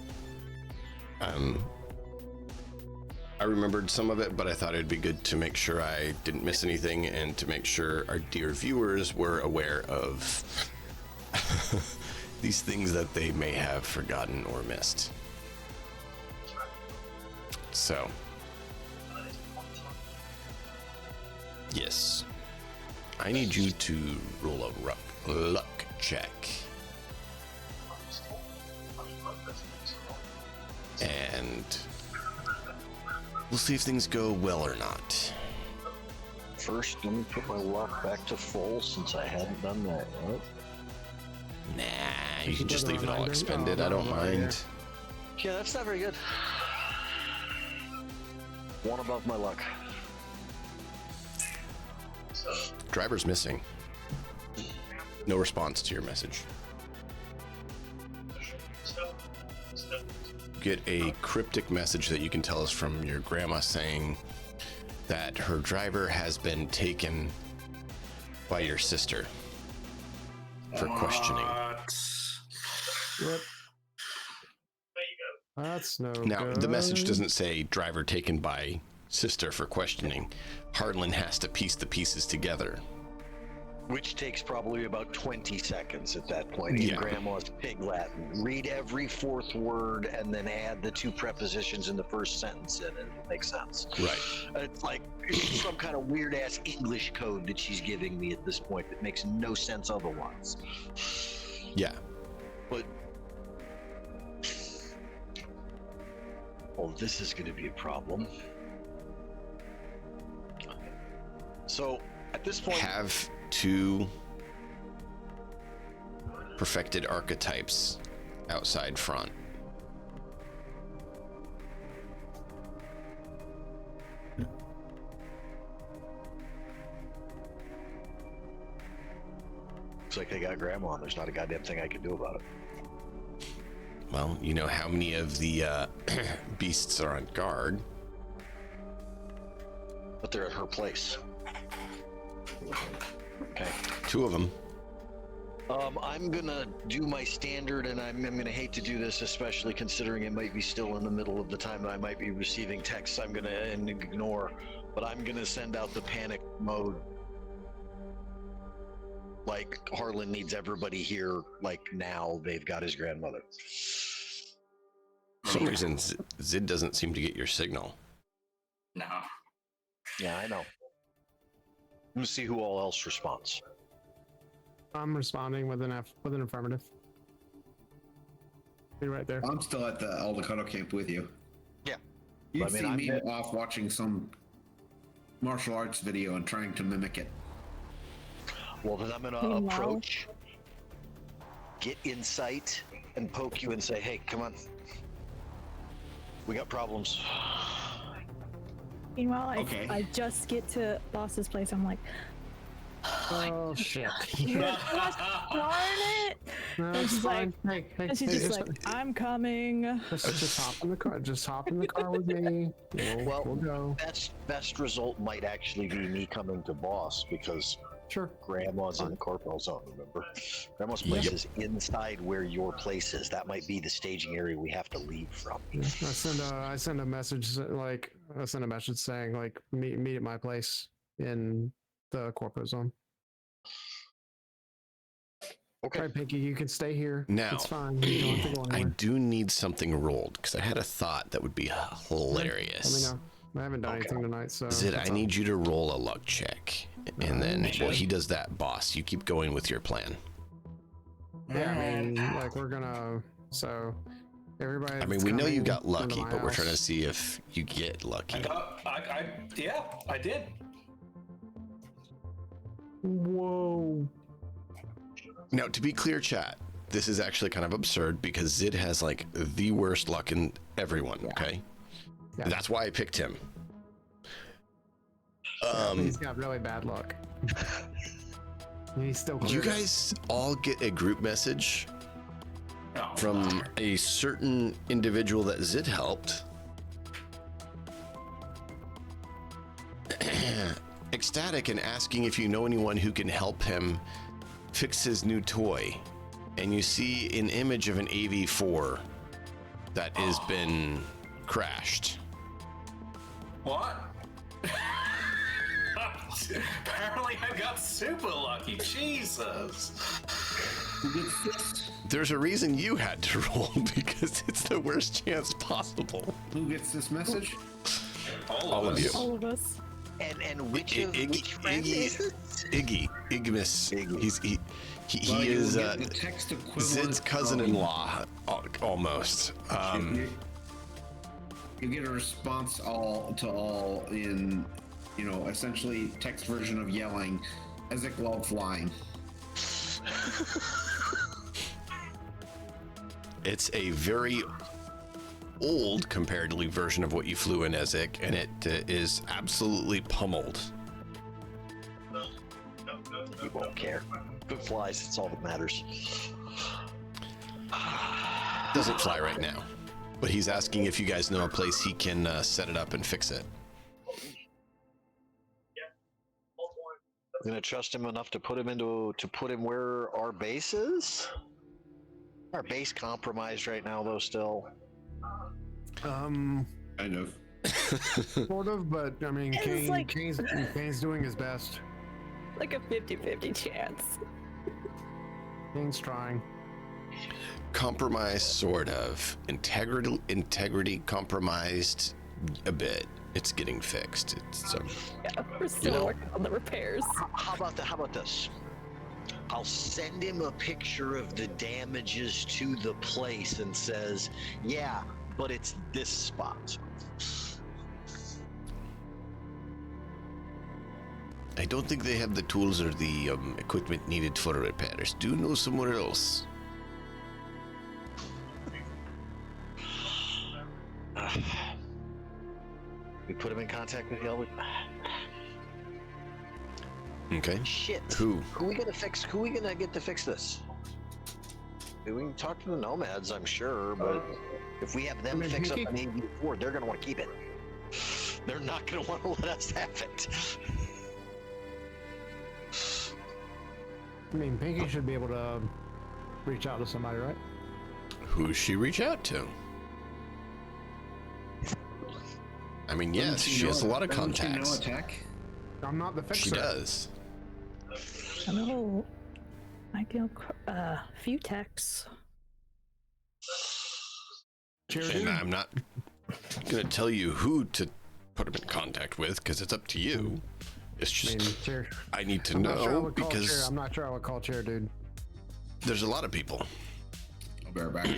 I remembered some of it, but I thought it'd be good to make sure I didn't miss anything and to make sure our dear viewers were aware of these things that they may have forgotten or missed. So, yes, I need you to roll a luck check. And we'll see if things go well or not. First, let me put my luck back to full since I hadn't done that yet. Nah, you can just leave it all expended. I don't mind. Yeah, that's not very good. One above my luck. Driver's missing. No response to your message. Get a cryptic message that you can tell us from your grandma saying that her driver has been taken by your sister for questioning. Yep. That's no Now, good. the message doesn't say driver taken by sister for questioning. Harlan has to piece the pieces together. Which takes probably about 20 seconds at that point in Yeah. Grandma's Pig Latin. Read every fourth word and then add the two prepositions in the first sentence in it. It makes sense. Right. It's like some kind of weird ass English code that she's giving me at this point that makes no sense otherwise. Yeah. But oh, this is going to be a problem. So at this point, Have two perfected archetypes outside front. looks like they got Grandma, and there's not a goddamn thing I can do about it. Well, you know how many of the beasts are on guard. But they're at her place. Okay. Two of them. I'm gonna do my standard, and I'm gonna hate to do this, especially considering it might be still in the middle of the time that I might be receiving texts. I'm gonna ignore, but I'm gonna send out the panic mode. Like Harlan needs everybody here, like now. They've got his grandmother. For some reason, Zid doesn't seem to get your signal. No. Yeah, I know. Let me see who all else responds. I'm responding with an affirmative. Be right there. I'm still at the Aldecado camp with you. Yeah. You I mean, see I'm me there. off watching some martial arts video and trying to mimic it. Well, then I'm gonna Meanwhile- approach, get insight, and poke you and say, "Hey, come on. We got problems." Meanwhile, Okay. I just get to boss's place. I'm like, Oh shit. darn it! No, And it's she's fine. like, Hey, and she's hey, just like, I'm coming. just hop in the car. Just hop in the car with me. Well, We'll go. Best result might actually be me coming to boss because Sure. Grandma's in the corporal zone. Remember, Grandma's place Yep. is inside where your place is. That might be the staging area we have to leave from. Yeah, I send a message saying like meet at my place in the corporate zone. Okay. All right, Pinky, you can stay here. Now, It's fine. You don't have to go I anywhere. do need something rolled because I had a thought that would be Let me hilarious. know. I haven't done anything tonight, so. Zid, what's I up? need you to roll a luck check. And then, well, he does that, boss. You keep going with your plan. Yeah, I mean, like we're gonna. So, everybody. I mean, that's we know you coming, got come to lucky, my but we're trying to house. see if you get lucky. Yeah, I did. Whoa. Now, to be clear, chat, this is actually kind of absurd because Zid has like the worst luck in everyone, okay? Yeah. That's why I picked him. He's got really bad luck. He's still. You clear. guys all get a group message Oh, from a certain individual that Zid helped. Ecstatic and asking if you know anyone who can help him fix his new toy. and you see an image of an AV4 that has been crashed. What? Apparently I got super lucky. Jesus. There's a reason you had to roll because it's the worst chance possible. Who gets this message? All of you. All of us. And which friend is this? Igmus. Iggy. He Well, you is will get the text equivalent Zid's cousin-in-law, almost. You get a response to all in, essentially text version of yelling, Ezek while flying. It's a very old, comparatively, version of what you flew in Ezek, and it is absolutely pummeled. You won't care. If it flies, it's all that matters. Doesn't fly right now, but he's asking if you guys know a place he can set it up and fix it. I'm gonna trust him enough to put him where our base is. Our base compromised right now, though. Still, Kind of. sort of, but I mean, It's like- Kane's doing his best. Like a 50-50 chance. Kane's trying. Compromised, sort of. Integrity compromised a bit. It's getting fixed. It's Yeah, we're still know. working on the repairs. how about this? I'll send him a picture of the damages to the place and says, "Yeah, but it's this spot." I don't think they have the tools or the equipment needed for repairs. Do know somewhere else. We put him in contact with Yelwood. Okay. Shit. Who? Who we gonna fix? Who we gonna get to fix this? We can talk to the nomads, I'm sure, but if we have them I mean, fix up Pinky- an AV4, they're gonna want to keep it. They're not gonna want to let us have it. I mean, Pinky should be able to reach out to somebody, right? Who she reach out to? I mean, yes, she has a lot of contacts. Attack? I'm not the fixer. She does. I know. I know a few texts. And I'm not going to tell you who to put him in contact with because it's up to you. It's I mean, just, Chair. I need to I'm not sure I know would call Chair. because I'm not sure I would call Chair, dude. there's a lot of people. I'll be right back.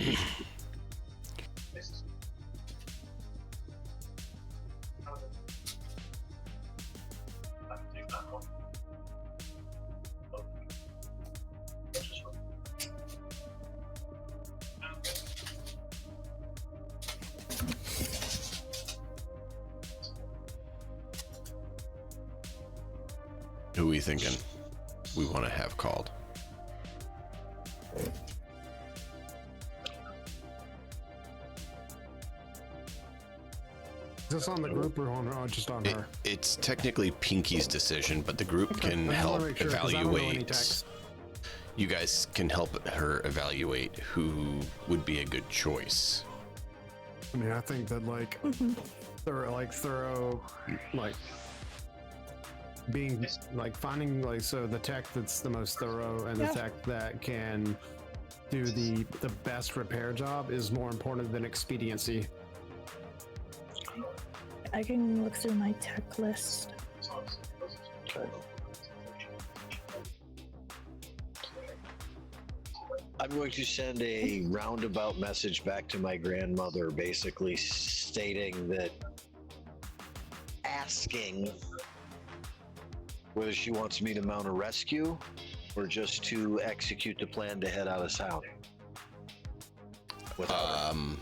Who are we thinking we want to have called? Is this on the group or just on her? It's technically Pinky's decision, but the group Okay, can I just help wanna make sure, 'cause I don't know any evaluate. text. You guys can help her evaluate who would be a good choice. I mean, I think that thorough, being finding the tech that's the most thorough and the Yeah. tech that can do the best repair job is more important than expediency. I can look through my tech list. I'm going to send a roundabout message back to my grandmother, basically stating that, asking whether she wants me to mount a rescue or just to execute the plan to head out of town. Without her.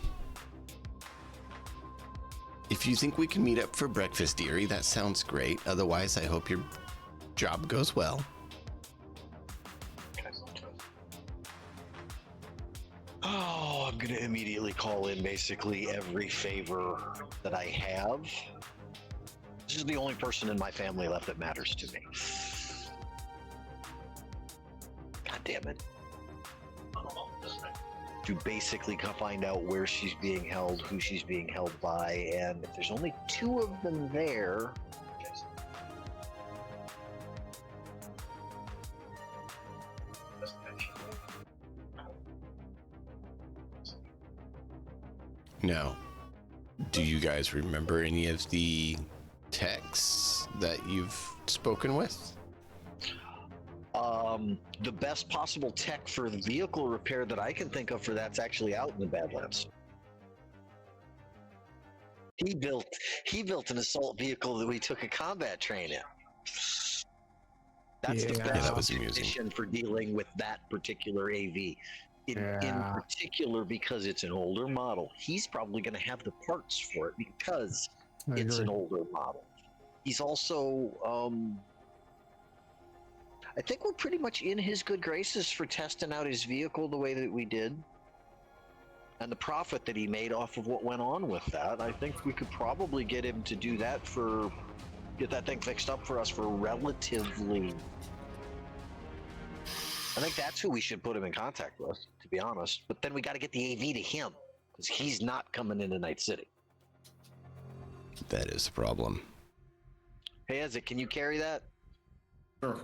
If you think we can meet up for breakfast, dearie, that sounds great. Otherwise, I hope your job goes well. Oh, I'm going to immediately call in basically every favor that I have. This is the only person in my family left that matters to me. God damn it. to basically find out where she's being held, who she's being held by, and if there's only 2 of them there. Now, do you guys remember any of the techs that you've spoken with? The best possible tech for vehicle repair that I can think of for that's actually out in the Badlands. He built an assault vehicle that we took a combat train in. That's the Yeah, best that was amusing. position for dealing with that particular AV. In particular, because it's an older model, he's probably going to have the parts for it because it's an older model. He's also, I think we're pretty much in his good graces for testing out his vehicle the way that we did. And the profit that he made off of what went on with that, I think we could probably get him to do that get that thing fixed up for us for relatively. I think that's who we should put him in contact with, to be honest. But then we got to get the AV to him because he's not coming into Night City. That is a problem. Hey, Ezek, can you carry that? Sure.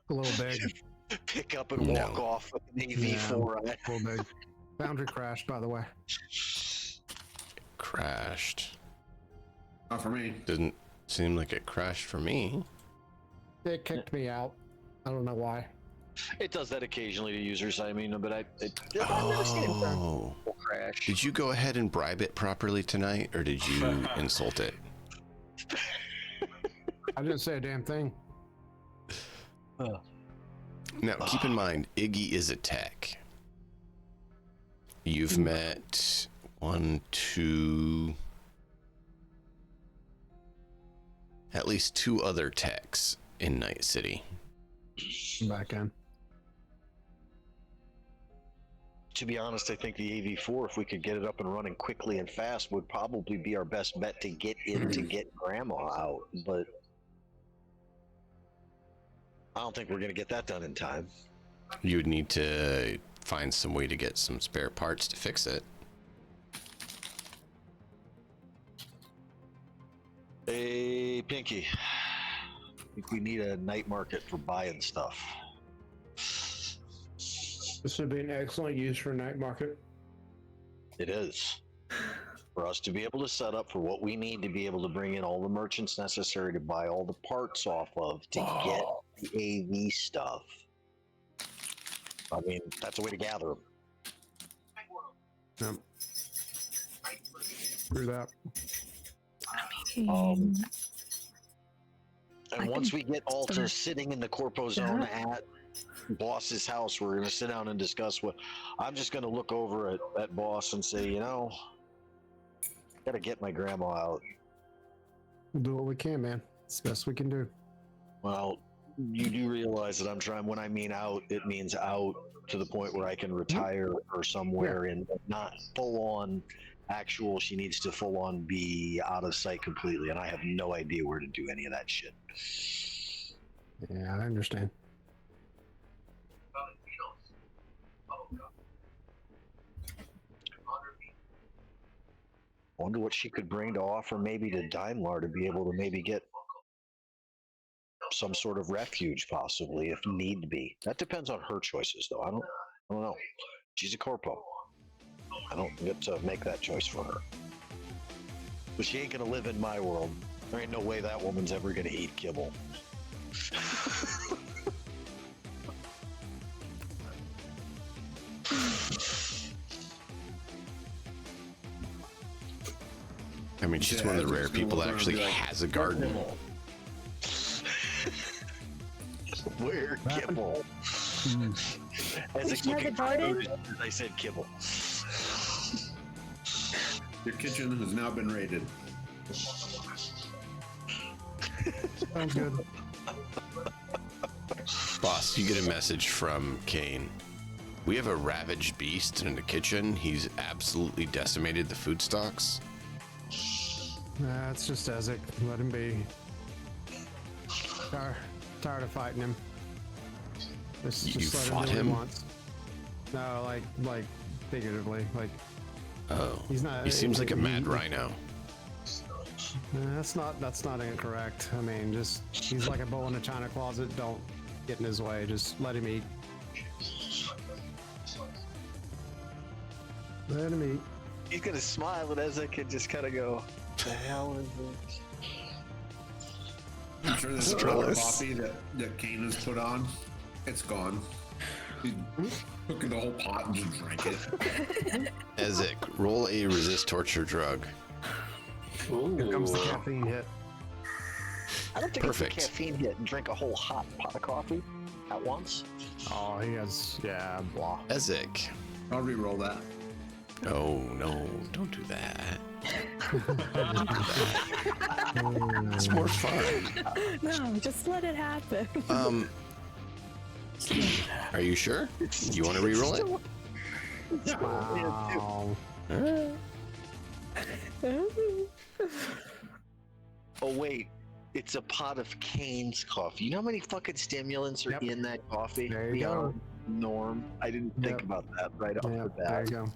A little big. Pick up and walk off with an AV4 on it. A little big. Boundary crashed, by the way. Crashed. Not for me. Didn't seem like it crashed for me. It kicked me out. I don't know why. It does that occasionally to users. I mean, but I've never seen it crash. Did you go ahead and bribe it properly tonight, or did you insult it? I didn't say a damn thing. Now, keep in mind, Iggy is a tech. You've met 1, 2, at least 2 other techs in Night City. Back in. To be honest, I think the AV4, if we could get it up and running quickly and fast, would probably be our best bet to get in to get Grandma out. But I don't think we're going to get that done in time. You would need to find some way to get some spare parts to fix it. Hey, Pinky. I think we need a night market for buying stuff. This would be an excellent use for a night market. It is. For us to be able to set up for what we need to be able to bring in all the merchants necessary to buy all the parts off of to get the AV stuff. I mean, that's a way to gather them. Yep. Through that. And once we get Alta sitting in the Corpo zone at Boss's house, we're going to sit down and discuss what. I'm just going to look over at Boss and say, you know, got to get my grandma out. We'll do what we can, man. It's the best we can do. Well, you do realize that I'm trying. When I mean out, it means out to the point where I can retire or somewhere and not full on actual. She needs to full on be out of sight completely, and I have no idea where to do any of that shit. Yeah, I understand. I wonder what she could bring to offer maybe to Daimler to be able to maybe get some sort of refuge possibly if need be. That depends on her choices though. I don't know. She's a corpo. I don't get to make that choice for her. But she ain't gonna live in my world. There ain't no way that woman's ever gonna eat kibble. I mean, she's one of the rare people that actually has a garden. Where kibble? As She has a garden? I said kibble. Your kitchen has now been raided. Sounds good. Boss, you get a message from Kane. We have a ravaged beast in the kitchen. He's absolutely decimated the food stocks. Nah, it's just Ezek. Let him be. Tired of fighting him. Just You let fought do what he him? wants. No, like figuratively. Like Oh, he's not. he seems like a mad rhino. That's not incorrect. I mean, just he's like a bull in a china closet. Don't get in his way. Just let him eat. Let him eat. He's gonna smile at Ezek and just kind of go, "The hell is this?" I'm sure there's a Strellis. coffee that Kane has put on. It's gone. He took the whole pot and just drank it. Ezek, roll a resist torture drug. Here comes the Ooh. caffeine hit. I don't think Perfect. it's a caffeine hit and drink a whole hot pot of coffee at once. Oh, he has blah. Ezek. I'll re-roll that. Oh no, don't do that. It's more fun. No, just let it happen. Are you sure? You want to re-roll it? Wow. Oh wait, it's a pot of Kane's coffee. You know how many fucking stimulants are Yep. in that coffee? There you Beyond norm. I didn't think Yep. about that right off the Yep, there bat. you go.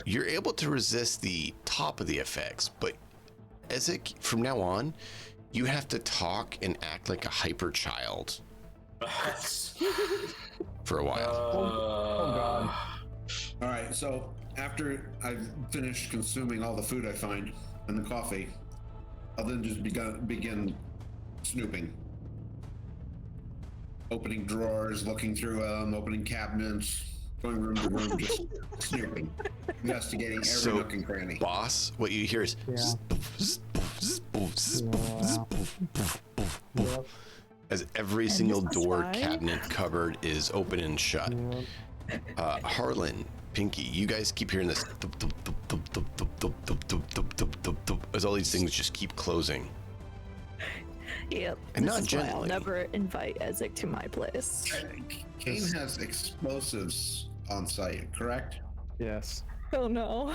You're able to resist the top of the effects, but Ezek, from now on, you have to talk and act like a hyper child for a while. Oh God. All right, so after I've finished consuming all the food I find and the coffee, I'll then just begin snooping. Opening drawers, looking through them, opening cabinets, going room to room, just snooping, investigating every So, nook and cranny. Boss, what you hear is Yeah. Yep. as every And single this is door, why- cabinet, cupboard is open and shut. Yep. Harlan, Pinky, you guys keep hearing this as all these things just keep closing. Yep. And this not is why I'll gently. never invite Ezek to my place. Kane has explosives on site, correct? Yes. Oh no.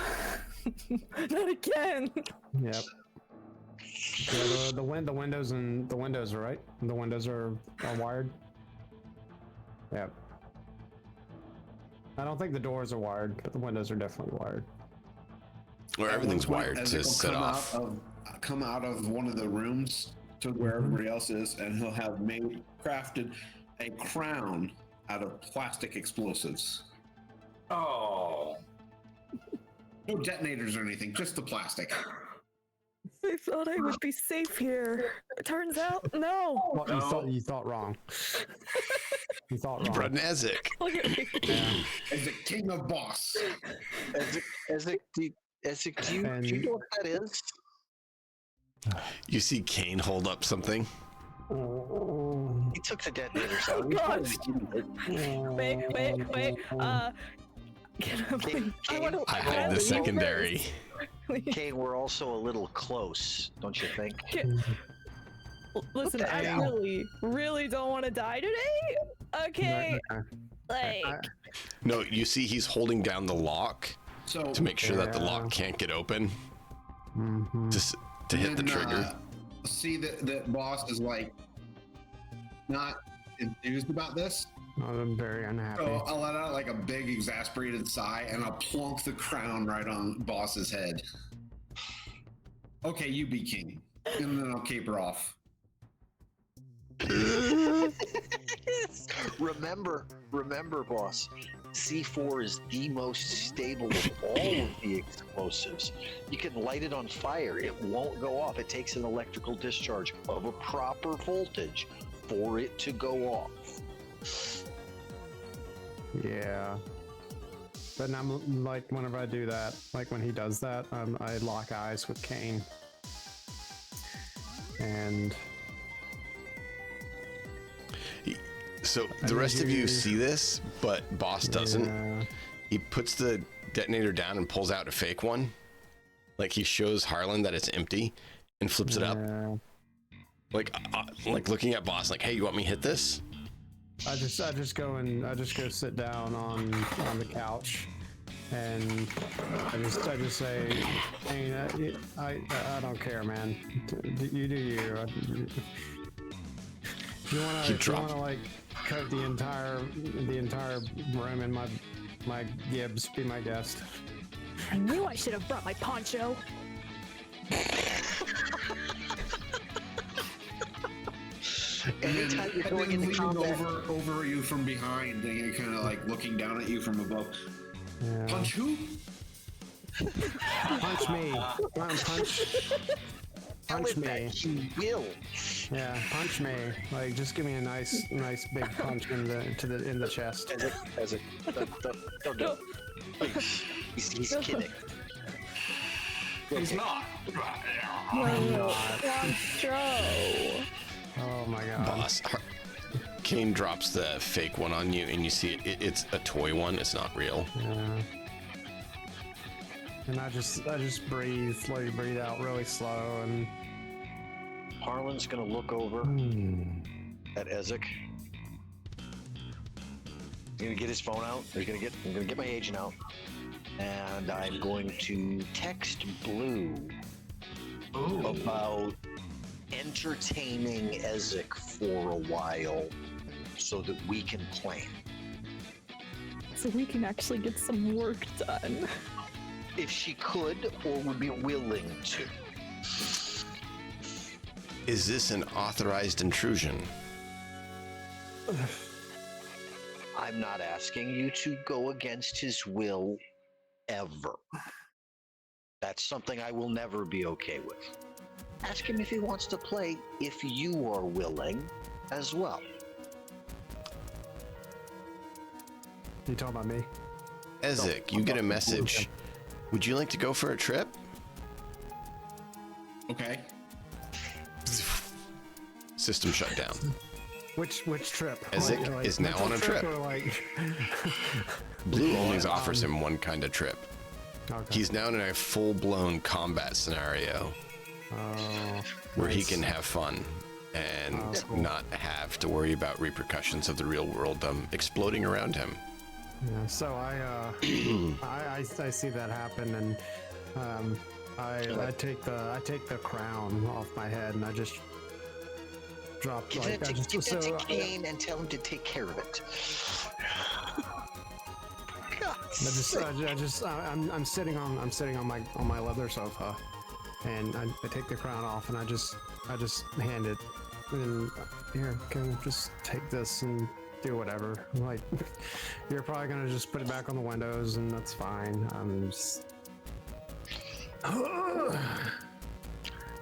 Not again. Yep. Yeah, the windows are right. The windows are wired. Yep. I don't think the doors are wired, but the windows are definitely wired. Or everything's At one point, wired as to it will set off. come out of one of the rooms to where everybody else is, and he'll have crafted a crown out of plastic explosives. Oh. No detonators or anything, just the plastic. I thought I would be safe here. It turns out, no. Well, No. you thought wrong. You thought You wrong. brought an Ezek. Look at me. Yeah. As the king of boss. Ezek, do you know what that is? You see Kane hold up something. Oh, He took the detonators out. Oh, He's gosh. probably- Wait. Can I, please? I want to. I hide the secondary. Kane, we're also a little close, don't you think? Listen, I really don't want to die today. Okay, like No, you see he's holding down the lock So to make sure that the Yeah. lock can't get open. Mhm. To hit the then, trigger. See that boss is like not enthused about this. I'm very unhappy. So I'll let out like a big exasperated sigh and I'll plunk the crown right on boss's head. Okay, you be king. And then I'll caper off. Remember, boss. C4 is the most stable of all of the explosives. You can light it on fire, it won't go off. It takes an electrical discharge of a proper voltage for it to go off. Yeah. But I'm like, whenever I do that, like when he does that, I lock eyes with Kane. And So I the need rest of you you- see this, but Boss doesn't. yeah, He puts the detonator down and pulls out a fake one. Like he shows Harlan that it's empty and flips it up. yeah. Like looking at Boss, like, hey, you want me to hit this? I just go sit down on the couch, and I just say, Kane, I don't care, man. You do you. Do you wanna He dropped. like coat the entire room in my Gibbs. Be my guest. I knew I should have brought my poncho. Anytime you're And going then into leaning combat, over you from behind, and you're kind of like looking down at you from above. Yeah. Punch who? Punch me. Come on, punch me. you will. Yeah, punch me. Like, just give me a nice big punch in the chest. As it, don't do it. Please. He's kidding. He's not. Poncho. Oh my god. Boss. Kane drops the fake one on you, and you see it's a toy one. It's not real. Yeah. And I just breathe, slowly breathe out really slow, and Harlan's gonna look over at Ezek. He's gonna get his phone out. I'm gonna get my agent out, and I'm going to text Blue about entertaining Ezek for a while, so that we can plan. So we can actually get some work done. If she could or would be willing to. Is this an authorized intrusion? I'm not asking you to go against his will ever. That's something I will never be okay with. Ask him if he wants to play if you are willing as well. you talking about me? Ezek, you get a message. Would you like to go for a trip? Okay. System shut down. Which trip? Ezek is now on a trip. Or like... Blue only offers him one kind of trip. Okay. He's now in a full-blown combat scenario where he can have fun and cool. not have to worry about repercussions of the real world exploding around him. Yeah, so I see that happen, and I take the crown off my head, and I just drop Give like that to Kane and tell him to take care of it. I'm sitting on my leather sofa, and I take the crown off, and I just hand it, and here, can you just take this and do whatever. Like, you're probably gonna just put it back on the windows, and that's fine. I'm just... And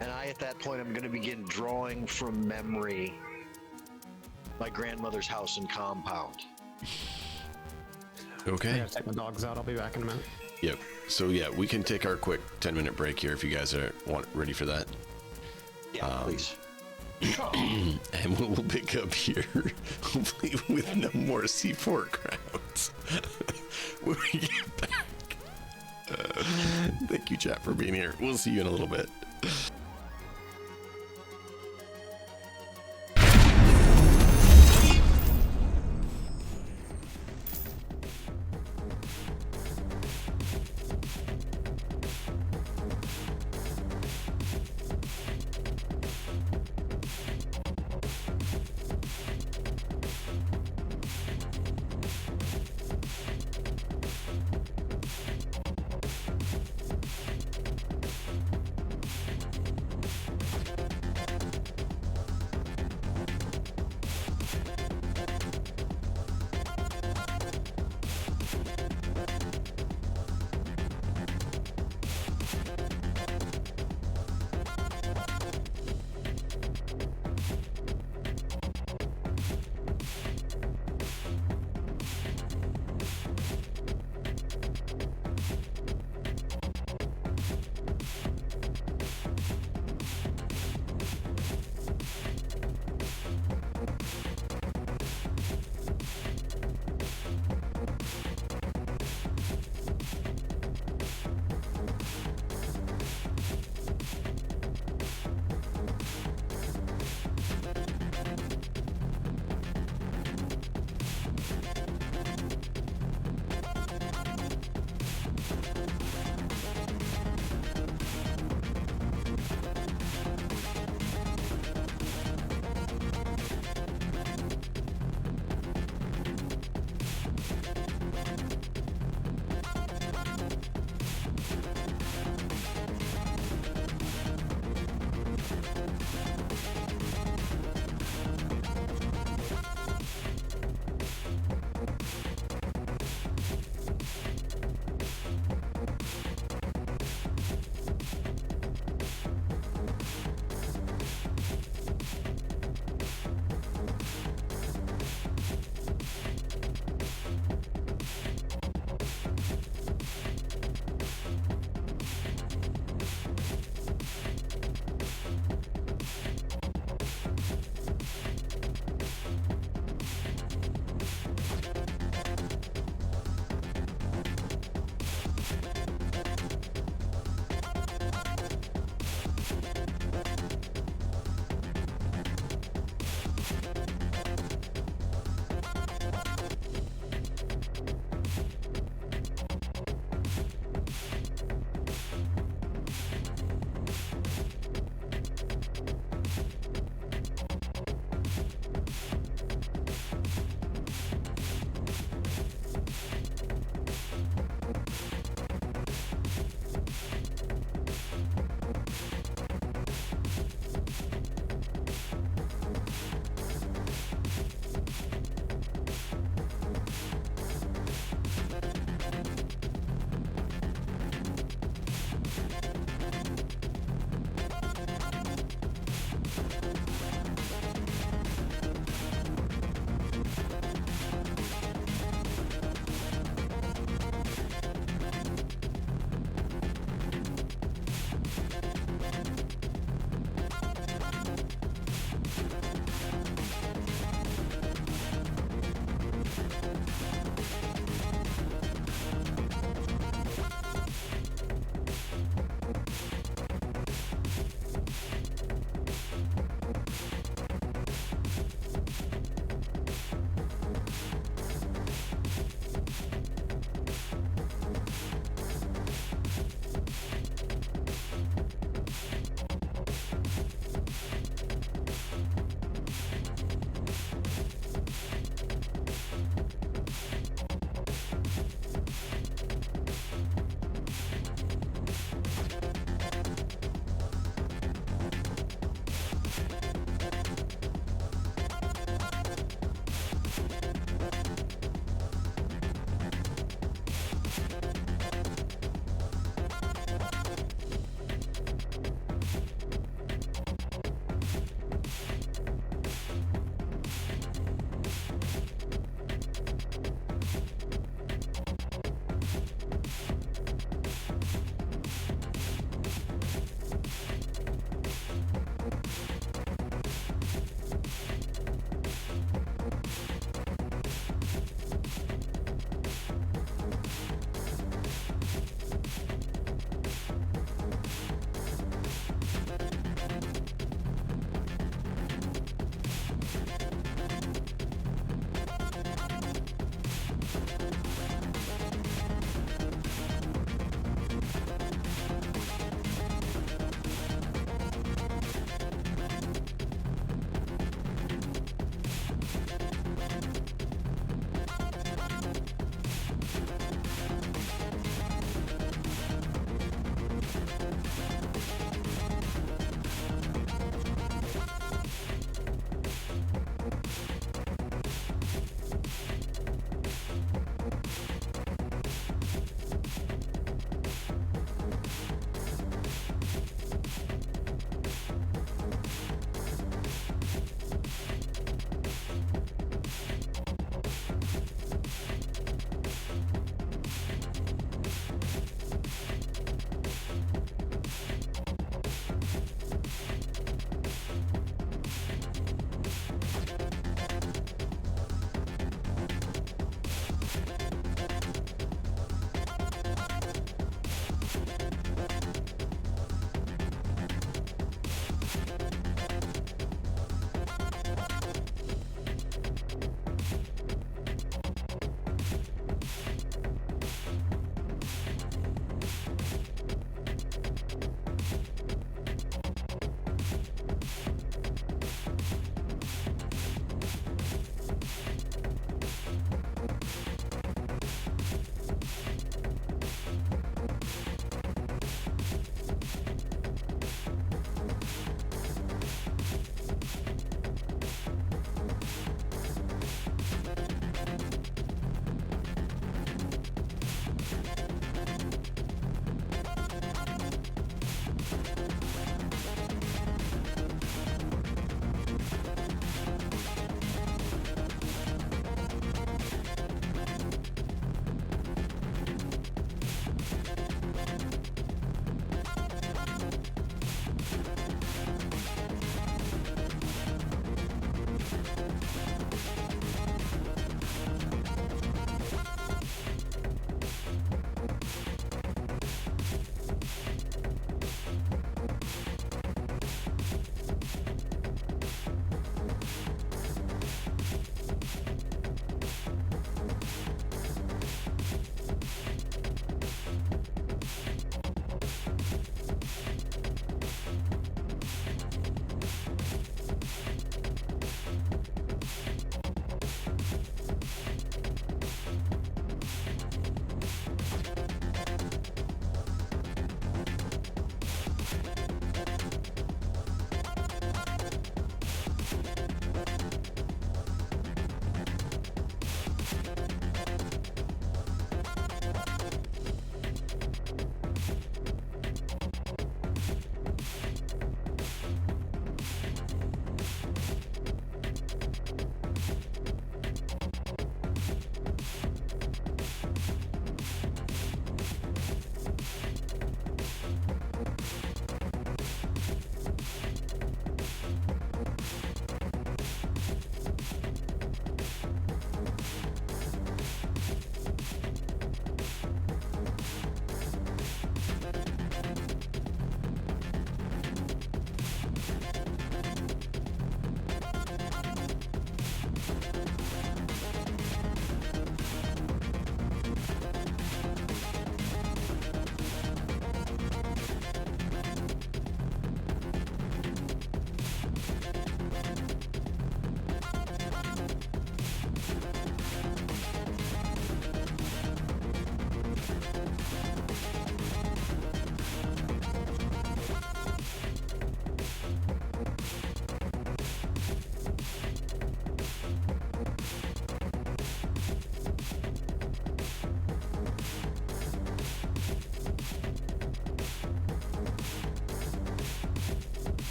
at that point, I'm going to begin drawing from memory my grandmother's house and compound. I Okay. gotta take my dogs out. I'll be back in a minute. Yep. So yeah, we can take our quick 10-minute break here if you guys are ready for that. Yeah, please. And we'll pick up here, hopefully with no more C4 crowds when we get back. Thank you, chat, for being here. We'll see you in a little bit.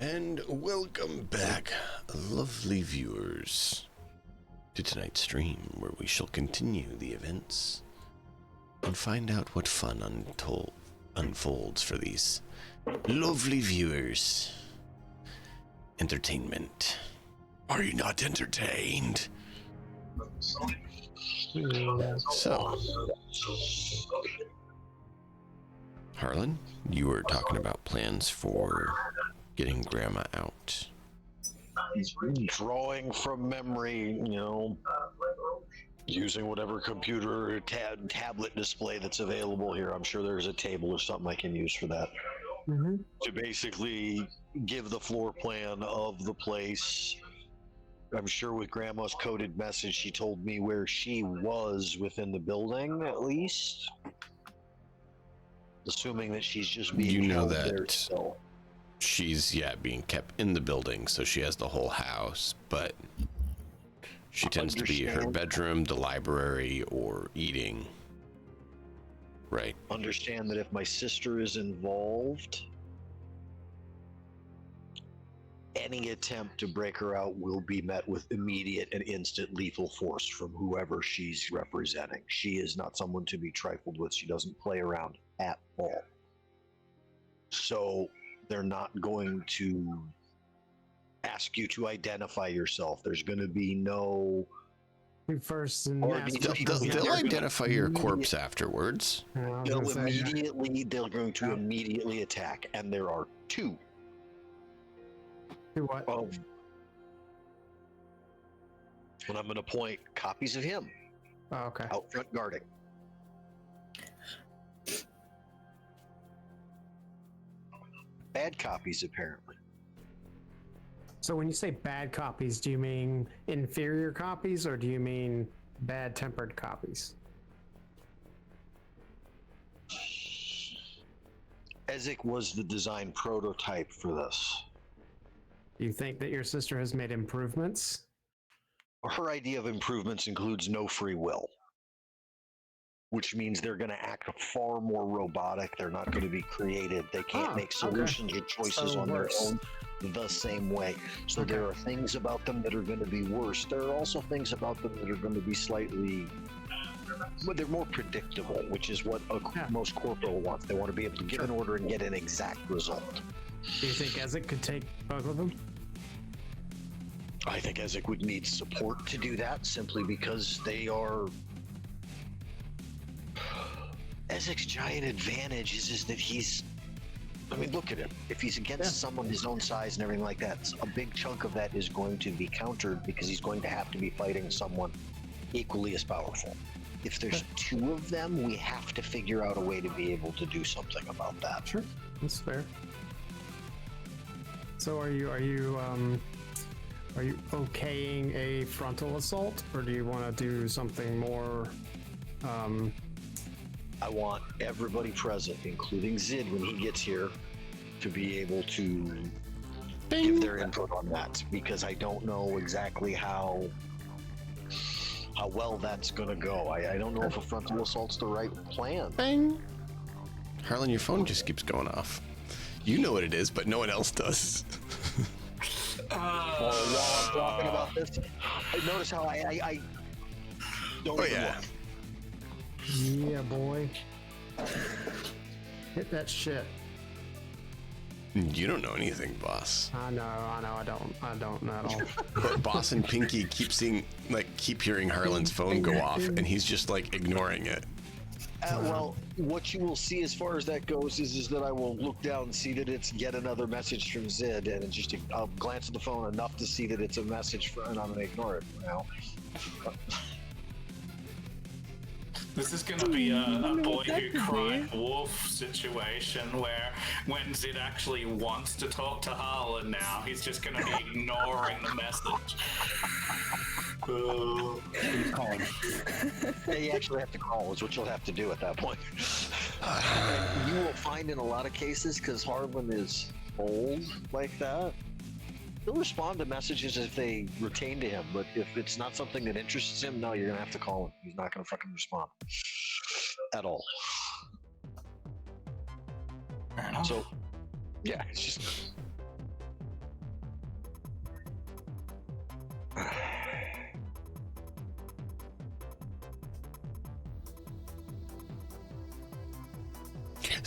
And welcome back, lovely viewers, to tonight's stream, where we shall continue the events and find out what fun unfolds for these lovely viewers. Entertainment. Are you not entertained? So, Harlan, you were talking about plans for getting Grandma out. Drawing from memory, using whatever computer or tablet display that's available here. I'm sure there's a table or something I can use for that. Mm-hmm. To basically give the floor plan of the place. I'm sure with Grandma's coded message, she told me where she was within the building, at least. Assuming that she's just being held there still. She's being kept in the building, so she has the whole house, but she tends to be her bedroom, the library, or eating. Right. Understand that if my sister is involved, any attempt to break her out will be met with immediate and instant lethal force from whoever she's representing. She is not someone to be trifled with. She doesn't play around at all. So they're not going to ask you to identify yourself. There's going to be no... They'll identify your corpse afterwards. They're going to immediately attack, and there are two. What? And I'm going to point copies of him. Oh, okay. Out front guarding. Bad copies, apparently. So when you say bad copies, do you mean inferior copies or do you mean bad-tempered copies? Ezek was the design prototype for this. Do you think that your sister has made improvements? Her idea of improvements includes no free will, which means they're going to act far more robotic. They're not going to be creative. They can't make solutions or choices on their own the same way. So there are things about them that are going to be worse. There are also things about them that are going to be slightly... Well, they're more predictable, which is what most corporal wants. They want to be able to give an order and get an exact result. Do you think Ezek could take both of them? I think Ezek would need support to do that, simply because they are... Ezek's giant advantage is that he's... I mean, look at him. If he's against someone his own size and everything like that, a big chunk of that is going to be countered because he's going to have to be fighting someone equally as powerful. If there's two of them, we have to figure out a way to be able to do something about that. Sure, that's fair. So are you okaying a frontal assault, or do you want to do something more? I want everybody present, including Zid when he gets here, to be able to give their input on that, because I don't know exactly how well that's going to go. I don't know if a frontal assault's the right plan. Bang! Harlan, your phone just keeps going off. You know what it is, but no one else does. While I'm talking about this, notice how I don't even look. Yeah, boy. Hit that shit. You don't know anything, boss. I know, I don't know at all. But Boss and Pinky keep hearing Harlan's phone go off, and he's just ignoring it. Well, what you will see as far as that goes is that I will look down and see that it's yet another message from Zid, and just I'll glance at the phone enough to see that it's a message, and I'm gonna ignore it for now. This is going to be a boy who cried wolf situation where when Zid actually wants to talk to Harlan now, he's just going to be ignoring the message. He's calling. They actually have to call is what you'll have to do at that point. And you will find in a lot of cases, because Harlan is old like that, he'll respond to messages if they retain to him, but if it's not something that interests him, no, you're gonna have to call him. He's not gonna fucking respond at all. Fair enough. So, yeah, it's just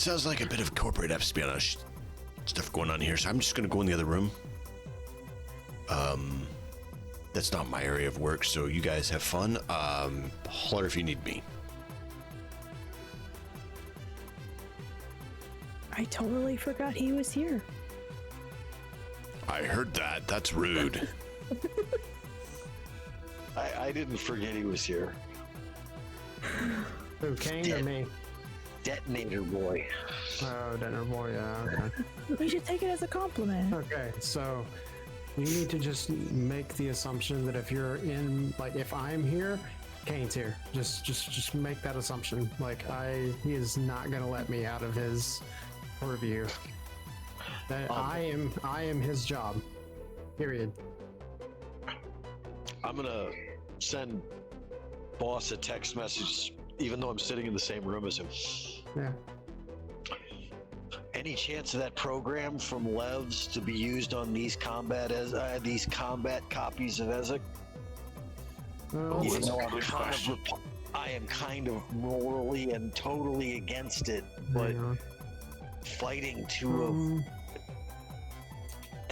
sounds like a bit of corporate espionage stuff going on here, so I'm just gonna go in the other room. That's not my area of work, so you guys have fun. Holler if you need me. I totally forgot he was here. I heard that. That's rude. I didn't forget he was here. Who, Kane or me? Detonator boy. Oh, Denner boy, yeah, okay. We should take it as a compliment. Okay, so you need to just make the assumption that if you're in, like, if I'm here, Kane's here. Just make that assumption. Like, he is not gonna let me out of his purview. That I am his job. Period. I'm gonna send boss a text message, even though I'm sitting in the same room as him. Yeah. Any chance of that program from Levs to be used on these combat copies of Ezek? Well, Even that's though a good question. I am kind of morally and totally against it, but hang on. fighting two of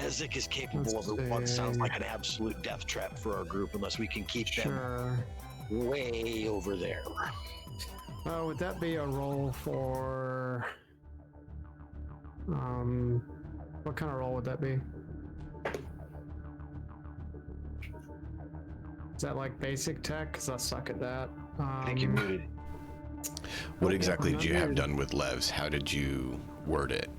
Ezek is capable Let's of it. What sounds see. like an absolute death trap for our group unless we can keep them Sure. way over there. Would that be a roll for? What kind of roll would that be? Is that like basic tech? Cause I suck at that. I think you're muted. What exactly I'm did you not have muted. done with Levs? How did you word it?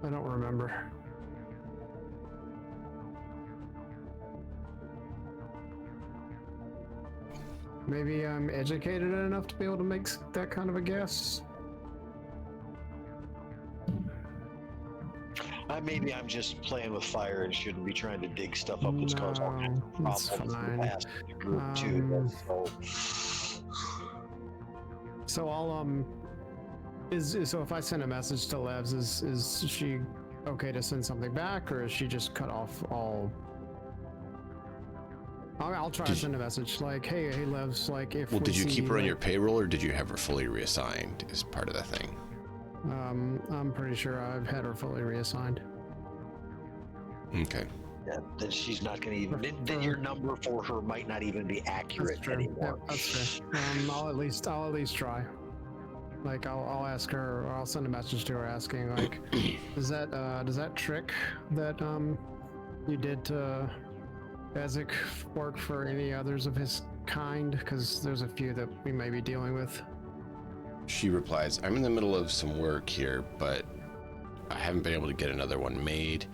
I don't remember. Maybe I'm educated enough to be able to make that kind of a guess. Maybe I'm just playing with fire and shouldn't be trying to dig stuff up that's caused all kinds of No, it's problems in the fine. past with the group too. So I'll so if I send a message to Levs, is she okay to send something back, or is she just cut off all? I'll try to send a message like, hey Levs, like if. Well, we did you see, keep her on like- your payroll, or did you have her fully reassigned as part of the thing? I'm pretty sure I've had her fully reassigned. Okay. Yeah, then she's not going to even. Then your number for her might not even be accurate That's true. anymore. Yeah, that's true. I'll at least try. Like I'll ask her, or I'll send a message to her asking, like, does that trick that you did to Ezek work for any others of his kind? Because there's a few that we may be dealing with. She replies, I'm in the middle of some work here, but I haven't been able to get another one made.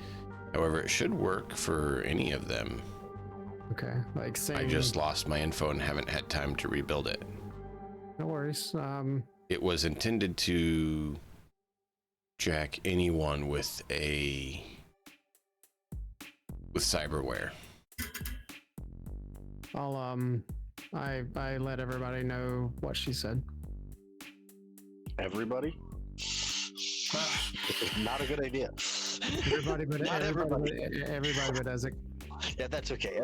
However, it should work for any of them. Okay, like same. I just lost my info and haven't had time to rebuild it. No worries. It was intended to jack anyone with cyberware. I'll I let everybody know what she said. Everybody? Not a good idea. Everybody but Not everybody but Ezek. Yeah, that's okay.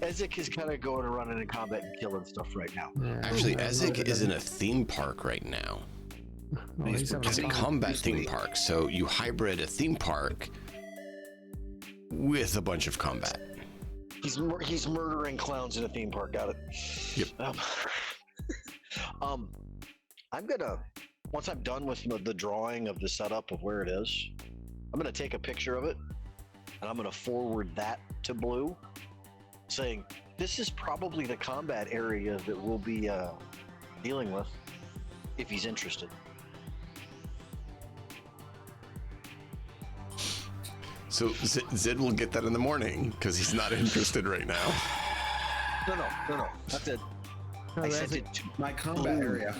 Ezek is kind of going and running in combat and killing stuff right now. Yeah, Actually, yeah, Ezek is in a theme park right now. Oh, he's having It's a fun. combat theme park, so you hybrid a theme park with a bunch of combat. He's murdering clowns in a theme park. Got it. Yep. I'm gonna, once I'm done with the drawing of the setup of where it is, I'm gonna take a picture of it and I'm gonna forward that to Blue, saying this is probably the combat area that we'll be dealing with if he's interested. So Zid will get that in the morning because he's not interested right now. No. That's it. No, I Ezek- sent it to My combat area.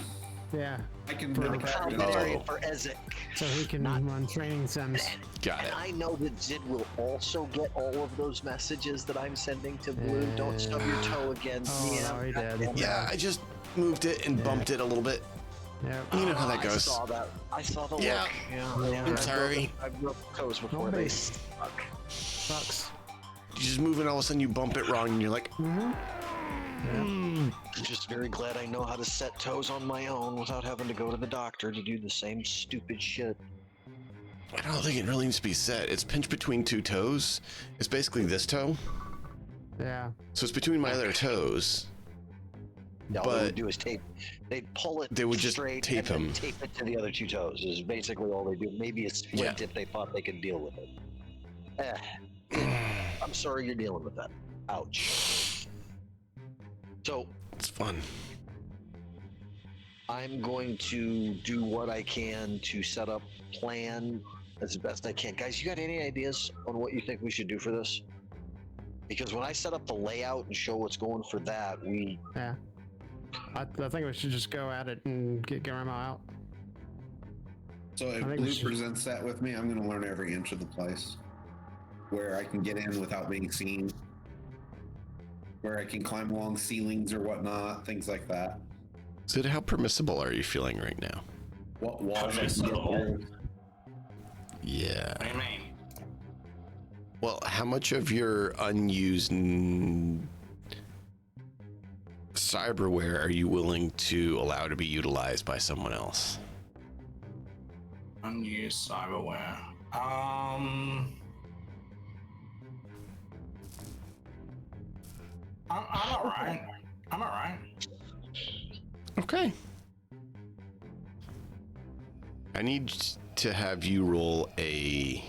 Yeah, I can For build the that combat in. area for Ezek. so he can Not- run training sims. Got And it. I know that Zid will also get all of those messages that I'm sending to Blue. Don't stub your toe against me. Oh, no, he did. Yeah, I just moved it and bumped it a little bit. Yeah. You know how that I goes. saw that. I saw the Yeah. look. Yeah. I'm I've sorry. broke toes before. Don't They be. stuck. Sucks. You just move it, all of a sudden you bump it wrong, and you're like, Mm-hmm. just very glad I know how to set toes on my own without having to go to the doctor to do the same stupid shit. I don't think it really needs to be set. It's pinched between two toes. It's basically this toe. Yeah. So it's between my other toes. All they would But do is tape. They'd pull it. they would just straight tape and then him. tape it to the other two toes. Is basically all they do. Maybe a splint if they thought they could deal with it. I'm sorry you're dealing with that. Ouch. So It's fun. I'm going to do what I can to set up plan as best I can. Guys, you got any ideas on what you think we should do for this? Because when I set up the layout and show what's going for that, Yeah. I think we should just go at it and get Guillermo out. So if I think we Blue should- presents that with me, I'm going to learn every inch of the place. Where I can get in without being seen. Where I can climb along ceilings or whatnot, things like that. Sid, how permissible are you feeling right now? What walls I can get Permissible. through. Yeah. What do you mean? Well, how much of your unused cyberware are you willing to allow to be utilized by someone else? Unused cyberware. I'm alright. I'm alright. Okay. I need to have you roll a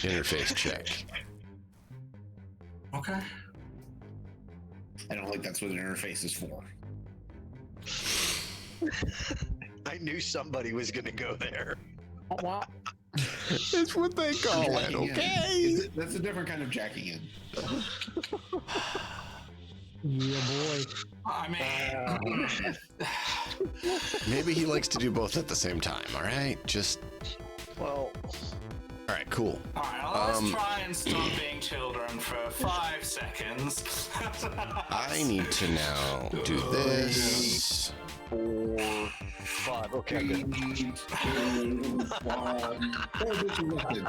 interface check. Okay. I don't think that's what an interface is for. I knew somebody was going to go there. What? It's what they call it, Jacking in. okay? That's a different kind of jacking in. Yeah, boy. I mean, Maybe he likes to do both at the same time, all right? Just, Well, all right, cool. alright, let's try and stop being children for 5 seconds. I need to now do this. 4, 5. Okay, Three, good. 2, 1. Oh, this is lifted.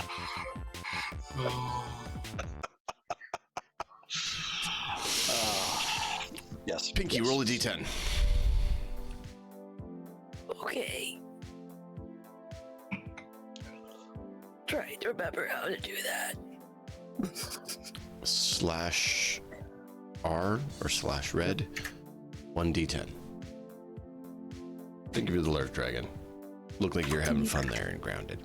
Yes. Pinky, yes. roll a d10. Okay. Trying to remember how to do that. Slash R or slash red. 1d10. Think of you the Lurk Dragon. Look like you're having fun there and grounded.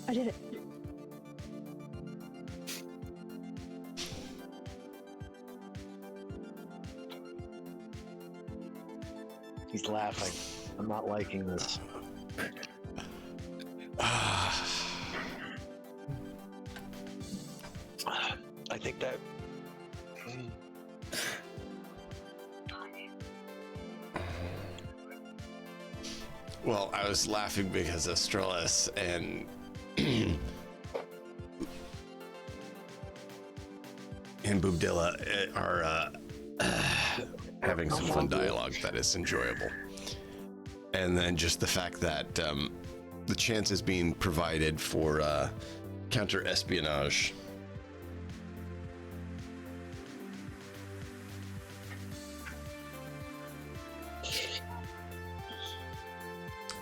I did it. He's laughing. I'm not liking this. I think that. Well, I was laughing because Astralis and and Boobdilla are having some fun dialogue that is enjoyable. And then just the fact that the chance is being provided for counter espionage.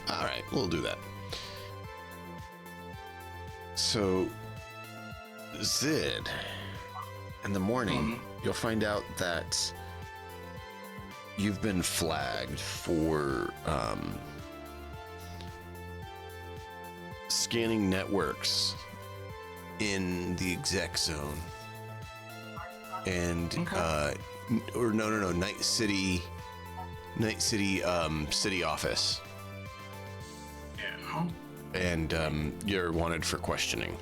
All right, we'll do that. So, Zid, in the morning, you'll find out that you've been flagged for scanning networks in the exec zone. And, no, Night City, city office. Yeah. And you're wanted for questioning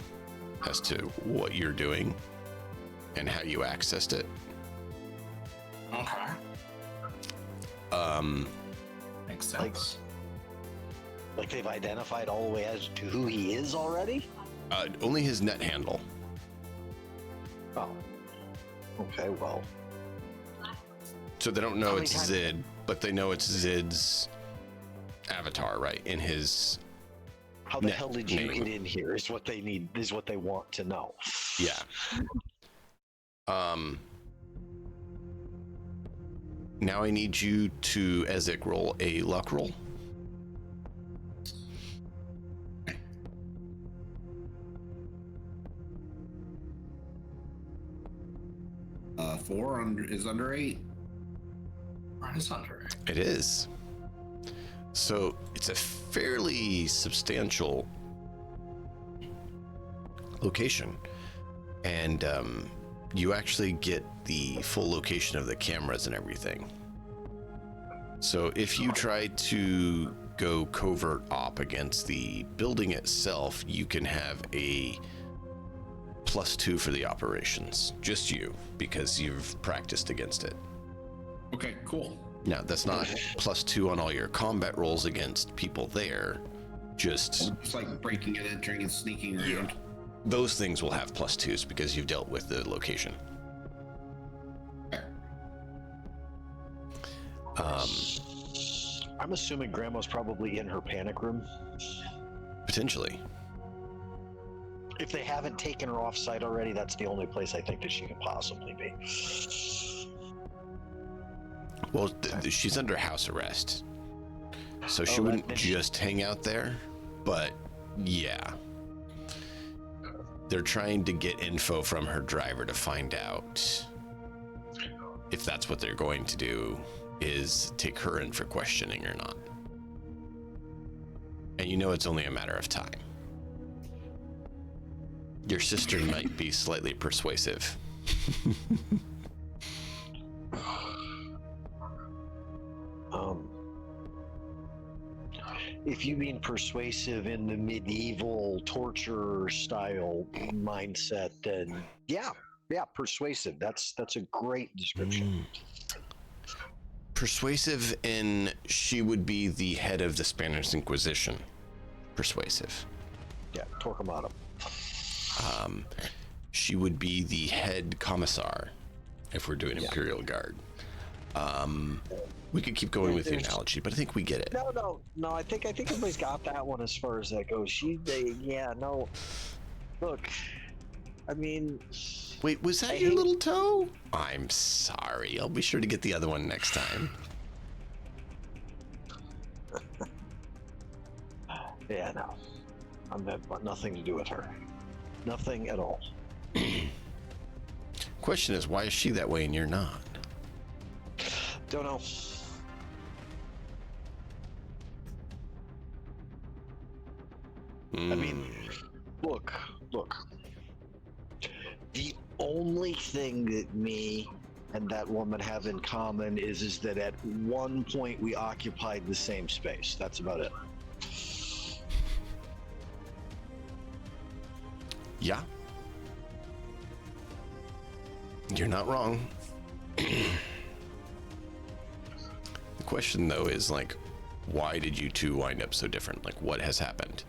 as to what you're doing and how you accessed it. Okay. Makes sense. Like they've identified all the way as to who he is already? Only his net handle. Oh. Okay, well. So they don't know How it's many times- Zid, but they know it's Zid's avatar, right? In his How the Net hell did you name. get in here? Is what they need. Is what they want to know. yeah. Now I need you to Ezek roll a luck roll. Four is under 8. Right, it's under it. It is. So it's a fairly substantial location, and you actually get the full location of the cameras and everything. So if you try to go covert op against the building itself, you can have a +2 for the operations. Just you, because you've practiced against it. Okay, cool. Now, that's not +2 on all your combat rolls against people there. Just It's like breaking and entering and sneaking around. those things will have +2s because you've dealt with the location. I'm assuming Grandma's probably in her panic room. Potentially. If they haven't taken her off site already, that's the only place I think that she could possibly be. Well, she's under house arrest, so she Oh, wouldn't then just hang out there. But yeah, they're trying to get info from her driver to find out if that's what they're going to do, is take her in for questioning or not. And you know it's only a matter of time. Your sister might be slightly persuasive. If you mean persuasive in the medieval torture style mindset, then yeah, persuasive. That's a great description. Persuasive in she would be the head of the Spanish Inquisition. Persuasive. Yeah, Torquemada. She would be the head commissar if we're doing Imperial Guard. We could keep going with the analogy, but I think we get it. No. I think everybody's got that one as far as that goes. Look, I mean. Wait, was that your little toe? I'm sorry. I'll be sure to get the other one next time. Yeah, no. I'm nothing to do with her. Nothing at all. Question is, why is she that way and you're not? Don't know. I mean, look. The only thing that me and that woman have in common is that at one point we occupied the same space. That's about it. Yeah. You're not wrong. The question, though, is like, why did you two wind up so different? Like, what has happened?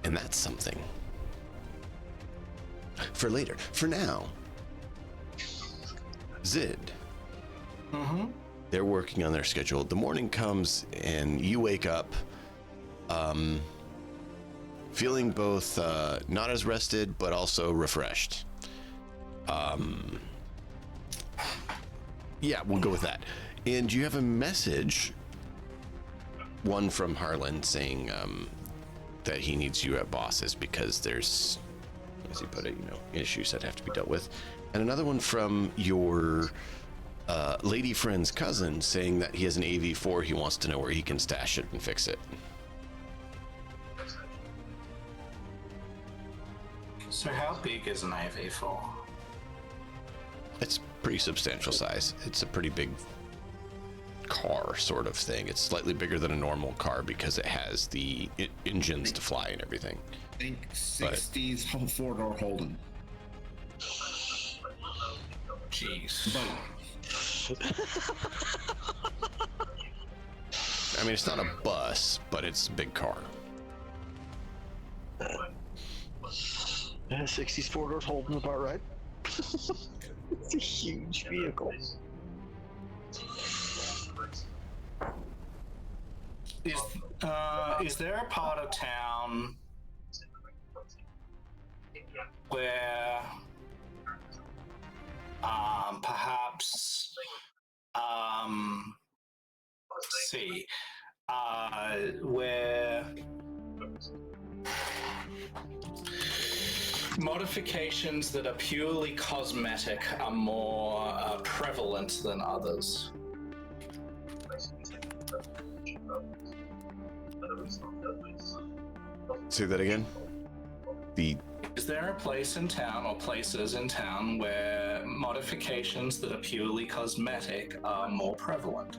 And that's something for later. For now, Zid. They're working on their schedule. The morning comes and you wake up feeling both not as rested, but also refreshed. Yeah, we'll go with that. And you have a message, one from Harlan saying that he needs you at bosses because there's, as he put it, issues that have to be dealt with. And another one from your lady friend's cousin saying that he has an AV4, he wants to know where he can stash it and fix it. So how big is an AV4? It's pretty substantial size. It's a pretty big car sort of thing. It's slightly bigger than a normal car because it has the engines to fly and everything. I think 60s four-door Holden. Jeez. I mean, it's not a bus, but it's a big car. Yeah, 60s four-doors Holden about right. It's a huge vehicle. is there a part of town where perhaps let's see where modifications that are purely cosmetic are more prevalent than others? Say that again. Is there a place in town or places in town where modifications that are purely cosmetic are more prevalent?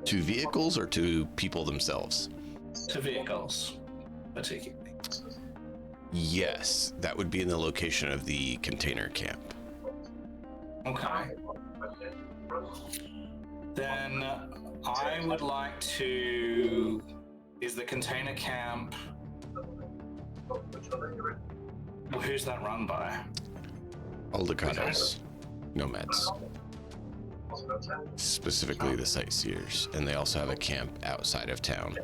To vehicles or to people themselves? To vehicles, particularly. Yes, that would be in the location of the container camp. Okay. Then I would like to... Is the container camp... Who's that run by? Aldecados, nomads. Specifically the sightseers, and they also have a camp outside of town.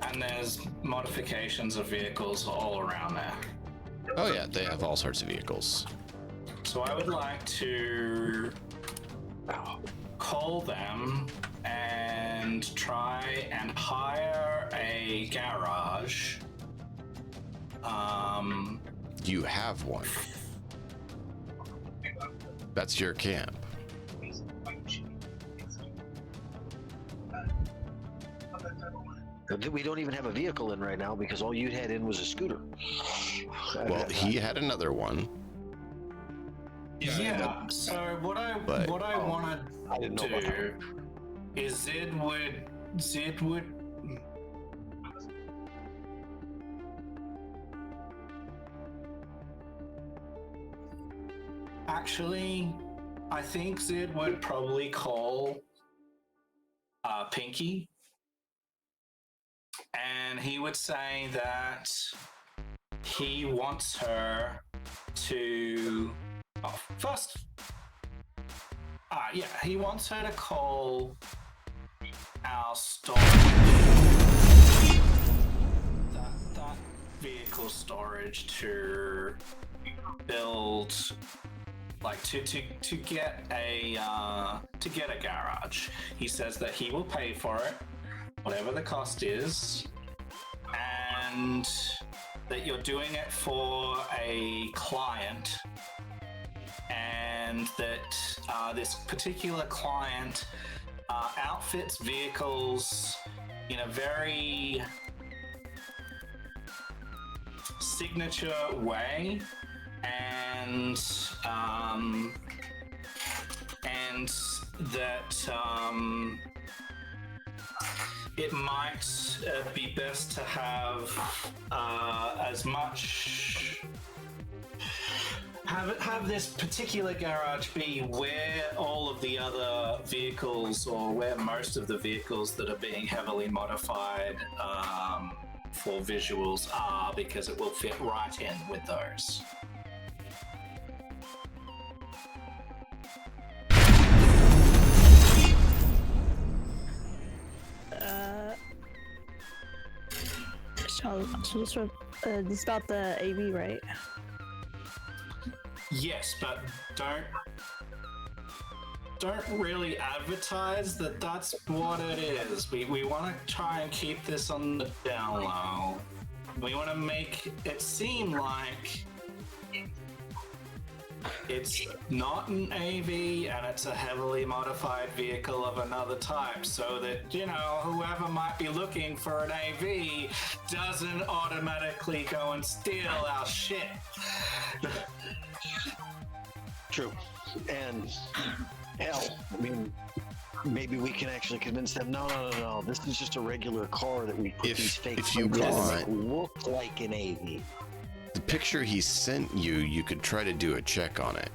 And there's modifications of vehicles all around there. Oh yeah, they have all sorts of vehicles. So I would like to call them and try and hire a garage. You have one. That's your camp. We don't even have a vehicle in right now because all you had in was a scooter. Well, he had another one. Yeah. So what I want to do is Zid would. Actually, I think Zid would probably call Pinky, and he would say that he wants her to... Oh, first... yeah, he wants her to call our storage... that vehicle storage to build... Like to get a garage. He says that he will pay for it, whatever the cost is, and that you're doing it for a client, and that this particular client outfits vehicles in a very signature way. And that it might be best to have as much have this particular garage be where all of the other vehicles, or where most of the vehicles that are being heavily modified for visuals are, because it will fit right in with those. This is about the AV, right? Yes, but don't really advertise that that's what it is. We want to try and keep this on the down low. We want to make it seem like it's not an AV and it's a heavily modified vehicle of another type, so that, you know, whoever might be looking for an AV doesn't automatically go and steal our shit. True. And hell, I mean, maybe we can actually convince them, no, this is just a regular car that we put these fake if you that look like an AV. The picture he sent you, you could try to do a check on it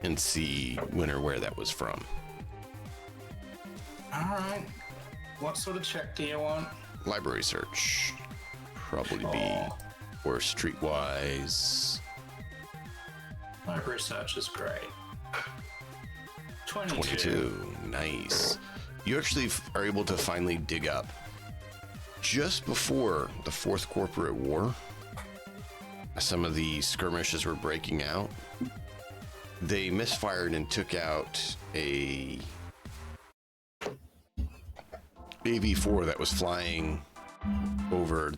and see when or where that was from. All right. What sort of check do you want? Library search. Probably be, or streetwise. Library search is great. 22. Nice. You actually are able to finally dig up just before the Fourth Corporate War. Some of the skirmishes were breaking out. They misfired and took out a AV-4 that was flying over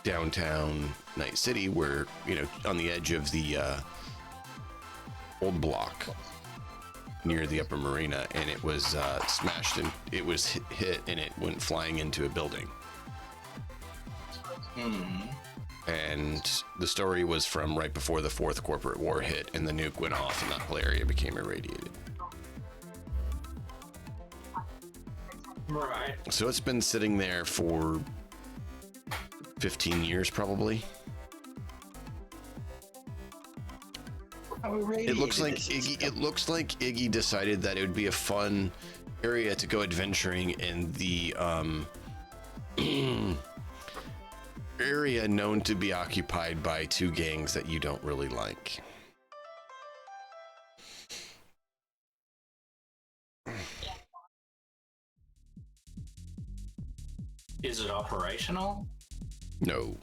downtown Night City, where, you know, on the edge of the old block near the upper marina, and it was smashed and it was hit and it went flying into a building. And the story was from right before the Fourth Corporate War hit and the nuke went off and that whole area became irradiated. Right. So it's been sitting there for 15 years probably. It looks like Iggy decided that it would be a fun area to go adventuring in the area known to be occupied by two gangs that you don't really like. Is it operational? No.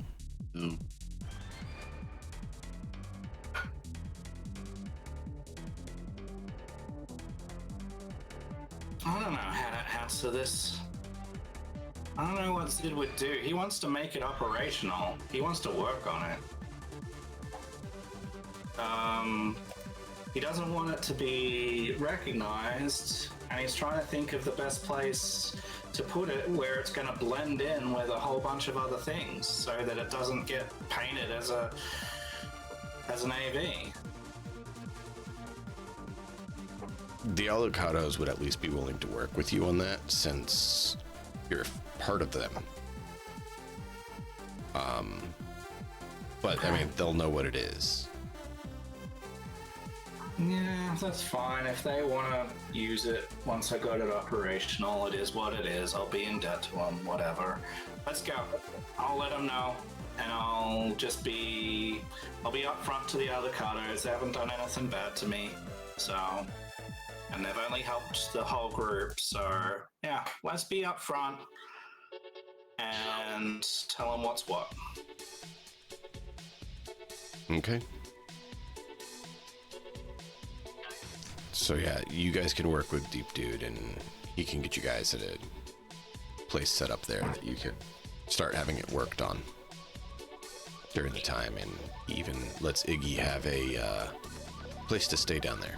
No. I don't know how to answer this. I don't know what Sid would do. He wants to make it operational. He wants to work on it. He doesn't want it to be recognized, and he's trying to think of the best place to put it where it's going to blend in with a whole bunch of other things, so that it doesn't get painted as an AV. The Avocados would at least be willing to work with you on that, since you're part of them. But I mean, they'll know what it is. Yeah, that's fine. If they want to use it once I got it operational, it is what it is. I'll be in debt to them, whatever. Let's go. I'll let them know, and I'll be upfront to the Avocados. They haven't done anything bad to me, so, and they've only helped the whole group. So yeah, let's be upfront and tell them what's what. Okay. So yeah, you guys can work with Deep Dude, and he can get you guys at a place set up there that you can start having it worked on during the time, and even lets Iggy have a place to stay down there.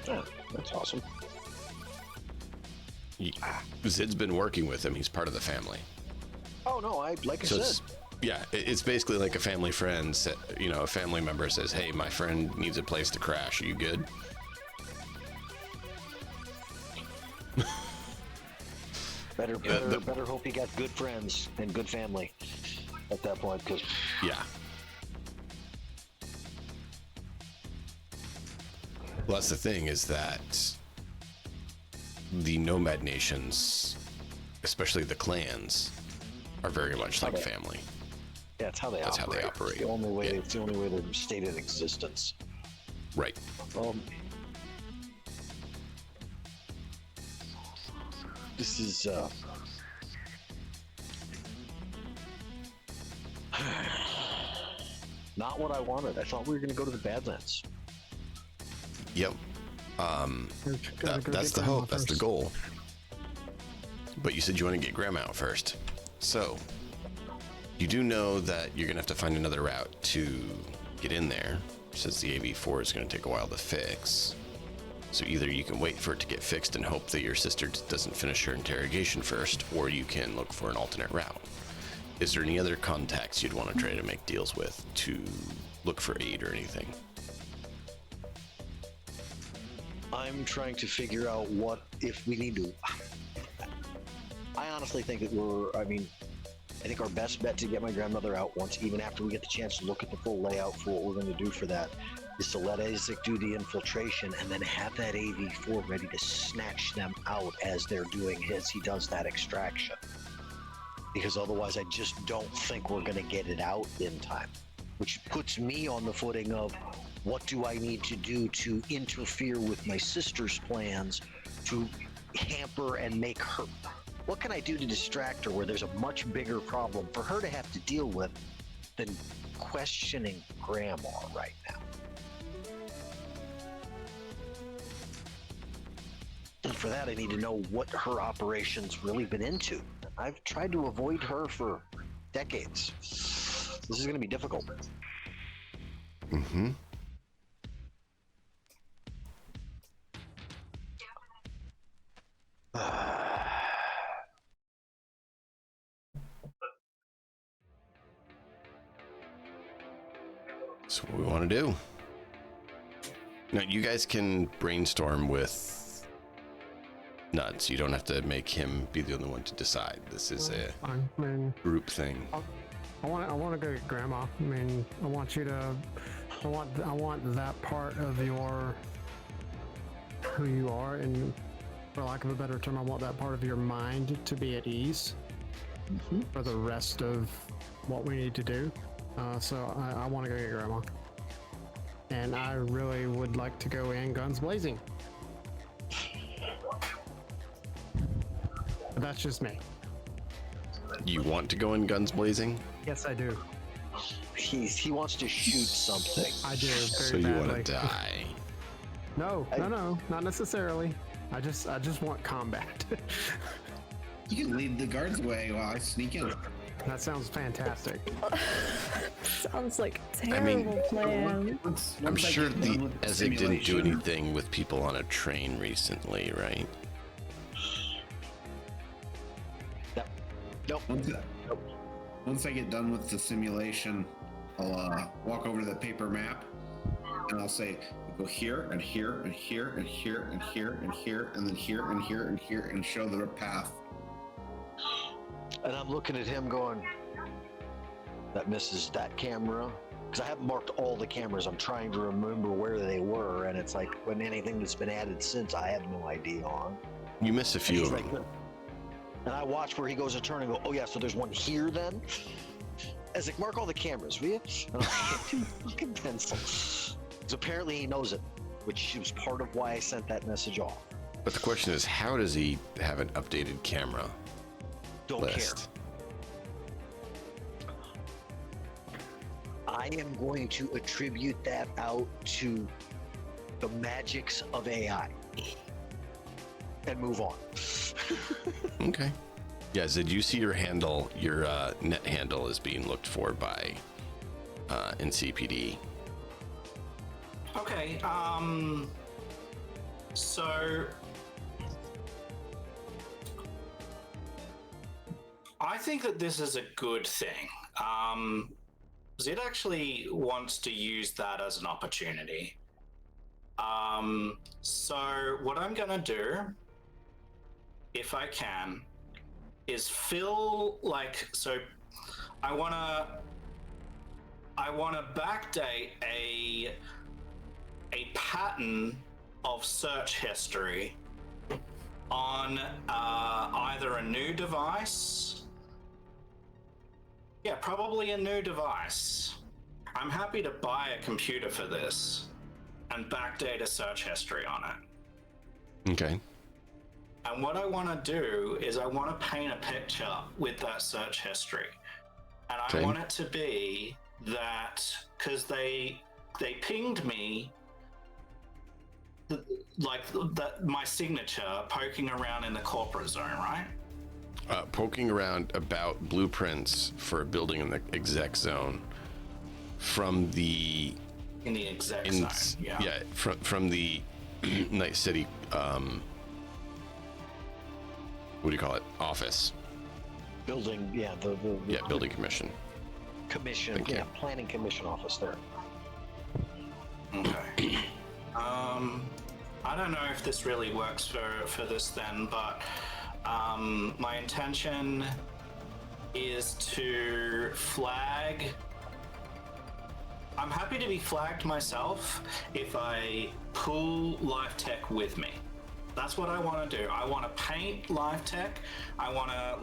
Yeah, that's awesome. Zid's been working with him. He's part of the family. Oh no, like I said. Yeah, it's basically like a family friend. You know, a family member says, "Hey, my friend needs a place to crash. Are you good?" Better hope he got good friends and good family at that point, because yeah. Well, that's the thing, is that the nomad nations, especially the clans, are very much like family. yeah, it's how they That's operate. how they operate. It's the only way. Yeah. It's the only way they're stayed in existence. Right. This is not what I wanted. I thought we were going to go to the Badlands. Yep. That's the hope. That's the goal. But you said you want to get Grandma out first. So, you do know that you're going to have to find another route to get in there, since the AV-4 is going to take a while to fix. So either you can wait for it to get fixed and hope that your sister doesn't finish her interrogation first, or you can look for an alternate route. Is there any other contacts you'd want to try to make deals with to look for aid or anything? I'm trying to figure out what if we need to. I honestly think that I think our best bet to get my grandmother out once, even after we get the chance to look at the full layout for what we're going to do for that, is to let Isaac do the infiltration and then have that AV-4 ready to snatch them out as they're doing he does that extraction. Because otherwise I just don't think we're going to get it out in time. Which puts me on the footing of, What do I need to do to interfere with my sister's plans to hamper and make her? What can I do to distract her where there's a much bigger problem for her to have to deal with than questioning Grandma right now? And for that, I need to know what her operation's really been into. I've tried to avoid her for decades. This is going to be difficult. Mm-hmm. That's what we want to do. Now, you guys can brainstorm with Nuts. You don't have to make him be the only one to decide. This is a Fine. I mean, group thing. I want to go get Grandma. I mean, I want that part of who you are, and for lack of a better term, I want that part of your mind to be at ease for the rest of what we need to do. So I want to go get Grandma, and I really would like to go in guns blazing. But that's just me. You want to go in guns blazing? Yes, I do. He wants to shoot something. I do. Very So you badly. want to die? No, not necessarily. I just want combat. You can lead the guards away while I sneak in. That sounds fantastic. Sounds like a I mean, terrible plan. I'm Once I sure get done with the Ezek didn't do simulation- anything with people on a train recently, right? Nope. Once I get done with the simulation, I'll walk over to the paper map and I'll say, go here and here and here and here and here and here and then here and here and here and show the path. And I'm looking at him going, that misses that camera. Because I haven't marked all the cameras. I'm trying to remember where they were. And it's like, when anything that's been added since, I have no idea on. You miss a few He's of like, them. and I watch where he goes a turn and go, oh yeah, so there's one here then? As like, mark all the cameras, will you? And I'm like, dude, fucking pencil. So apparently he knows it, which was part of why I sent that message off. But the question is, how does he have an updated camera Don't list? care. I am going to attribute that out to the magics of AI and move on. Okay. Yeah, did you see your handle, your net handle is being looked for by NCPD? Okay, so I think that this is a good thing. Zid actually wants to use that as an opportunity. So what I'm gonna do, if I can, is fill so I wanna backdate a pattern of search history on either a new device. Yeah, probably a new device. I'm happy to buy a computer for this and backdate a search history on it. Okay. And what I want to do is I want to paint a picture with that search history. And I Okay. want it to be that, because they pinged me my signature poking around in the corporate zone, right? Poking around about blueprints for a building in the exec zone from the In the exec zone, yeah. from the Night City what do you call it, office? Building, yeah, the Building commission. commission, Thank you. planning commission office there. Okay. I don't know if this really works for this then, but my intention is to flag. I'm happy to be flagged myself if I pull Life Tech with me. That's what I want to do. I want to paint Life Tech. I want to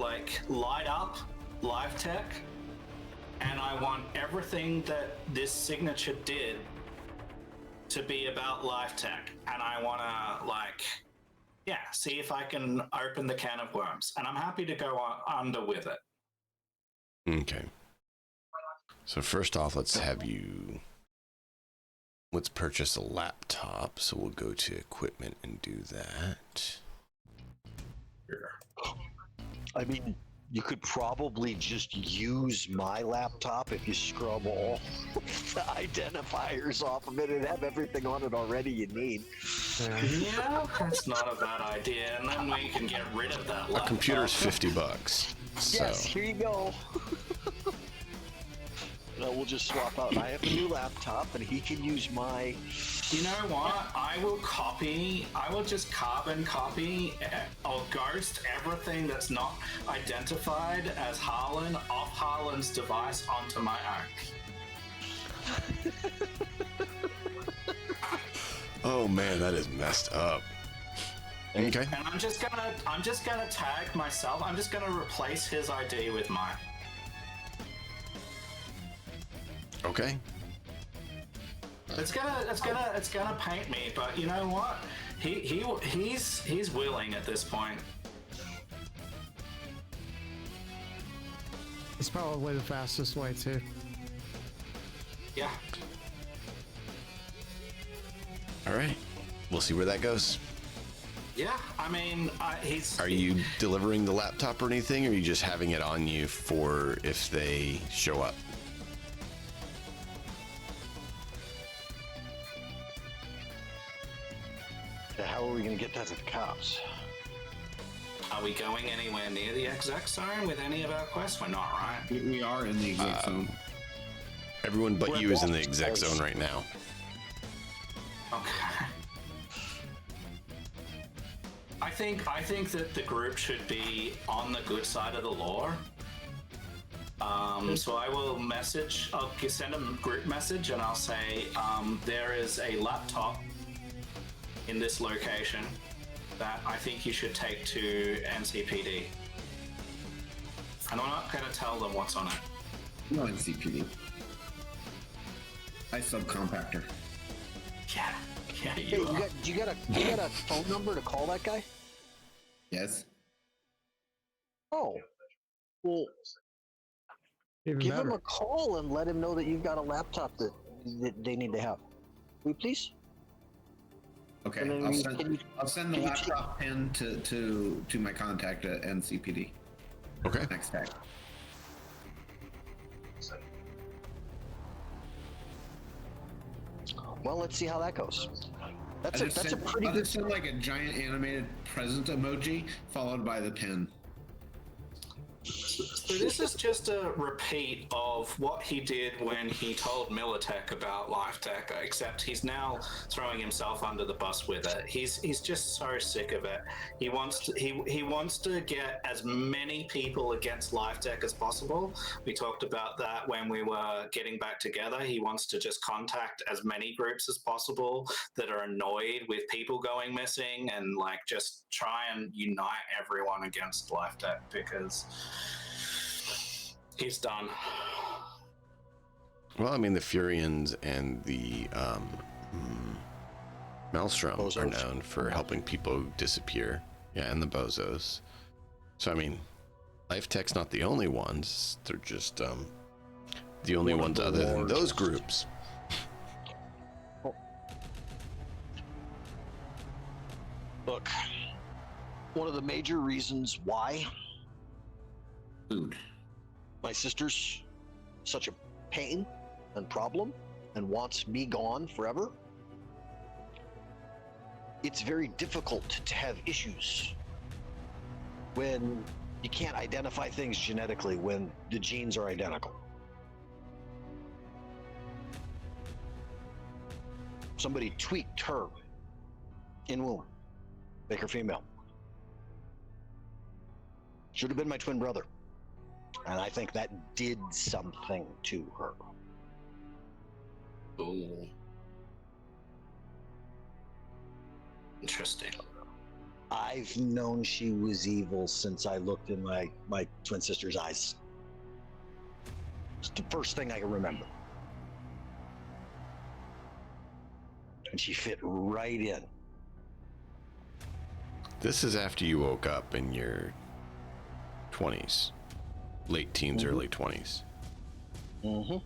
light up Life Tech, and I want everything that this signature did to be about life tech, and I want to see if I can open the can of worms, and I'm happy to go under with it. Okay. So first off, let's purchase a laptop. So we'll go to equipment and do that. I mean, you could probably just use my laptop if you scrub all the identifiers off of it and have everything on it already you need. Yeah, that's not a bad idea, and then we can get rid of that laptop. A computer's $50. So. Yes, here you go. We'll just swap out. I have a new laptop, and he can use my... You know what? I will just carbon copy or ghost everything that's not identified as Harlan off Harlan's device onto my own. Oh man, that is messed up. Okay. And I'm just gonna tag myself. I'm just gonna replace his ID with mine. Okay. It's gonna paint me, but you know what? He's willing at this point. It's probably the fastest way too. Yeah. All right. We'll see where that goes. Yeah, I mean, he's... Are you delivering the laptop or anything, or are you just having it on you for if they show up? How are we going to get that to the cops? Are we going anywhere near the exec zone with any of our quests? We're not, right? We are in the exec zone. Everyone but you is in the exec zone right now. Okay. I think that the group should be on the good side of the law. So I will I'll send a group message and I'll say, there is a laptop in this location that I think you should take to NCPD. And I'm not going to tell them what's on it. No NCPD. I subcompactor. Yeah, Hey, you are. you got a phone number to call that guy? Yes. Oh. Well, Even give better. him a call and let him know that you've got a laptop that they need to have. Will you please? Okay. And then I'll send the can you laptop pin to my contact at NCPD. Okay. Next tag. Well, let's see how that goes. That's a pretty I'll good. just send like a giant animated present emoji followed by the pin. So this is just a repeat of what he did when he told Militech about LifeTech, except he's now throwing himself under the bus with it. He's just so sick of it. He wants to get as many people against LifeTech as possible. We talked about that when we were getting back together. He wants to just contact as many groups as possible that are annoyed with people going missing and like just try and unite everyone against LifeTech because he's done. Well, I mean, the Furians and the Maelstrom are Bozos. known for helping people disappear. Yeah, and the Bozos. So, I mean, LifeTech's not the only ones. They're just the only ones other than those groups. Look, one of the major reasons why Food. my sister's such a pain and problem and wants me gone forever, it's very difficult to have issues when you can't identify things genetically when the genes are identical. Somebody tweaked her in womb, make her female. Should have been my twin brother. And I think that did something to her. Ooh. Interesting. I've known she was evil since I looked in my twin sister's eyes. It's the first thing I can remember. and she fit right in. This is after you woke up in your 20s, late teens, early 20s. Mm-hmm.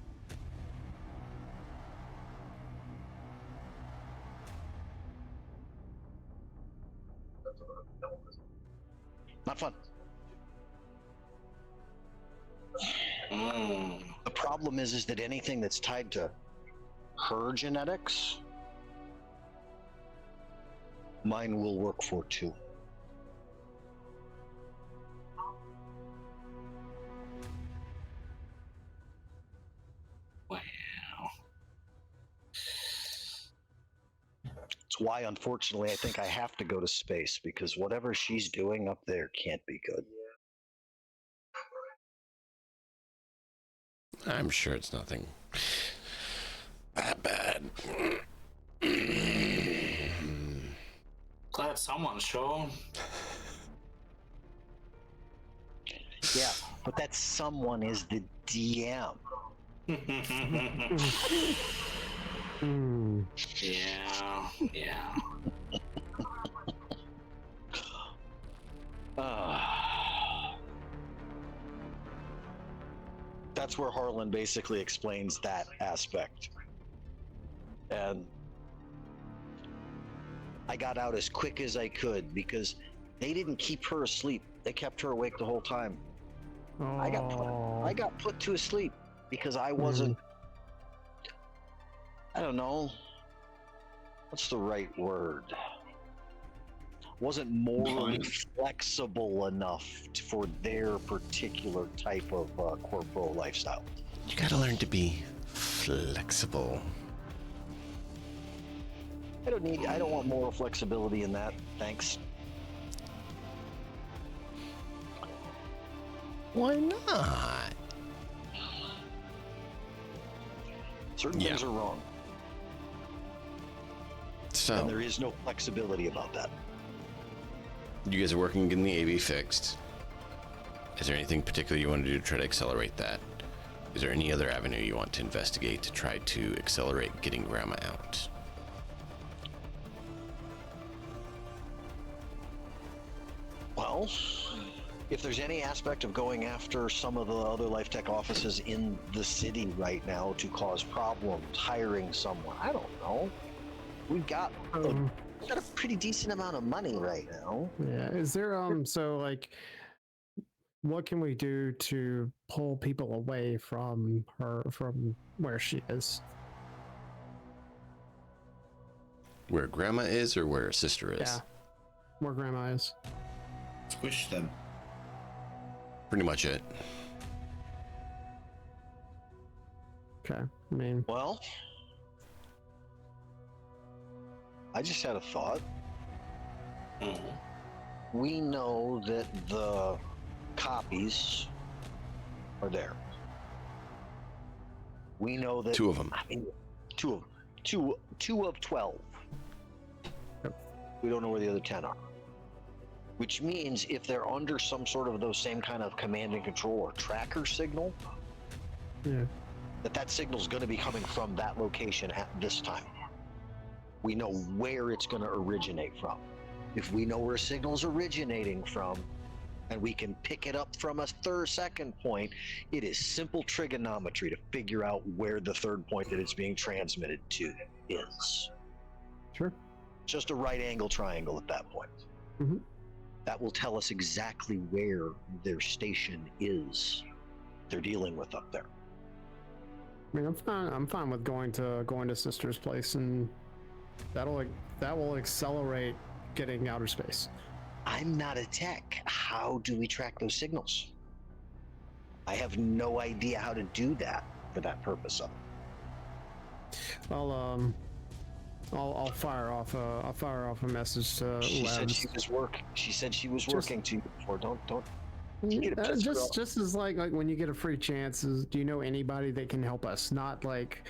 Not fun. The problem is that anything that's tied to her genetics, mine will work for too. Wow. It's why, unfortunately, I think I have to go to space, because whatever she's doing up there can't be good. I'm sure it's nothing that bad. Glad someone's sure. Yeah, but that someone is the DM. Hmm. Yeah. That's where Harlan basically explains that aspect. And I got out as quick as I could because they didn't keep her asleep. They kept her awake the whole time. Oh. I got put to sleep because I wasn't, I don't know, what's the right word? Wasn't morally flexible enough for their particular type of corporal lifestyle. You gotta learn to be flexible. I don't want moral flexibility in that. Thanks. Why not? Certain things are wrong, So, and there is no flexibility about that. you guys are working on getting the AV fixed. Is there anything particular you want to do to try to accelerate that? Is there any other avenue you want to investigate to try to accelerate getting Grandma out? Well, if there's any aspect of going after some of the other Life Tech offices in the city right now to cause problems, hiring someone, I don't know. We've got a pretty decent amount of money right now. Yeah. Is there so like what can we do to pull people away from her from where she is? Where Grandma is or where her sister is? Yeah. Where Grandma is. Squish them. Pretty much it. Okay. I mean, Well, I just had a thought. We know that the copies are there. We know that 2 of them. I mean, two of 12. Yep. We don't know where the other 10 are. Which means if they're under some sort of those same kind of command and control or tracker signal, yeah. that signal's going to be coming from that location at this time. We know where it's going to originate from. If we know where a signal's originating from, and we can pick it up from a second point, it is simple trigonometry to figure out where the third point that it's being transmitted to is. Sure. Just a right angle triangle at that point. Mhm. That will tell us exactly where their station is they're dealing with up there. I mean, I'm fine with going to Sister's place, and that will accelerate getting outer space. I'm not a tech. How do we track those signals? I have no idea how to do that for that purpose of it. I'll fire off a message to She said Labs. she said she was working to you before. Don't get upset. Just as like when you get a free chance, do you know anybody that can help us? Not like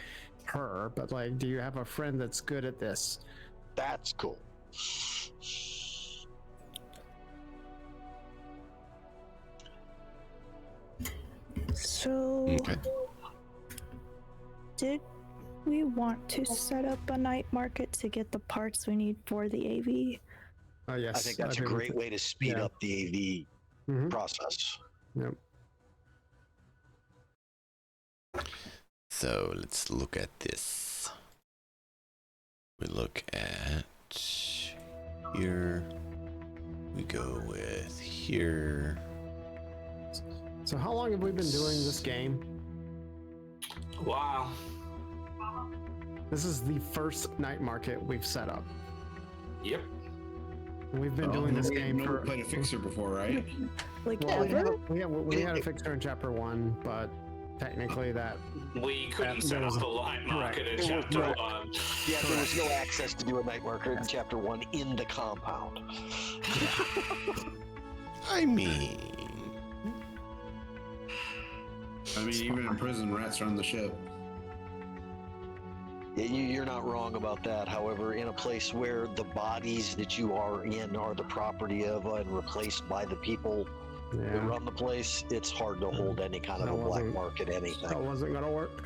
her, but like, do you have a friend that's good at this? That's cool. So, Okay. did we want to set up a night market to get the parts we need for the AV? Oh yes, I think that's a agree with great it. way to speed Yeah. up the AV Mhm. process. Yep. So let's look at this. We look at here. We go with here. So how long have we been doing this game? Wow. This is the first night market we've set up. Yep. And we've been doing this game never for. played a fixer before, right? Like Well, ever? we had a fixer in chapter 1, but technically that. We couldn't set there was up a- a light market correct. in chapter Correct. 1. Yeah, there was no access to do a night market in chapter 1 in the compound. I mean, Even in prison, rats run the ship. You're not wrong about that. However, in a place where the bodies that you are in are the property of and replaced by the people that Yeah, run the place, it's hard to hold any kind of That a black wasn't- market anything. that wasn't gonna work.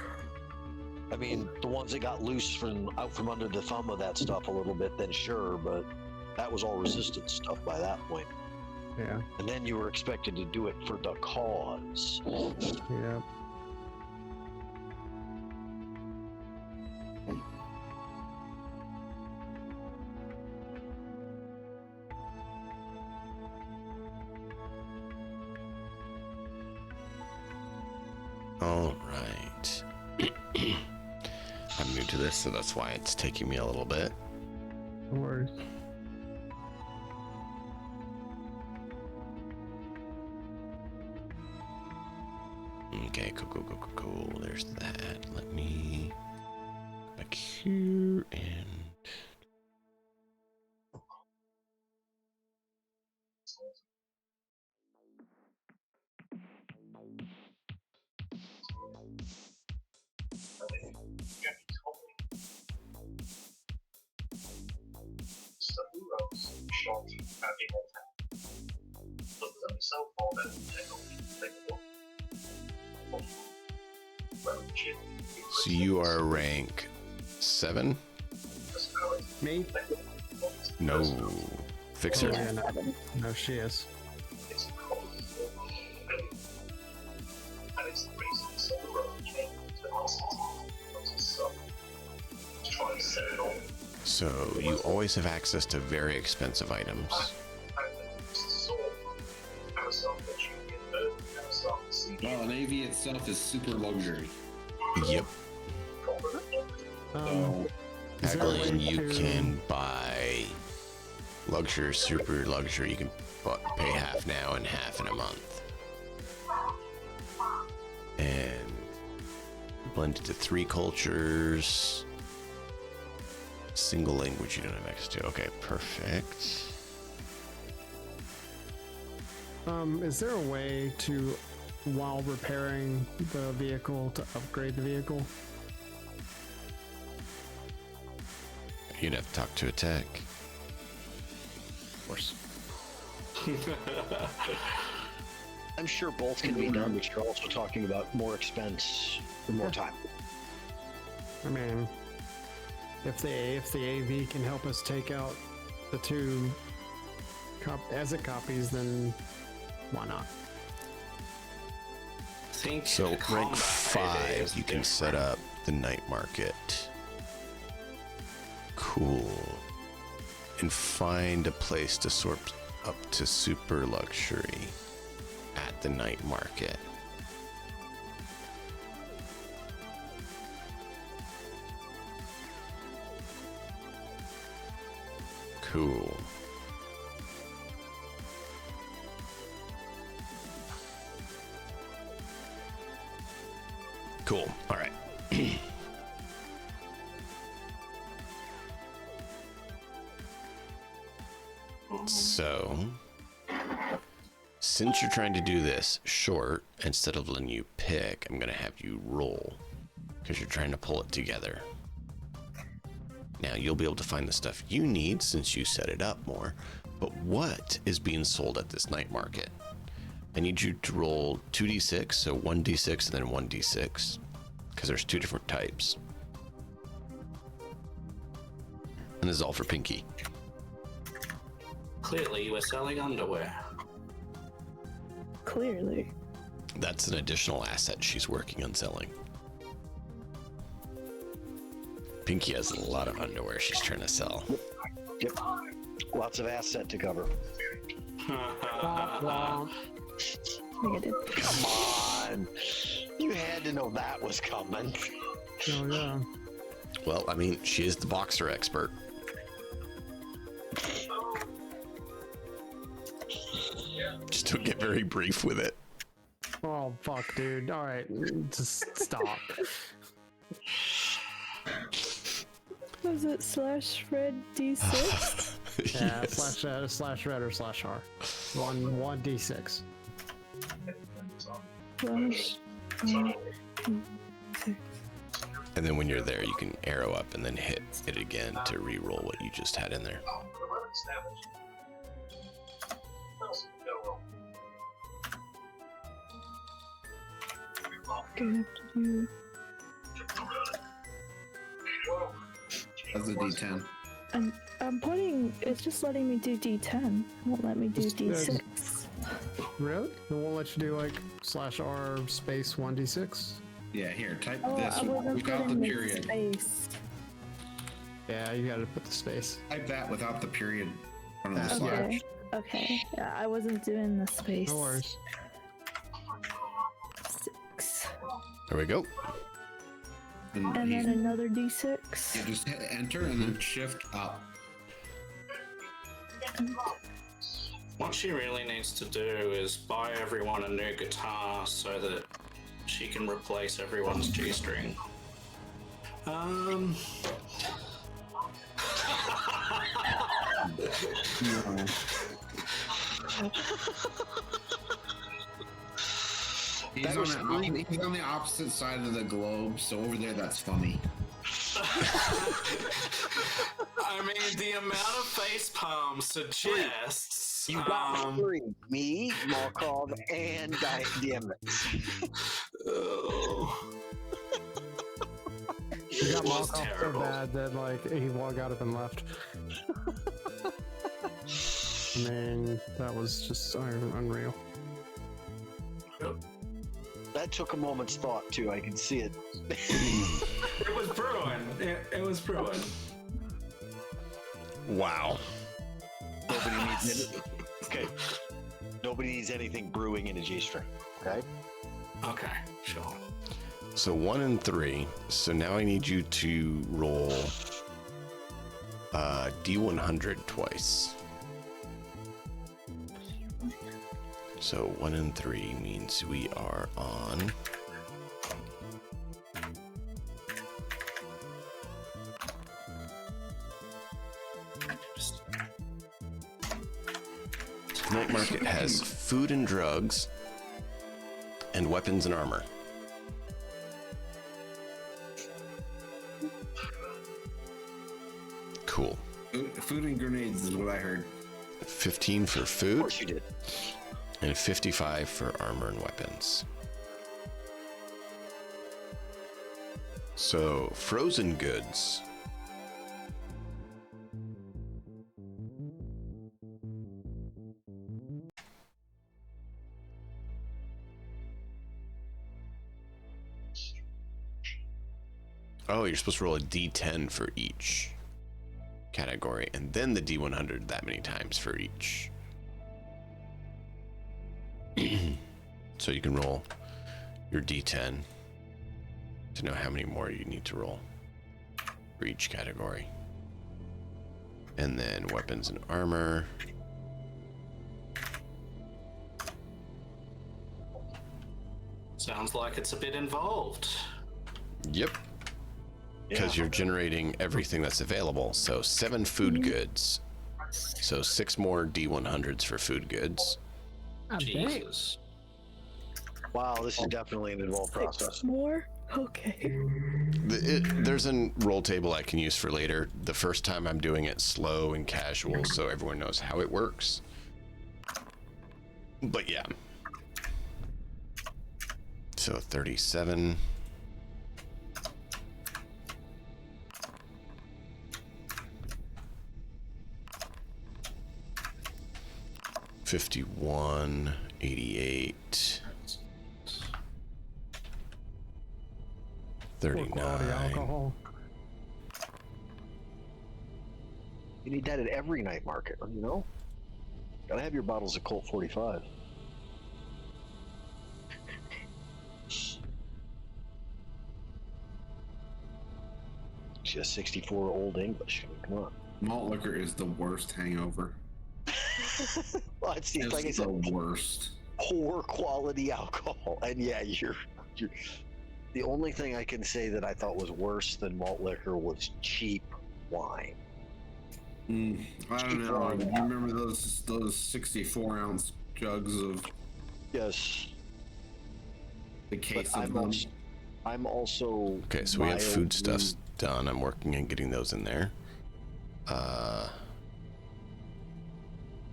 I mean, the ones that got loose from out from under the thumb of that stuff a little bit, then sure, but that was all resistance stuff by that point. Yeah, And then you were expected to do it for the cause. yeah. all right. I'm new to this, so that's why it's taking me a little bit. No worries. Okay, cool. There's that. Let me go back here and so you are rank 7? Me? No. Fixer? Yeah, no, she is. So you always have access to very expensive items. Well, an AV itself is super luxury. Yep. Um, is there a Actually, way and you to- can buy luxury, super luxury. You can pay half now and half in a month. And blend it to 3 cultures. Single language you don't have access to. Okay, perfect. Is there a way to, while repairing the vehicle, to upgrade the vehicle? You'd have to talk to a tech. Of course. I'm sure both can be done, but you're also talking about more expense and more time. I mean, if the AV can help us take out the 2 asset copies, then why not? Think So rank combat 5, is you can set different. up the night market. Cool. And find a place to sort up to super luxury at the night market. Cool. Cool. All right. So, since you're trying to do this short, instead of letting you pick, I'm going to have you roll because you're trying to pull it together. Now, you'll be able to find the stuff you need since you set it up more, but what is being sold at this night market? I need you to roll 2d6, so 1d6 and then 1d6, because there's 2 different types. And this is all for Pinky. Clearly, we're selling underwear. Clearly. That's an additional asset she's working on selling. Pinky has a lot of underwear she's trying to sell. Yep. Lots of asset to cover. Negative. Come on. You had to know that was coming. Oh yeah. Well, I mean, she is the boxer expert. Just don't get very brief with it. Oh fuck, dude. All right, just stop. Was it /red D6? Yeah, Yes. slash red or slash R. One D6. Slash And then when you're there, you can arrow up and then hit it again to re-roll what you just had in there. Gonna have to do. That's a D10. I'm putting. It's just letting me do D10. It won't let me do D6. Really? It won't let you do like slash R space 1D6? Yeah, here, type Oh, this I wasn't without the putting period. space. Yeah, you gotta put the space. Type that without the period in front of the slash. Okay. Okay. Yeah, I wasn't doing the space. No worries. 6. There we go. And And he's- then another D6. you just hit enter and then shift up. What she really needs to do is buy everyone a new guitar so that she can replace everyone's G-string. He's on the opposite side of the globe, so over there that's funny. I mean, the amount of face palm suggests. You got three. Me, Markov, and Diemix. Oh. You got It was Malkoff so terrible. bad that like he got up and left. I mean, that was just unreal. That took a moment's thought, too. I can see it. It was brewing. It was brewing. Wow. Nobody needs it. Okay. Nobody needs anything brewing in a G-string. Okay? Okay, sure. So 1 and 3. So now I need you to roll D100 twice. So 1 and 3 means we are on. Night Market has food and drugs and weapons and armor. Cool. Food and grenades is what I heard. 15 for Of food course you did. and 55 for armor and weapons. So, frozen goods. Oh, you're supposed to roll a d10 for each category, and then the d100 that many times for each. So you can roll your d10 to know how many more you need to roll for each category. And then weapons and armor. Sounds like it's a bit involved. Yep. Because Yeah. you're generating everything that's available. So 7 food goods. So 6 more D100s for food goods. Jesus. Wow, this is definitely an involved process. 6 more? Okay. There's a roll table I can use for later. The first time I'm doing it slow and casual so everyone knows how it works. But yeah. So 37. 51, 88, Poor quality 39. alcohol. You need that at every night market, you know? Gotta have your bottles of Colt 45. Just 64 Old English. Come on. Malt liquor is the worst hangover. Well, it's like I It's said, the worst. poor quality alcohol. And yeah, you're the only thing I can say that I thought was worse than malt liquor was cheap wine. I don't Cheap know. wine. You remember those 64-ounce jugs of Yes, the case but of them? I'm also Okay, so we have food mildly- stuff done. I'm working on getting those in there.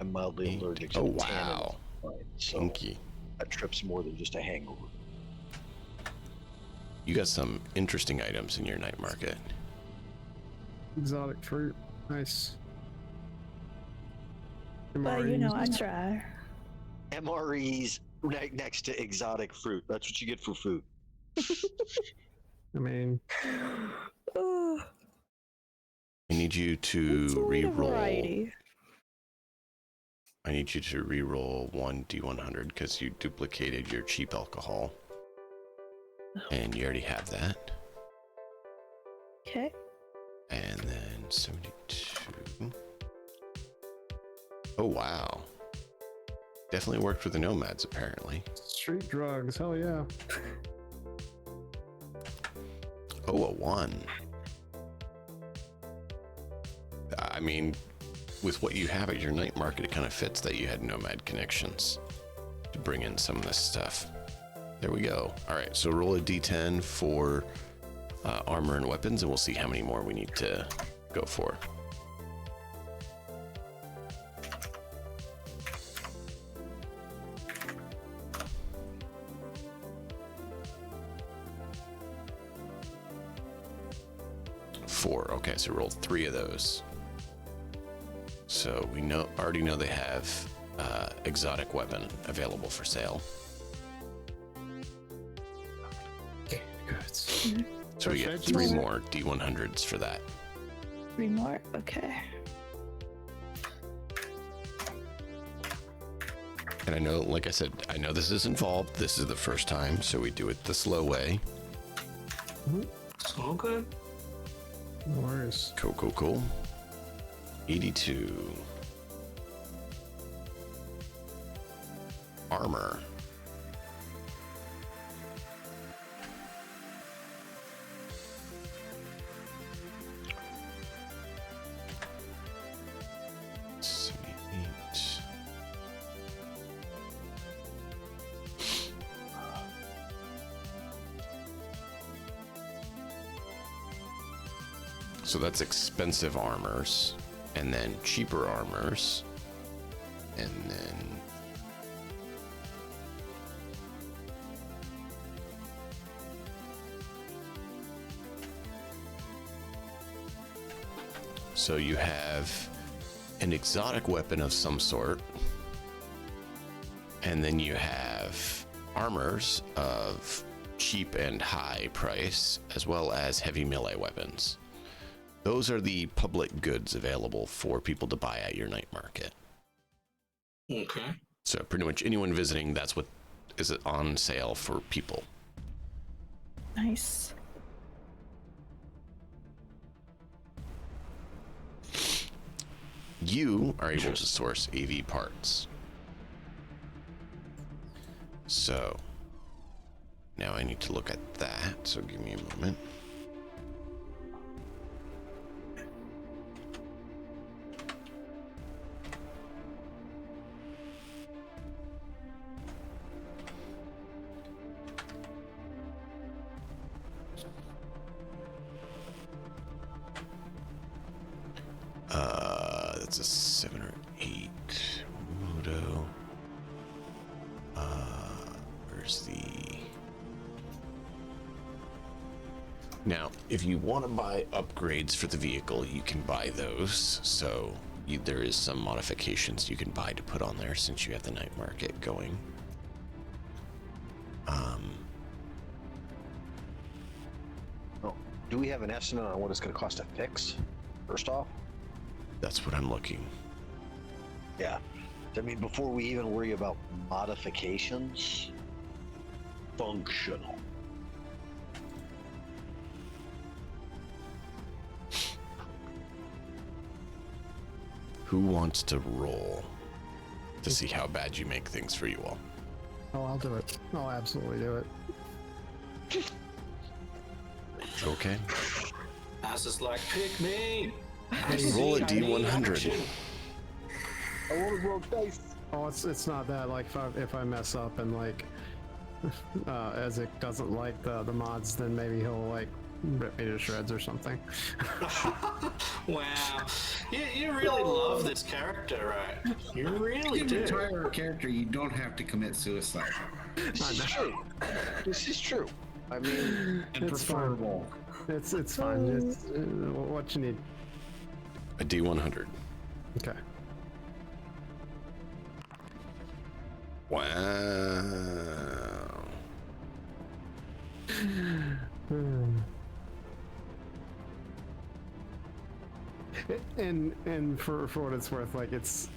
I'm mildly allergic to Oh, the tannin wow. of wine, so Kinky. that trip's more than just a hangover. You got some interesting items in your night market. Exotic fruit. Nice. But you know, I MREs. try. MREs right next to exotic fruit. That's what you get for food. I mean, Ugh, I need you it's to a lot of re-roll. variety. I need you to re-roll one D100 because you duplicated your cheap alcohol. And you already have that. Okay. And then 72. Oh, wow. Definitely worked with the nomads, apparently. street drugs. Hell yeah. Oh, a 1. I mean, with what you have at your night market, it kind of fits that you had nomad connections to bring in some of this stuff. There we go. All right, so roll a d10 for armor and weapons, and we'll see how many more we need to go for. Four. Okay, so rolled 3 of those. So we already know they have exotic weapon available for sale. Good. So we get 3 more D100s for that. 3 more. Okay. And I know, like I said, I know this is involved. This is the first time, so we do it the slow way. It's all good. No worries. Cool. 82. Armor. So that's expensive armors, and then cheaper armors, and then so you have an exotic weapon of some sort, and then you have armors of cheap and high price, as well as heavy melee weapons. Those are the public goods available for people to buy at your night market. Okay. So pretty much anyone visiting, that's what is on sale for people. Nice. You are able to source AV parts. So now I need to look at that. So give me a moment. That's a 7 or 8. Moto. Where's the... Now, if you want to buy upgrades for the vehicle, you can buy those. So there is some modifications you can buy to put on there since you have the night market going. Oh, do we have an estimate on what it's going to cost to fix? First off, That's what I'm looking. yeah. I mean, before we even worry about modifications, functional. Who wants to roll to see how bad you make things for you all? Oh, I'll do it. I'll absolutely do it. Okay. As is like, pick me. Roll a I need D100. action. I want to roll dice. Oh, it's not that. Like if I mess up and like Ezek doesn't like the mods, then maybe he'll like rip me to shreds or something. Wow. You really love this character, right? You really You do. retire a character, you don't have to commit suicide. This is true. This is true. I mean, And It's fine. preferable. It's fine. It's what you need. A D100. Okay. Wow. And for what it's worth, like it's.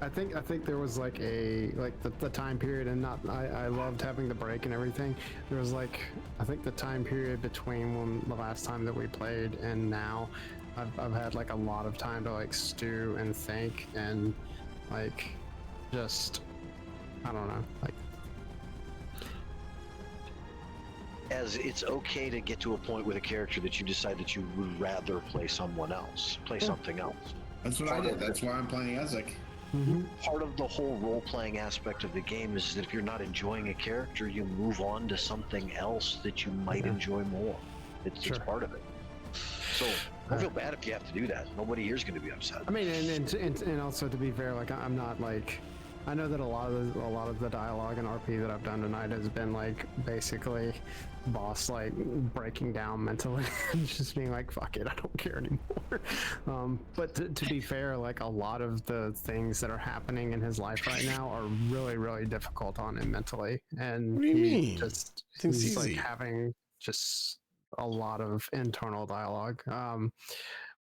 I think there was like the time period, and not I loved having the break and everything. There was like I think the time period between when the last time that we played and now, I've had like a lot of time to like stew and think and like just I don't know, like as it's okay to get to a point with a character that you decide that you would rather play someone else, play something else. That's what I did. That's why I'm playing Ezek. Part of the whole role-playing aspect of the game is that if you're not enjoying a character, you move on to something else that you might enjoy more. It's part of it. So don't feel bad if you have to do that. Nobody here is going to be upset. I mean, and also to be fair, like I'm not like, I know that a lot of the dialogue and RP that I've done tonight has been like basically boss like breaking down mentally and just being like, fuck it, I don't care anymore. But to be fair, like a lot of the things that are happening in his life right now are really, really difficult on him mentally, and What do you mean? he's like easy. having just a lot of internal dialogue.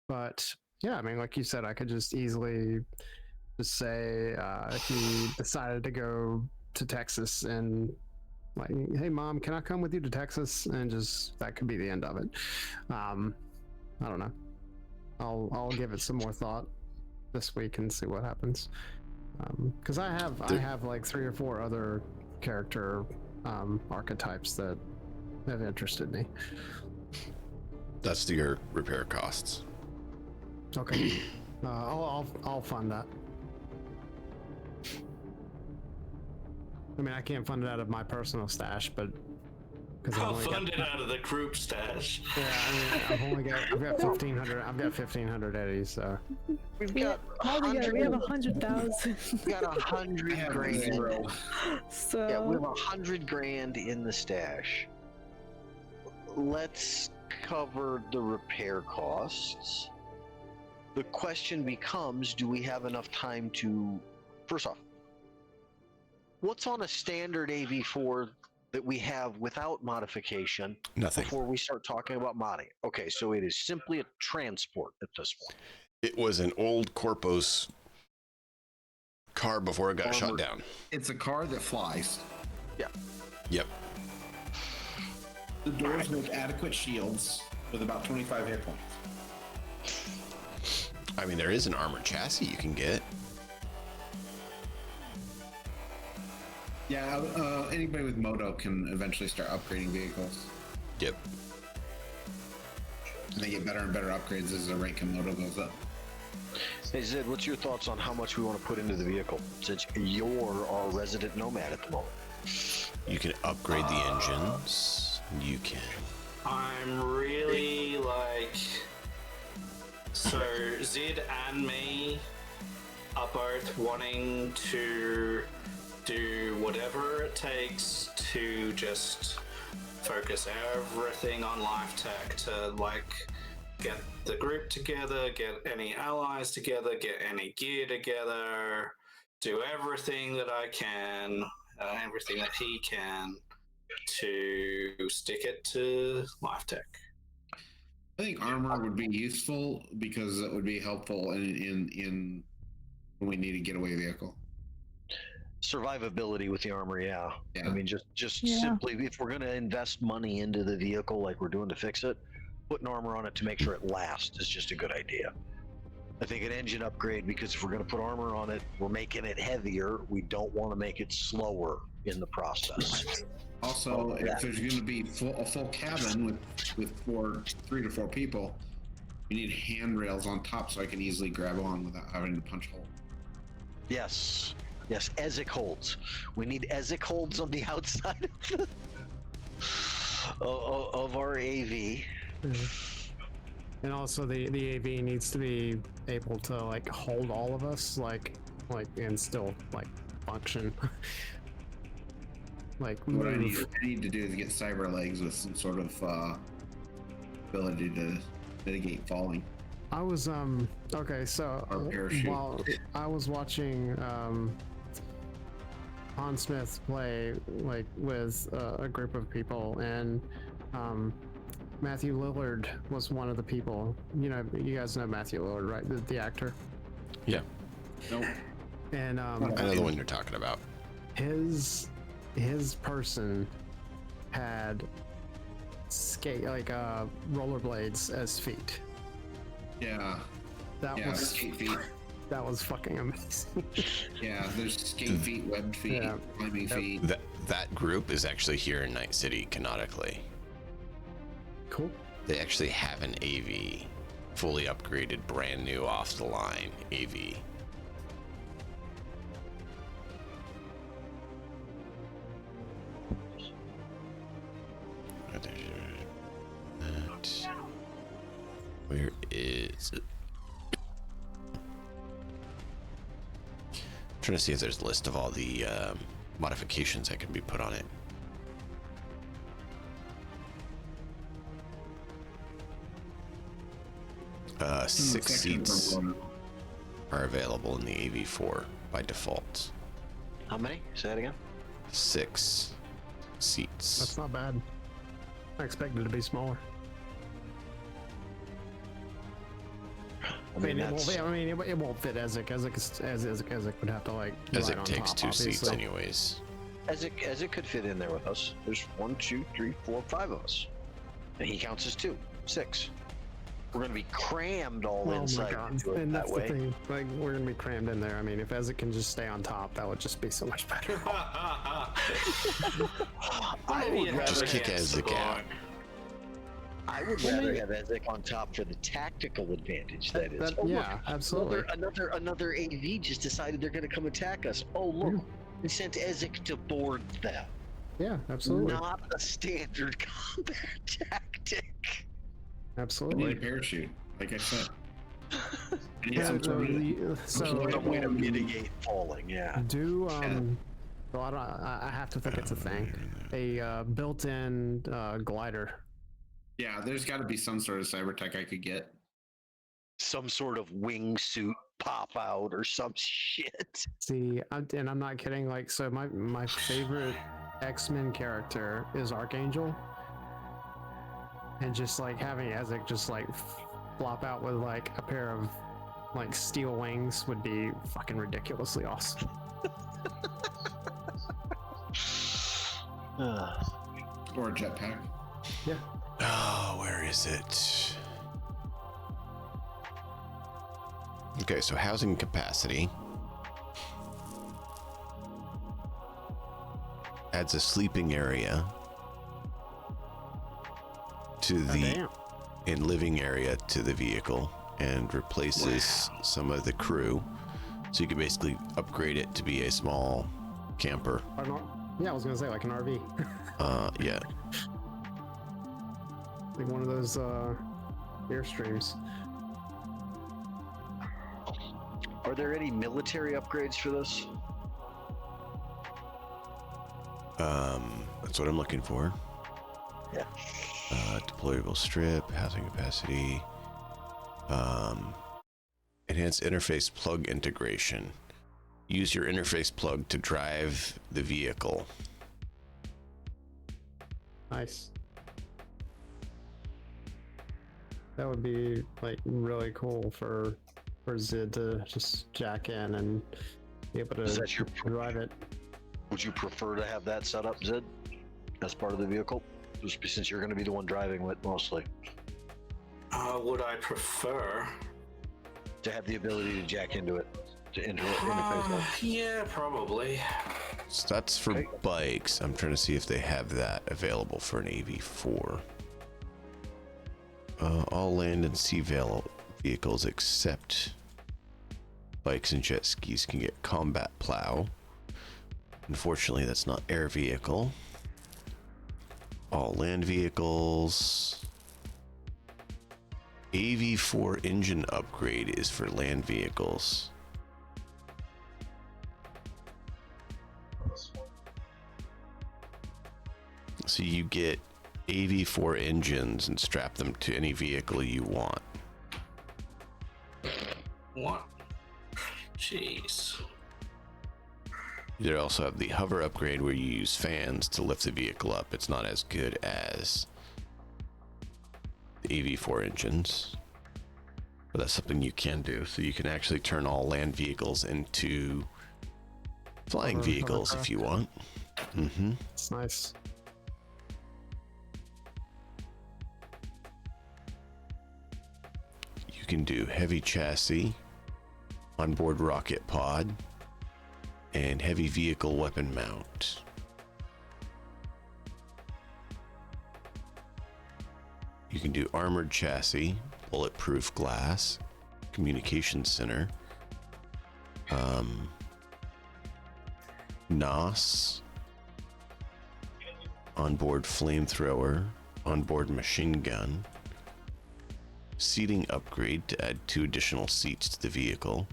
But yeah, I mean, like you said, I could just easily just say he decided to go to Texas and like, hey mom, can I come with you to Texas? And just that could be the end of it. I don't know. I'll give it some more thought this week and see what happens. Because I have like 3 or 4 other character archetypes that have interested me. That's your repair costs. Okay. I'll fund that. I mean, I can't fund it out of my personal stash, but because I'll fund it out of the group stash. Yeah, I mean, I've got 1,500. I've got 1,500 eddies. So We've got we have 100,000. we've got 100 grand. Zero. So Yeah, we have 100 grand in the stash. Let's cover the repair costs. The question becomes, do we have enough time to, first off, what's on a standard AV4 that we have without modification Nothing. before we start talking about modding? Okay, so it is simply a transport at this point. It was an old Corpos car before it got shut Armored. down. It's a car that flies. Yep. The doors make adequate shields with about 25 hit points. I mean, there is an armored chassis you can get. Yeah, anybody with Moto can eventually start upgrading vehicles. Yep. And they get better and better upgrades as the rank in Moto goes up. Hey Zed, what's your thoughts on how much we want to put into the vehicle, since you're our resident nomad at the moment? You can upgrade the engines. You can. I'm really like. So, Zed and me are both wanting to do whatever it takes to just focus everything on life tech to like get the group together, get any allies together, get any gear together, do everything that I can, everything that he can to stick it to Life Tech. I think armor would be useful because it would be helpful in when we need a getaway vehicle. Survivability with the armor, yeah. Yeah. I mean, just Yeah. simply, if we're going to invest money into the vehicle like we're doing to fix it, putting armor on it to make sure it lasts is just a good idea. I think an engine upgrade, because if we're going to put armor on it, we're making it heavier. We don't want to make it slower in the process. Also, if there's going to be a full cabin with 3 to 4 people, we need handrails on top so I can easily grab on without having to punch hole. Yes, EZIC holds. We need EZIC holds on the outside of our AV. And also the AV needs to be able to like hold all of us, like and still like function. Like What I move. need to do is get cyber legs with some sort of ability to mitigate falling. I was okay, so Or parachute. while I was watching Han Smith play like with a group of people, and Matthew Lillard was one of the people. You know, you guys know Matthew Lillard, right? The actor. Yeah, Nope. And I know the one you're talking about. his person had rollerblades as feet. Yeah. That Yeah. was Skate feet. that was fucking amazing. Yeah. There's skate feet, webbed feet, Yeah. climbing Yep. feet. That group is actually here in Night City canonically. Cool. They actually have an AV, fully upgraded, brand new, off the line AV. Where is it? Trying to see if there's a list of all the modifications that can be put on it. Six Section seats from- are available in the AV4 by default. How many? Say that again. 6 seats. That's not bad. I expected it to be smaller. I mean, it won't, that's, it won't fit EZIC. EZIC would have to like. As ride it on takes top, 2 seats obviously. anyways. as it could fit in there with us. There's 1, 2, 3, 4, 5 of us, and he counts as 2, 6. We're gonna be crammed all Oh my inside god! into it And that that's way. the thing. Like we're gonna be crammed in there. I mean, if EZIC can just stay on top, that would just be so much better. I would rather Just kick Ezek out. I would rather have EZIC on top for the tactical advantage. That is. Yeah, absolutely. Another AV just decided they're going to come attack us. Oh look, we sent EZIC to board them. Yeah, absolutely. Not a standard combat tactic. I need Absolutely. a parachute, like I said. I need Yeah, some sort of- so Some way to mitigate falling. Yeah. do well, I have to think it's a thing. A built-in glider. Yeah, there's got to be some sort of cyber tech I could get. Some sort of wingsuit pop out or some shit. See, and I'm not kidding. Like, so my favorite X-Men character is Archangel, and just like having EZIC just like flop out with like a pair of like steel wings would be fucking ridiculously awesome. Or a jetpack. Yeah. Oh, where is it? Okay, so housing capacity adds a sleeping area to the Damn. and living area to the vehicle and replaces some of the crew. So you can basically upgrade it to be a small camper. Yeah, I was gonna say like an RV, Yeah. like one of those Airstreams. Are there any military upgrades for this? That's what I'm looking for. Yeah. Deployable strip, housing capacity, Enhanced interface plug integration. Use your interface plug to drive the vehicle. Nice. That would be like really cool for Zid to just jack in and be able Is to that your drive it. Would you prefer to have that set up, Zid, as part of the vehicle? Just since you're going to be the one driving it mostly. Would I prefer? To have the ability to jack into it, to interface it. Yeah, probably. So that's for Okay. bikes. I'm trying to see if they have that available for an AV4. All land and sea vehicles except bikes and jet skis can get combat plow. Unfortunately, that's not air vehicle. All land vehicles. AV4 engine upgrade is for land vehicles. So you get AV4 engines and strap them to any vehicle you want. What? Jeez. You also have the hover upgrade where you use fans to lift the vehicle up. It's not as good as the AV4 engines, but that's something you can do. So you can actually turn all land vehicles into flying vehicles if you want. Mm-hmm. It's nice. You can do heavy chassis, onboard rocket pod, and heavy vehicle weapon mount. You can do armored chassis, bulletproof glass, communication center, NOS, onboard flamethrower, onboard machine gun, seating upgrade to add 2 additional seats to the vehicle,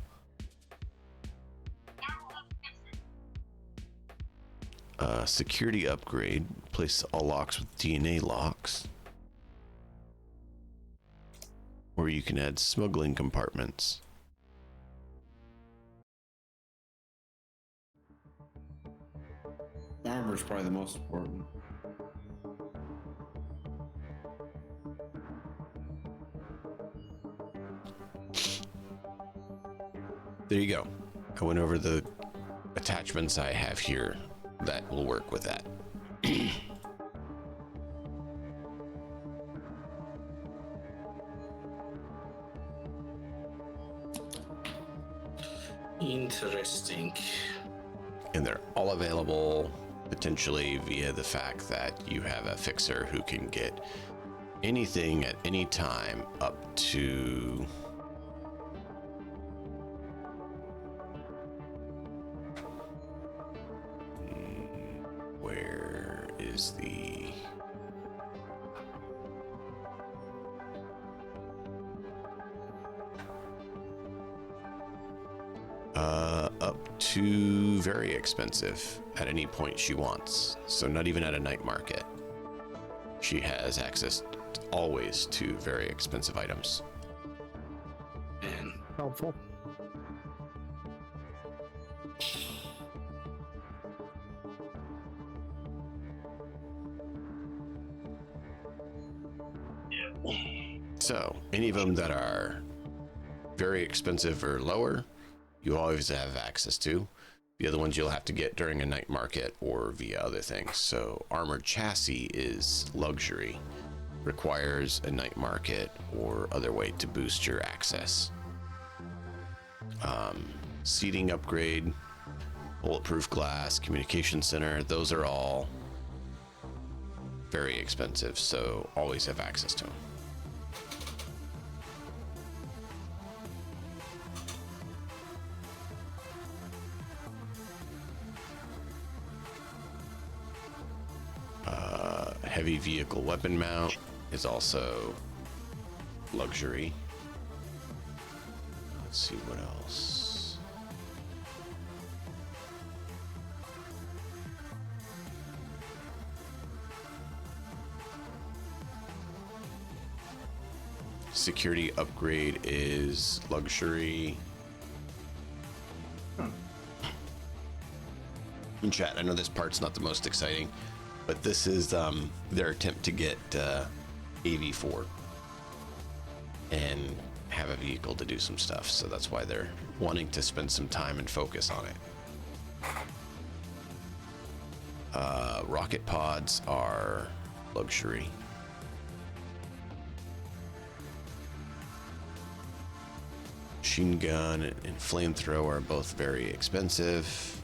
security upgrade, place all locks with DNA locks, or you can add smuggling compartments. Armor's probably the most important. There you go. I went over the attachments I have here that will work with that. Interesting. And they're all available potentially via the fact that you have a fixer who can get anything at any time up to where is the up to very expensive at any point she wants. So not even at a night market. She has access always to very expensive items. And Helpful. So any of them that are very expensive or lower, you always have access to. The other ones you'll have to get during a night market or via other things. So armored chassis is luxury, requires a night market or other way to boost your access. Seating upgrade, bulletproof glass, communication center, those are all very expensive, so always have access to them. Heavy vehicle weapon mount is also luxury. Let's see what else. security upgrade is luxury. In chat, I know this part's not the most exciting, but this is their attempt to get AV4 and have a vehicle to do some stuff. So that's why they're wanting to spend some time and focus on it. Rocket pods are luxury. Machine gun and flamethrower are both very expensive.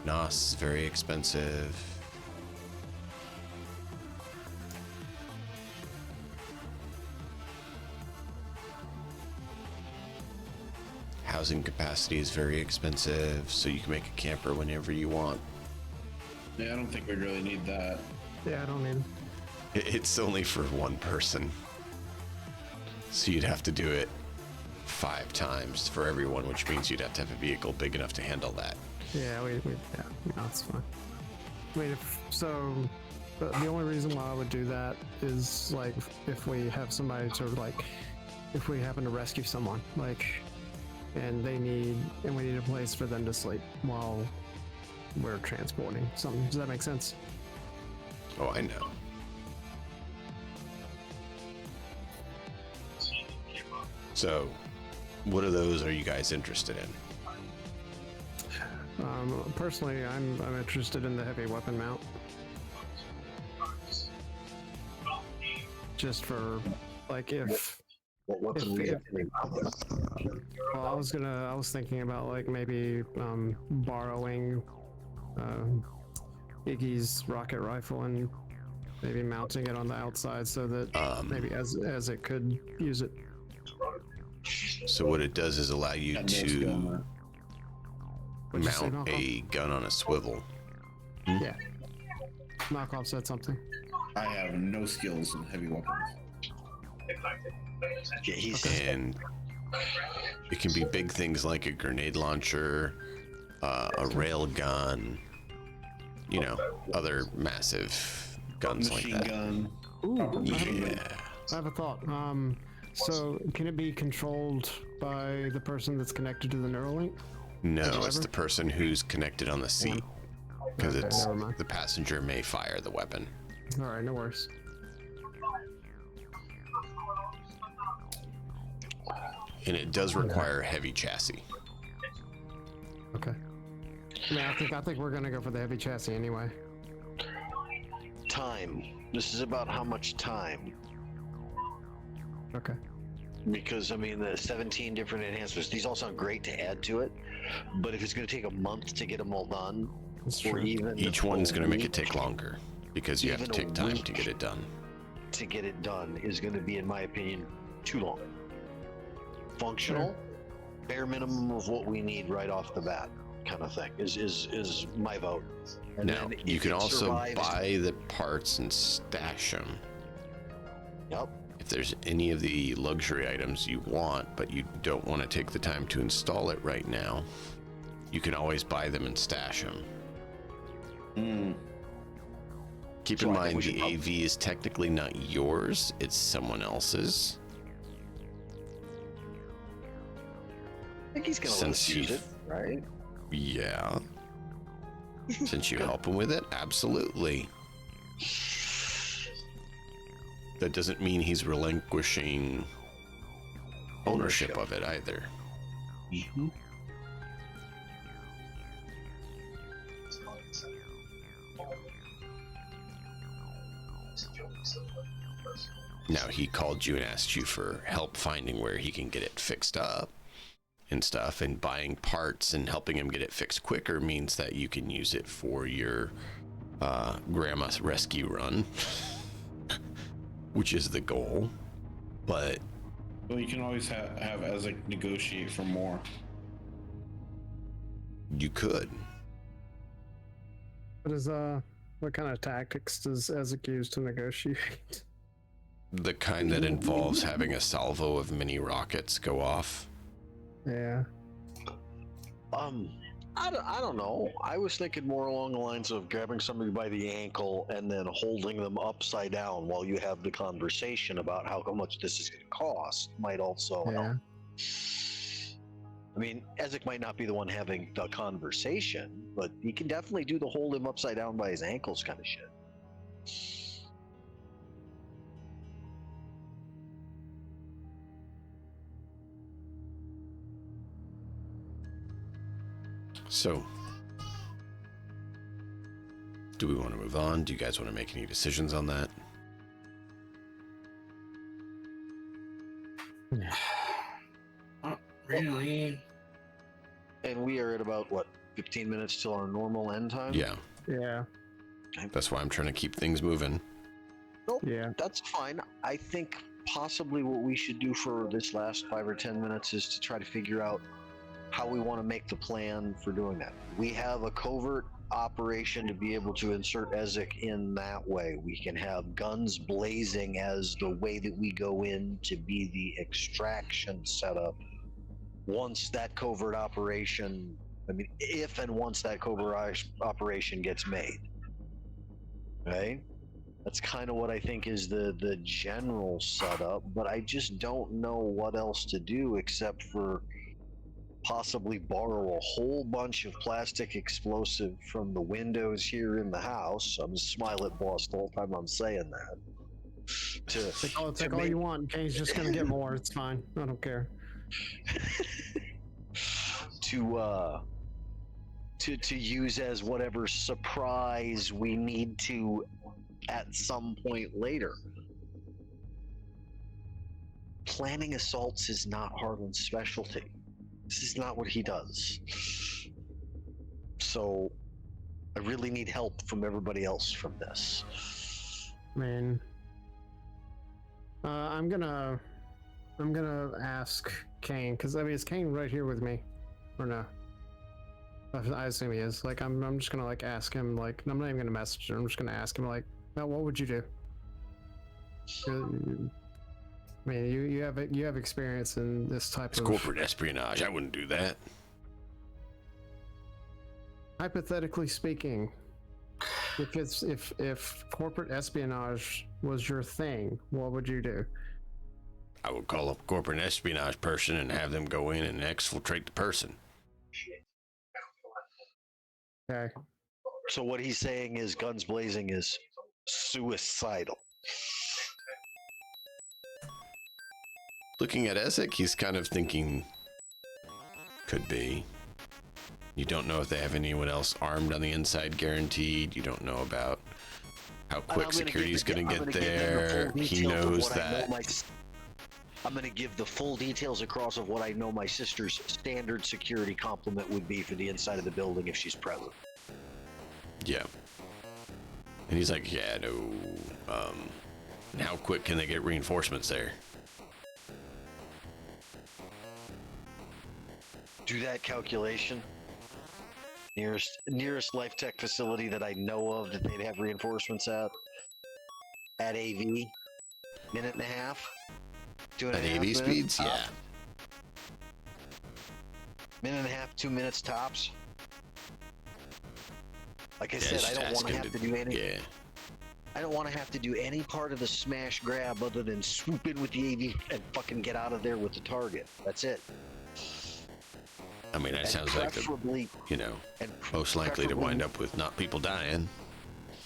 NOS is very expensive. Housing capacity is very expensive, so you can make a camper whenever you want. Yeah, I don't think we really need that. Yeah, I don't need. It's only for one person. So you'd have to do it 5 times for everyone, which means you'd have to have a vehicle big enough to handle that. Yeah, yeah, no, it's fine. I mean, the only reason why I would do that is like if we have somebody to like, if we happen to rescue someone, like, and we need a place for them to sleep while we're transporting something. Does that make sense? Oh, I know. So, what of those are you guys interested in? Personally, I'm interested in the heavy weapon mount. Just for like if. What weapon we have? Well, I was thinking about like maybe borrowing Iggy's rocket rifle and maybe mounting it on the outside so that maybe as it could use it. So what it does is allow you to What'd you say, mount Knockoff? a gun on a swivel. Yeah. Knockoff said something. I have no skills in heavy weapons. Yeah, And it can be big things like a grenade launcher, a rail gun, you know, other massive guns like Machine that. gun. Ooh, Yeah. I have a thought. So can it be controlled by the person that's connected to the Neuralink? No, it's Driver? the person who's connected on the seat. Because Okay, it's never mind. the passenger may fire the weapon. All right, no worries. And it does require a heavy chassis. Okay. I mean, I think we're gonna go for the heavy chassis anyway. time. This is about how much time. Okay. Because I mean, the 17 different enhancements, these all sound great to add to it, but if it's going to take a month to get them all done, That's or true. even Each a one's going to make it week take longer because you have to Even a take time week. to get it done. to get it done is going to be, in my opinion, too long. Functional, bare minimum of what we need right off the bat, kind of thing is my vote. And Now, then you if can it also survives- buy the parts and stash them. Yep. If there's any of the luxury items you want, but you don't want to take the time to install it right now, you can always buy them and stash them. Mm. Keep So in I think mind, we should the prob- AV is technically not yours, it's someone else's. I think he's going to let us Since use you've- it, right? Yeah. Since you help him with it, absolutely. That doesn't mean he's relinquishing ownership of it either. Mhm. Now, he called you and asked you for help finding where he can get it fixed up and stuff, and buying parts and helping him get it fixed quicker means that you can use it for your grandma's rescue run, which is the goal. But Well, you can always have Ezek negotiate for more. you could. What kind of tactics does Ezek use to negotiate? The kind that involves having a salvo of mini rockets go off. Yeah. I don't know. I was thinking more along the lines of grabbing somebody by the ankle and then holding them upside down while you have the conversation about how much this is going to cost might also help. Yeah. I mean, Ezek might not be the one having the conversation, but he can definitely do the hold him upside down by his ankles kind of shit. So, do we want to move on? Do you guys want to make any decisions on that? Not really. And we are at about, what, 15 minutes till our normal end time? Yeah, Yeah. that's why I'm trying to keep things moving. Nope, Yeah. that's fine. I think possibly what we should do for this last 5 or 10 minutes is to try to figure out how we want to make the plan for doing that. We have a covert operation to be able to insert Ezek in that way. We can have guns blazing as the way that we go in to be the extraction setup. Once that covert operation, I mean, if and once that covert operation gets made, right? That's kind of what I think is the general setup, but I just don't know what else to do except for possibly borrow a whole bunch of plastic explosive from the windows here in the house. I'm gonna smile at boss the whole time I'm saying that. Take all you want. Kane's just gonna get more. It's fine. I don't care. to use as whatever surprise we need to at some point later. Planning assaults is not Harlan's specialty. This is not what he does. So I really need help from everybody else from this. I mean, I'm gonna ask Kane, because I mean, is Kane right here with me, or no? I assume he is. Like, I'm just gonna like ask him. Like, I'm not even gonna message him. I'm just gonna ask him. Like, now, what would you do? I mean, you have experience in this type It's of corporate espionage. I wouldn't do that. Hypothetically speaking, if corporate espionage was your thing, what would you do? I would call up a corporate espionage person and have them go in and exfiltrate the person. Okay. So what he's saying is guns blazing is suicidal. Looking at Ezek, he's kind of thinking, could be. You don't know if they have anyone else armed on the inside guaranteed. You don't know about how quick security is going to get there. He knows that. I'm going to give the full details across of what I know my sister's standard security complement would be for the inside of the building if she's present. Yeah. And he's like, yeah, no. And how quick can they get reinforcements there? Do that calculation. Nearest Life Tech facility that I know of that they'd have reinforcements at AV, minute and a half. At AV speeds, yeah. Minute and a half, 2 minutes tops. Like I said, I don't want to have to do any. Yeah. I don't want to have to do any part of the smash grab other than swoop in with the AV and fucking get out of there with the target. That's it. I mean, that sounds like the, most likely to wind up with not people dying.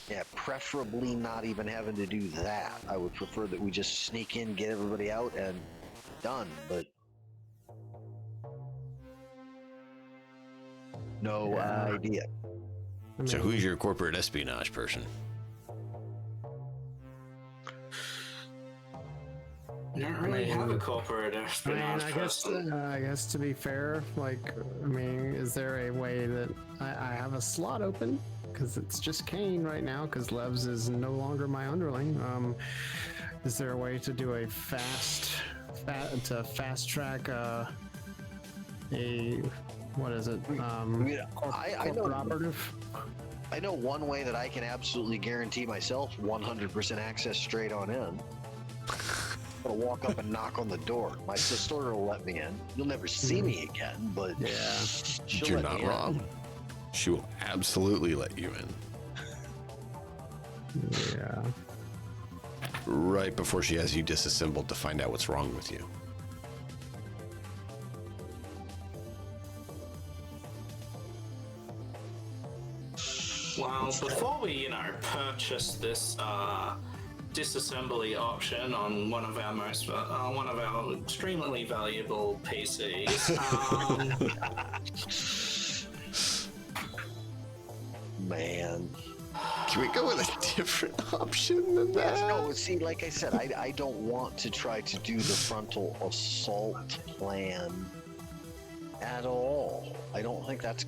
Yeah, preferably not even having to do that. I would prefer that we just sneak in, get everybody out, and done. But no idea. I mean, So who's your corporate espionage person? You don't really have a corporate espionage person. I guess to be fair, like, I mean, is there a way that I have a slot open? Because it's just Kane right now, because Levs is no longer my underling. Is there a way to do a fast track what is it? I know corporate operative? I know one way that I can absolutely guarantee myself 100% access straight on in. gonna walk up and knock on the door. My sister will let me in. You'll never see me again, but Yeah. she'll You're let not me in. wrong. She will absolutely let you in. Yeah. Right before she has you disassembled to find out what's wrong with you. Well, before we, purchase this disassembly option on one of our extremely valuable PCs, Man. Can we go with a different option than that? No, see, like I said, I don't want to try to do the frontal assault plan at all. I don't think that's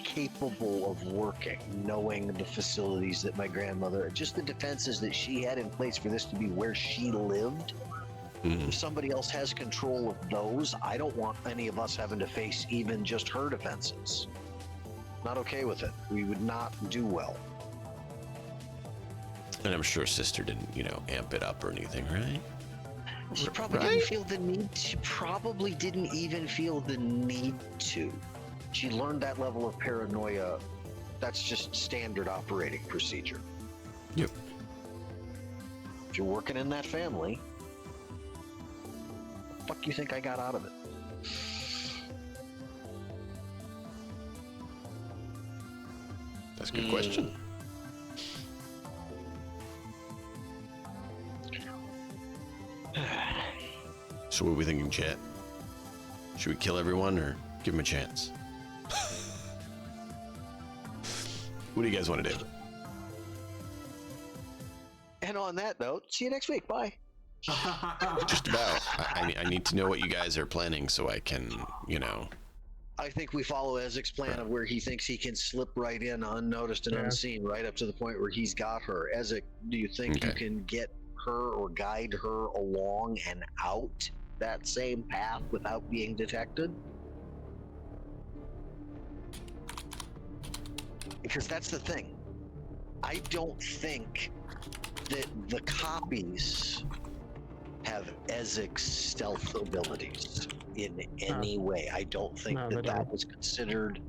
capable of working, knowing the facilities that my grandmother, just the defenses that she had in place for this to be where she lived. If somebody else has control of those, I don't want any of us having to face even just her defenses. Not okay with it. We would not do well. And I'm sure sister didn't, amp it up or anything, right? She probably didn't feel the need. She probably didn't even feel the need to. She learned that level of paranoia. That's just standard operating procedure. Yep. If you're working in that family, what the fuck you think I got out of it? That's a good question. So what are we thinking, chat? Should we kill everyone or give them a chance? What do you guys want to do? And on that note, see you next week. Bye. Just about. I need to know what you guys are planning so I can, I think we follow Ezek's plan of where he thinks he can slip right in unnoticed and unseen, right up to the point where he's got her. Ezek, do you think you can get her or guide her along and out that same path without being detected? Because that's the thing. I don't think that the copies have Ezek's stealth abilities in any way. I don't think that was considered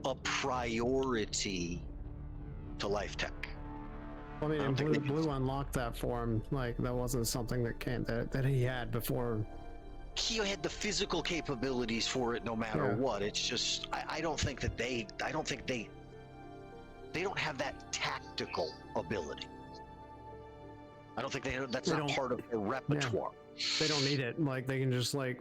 a priority to Life Tech. I mean, and Blue unlocked that for him. Like, that wasn't something that he had before. He had the physical capabilities for it no matter what. It's just, I don't think that they don't have that tactical ability. I don't think that's not part of their repertoire. Yeah. They don't need it. Like, they can just well,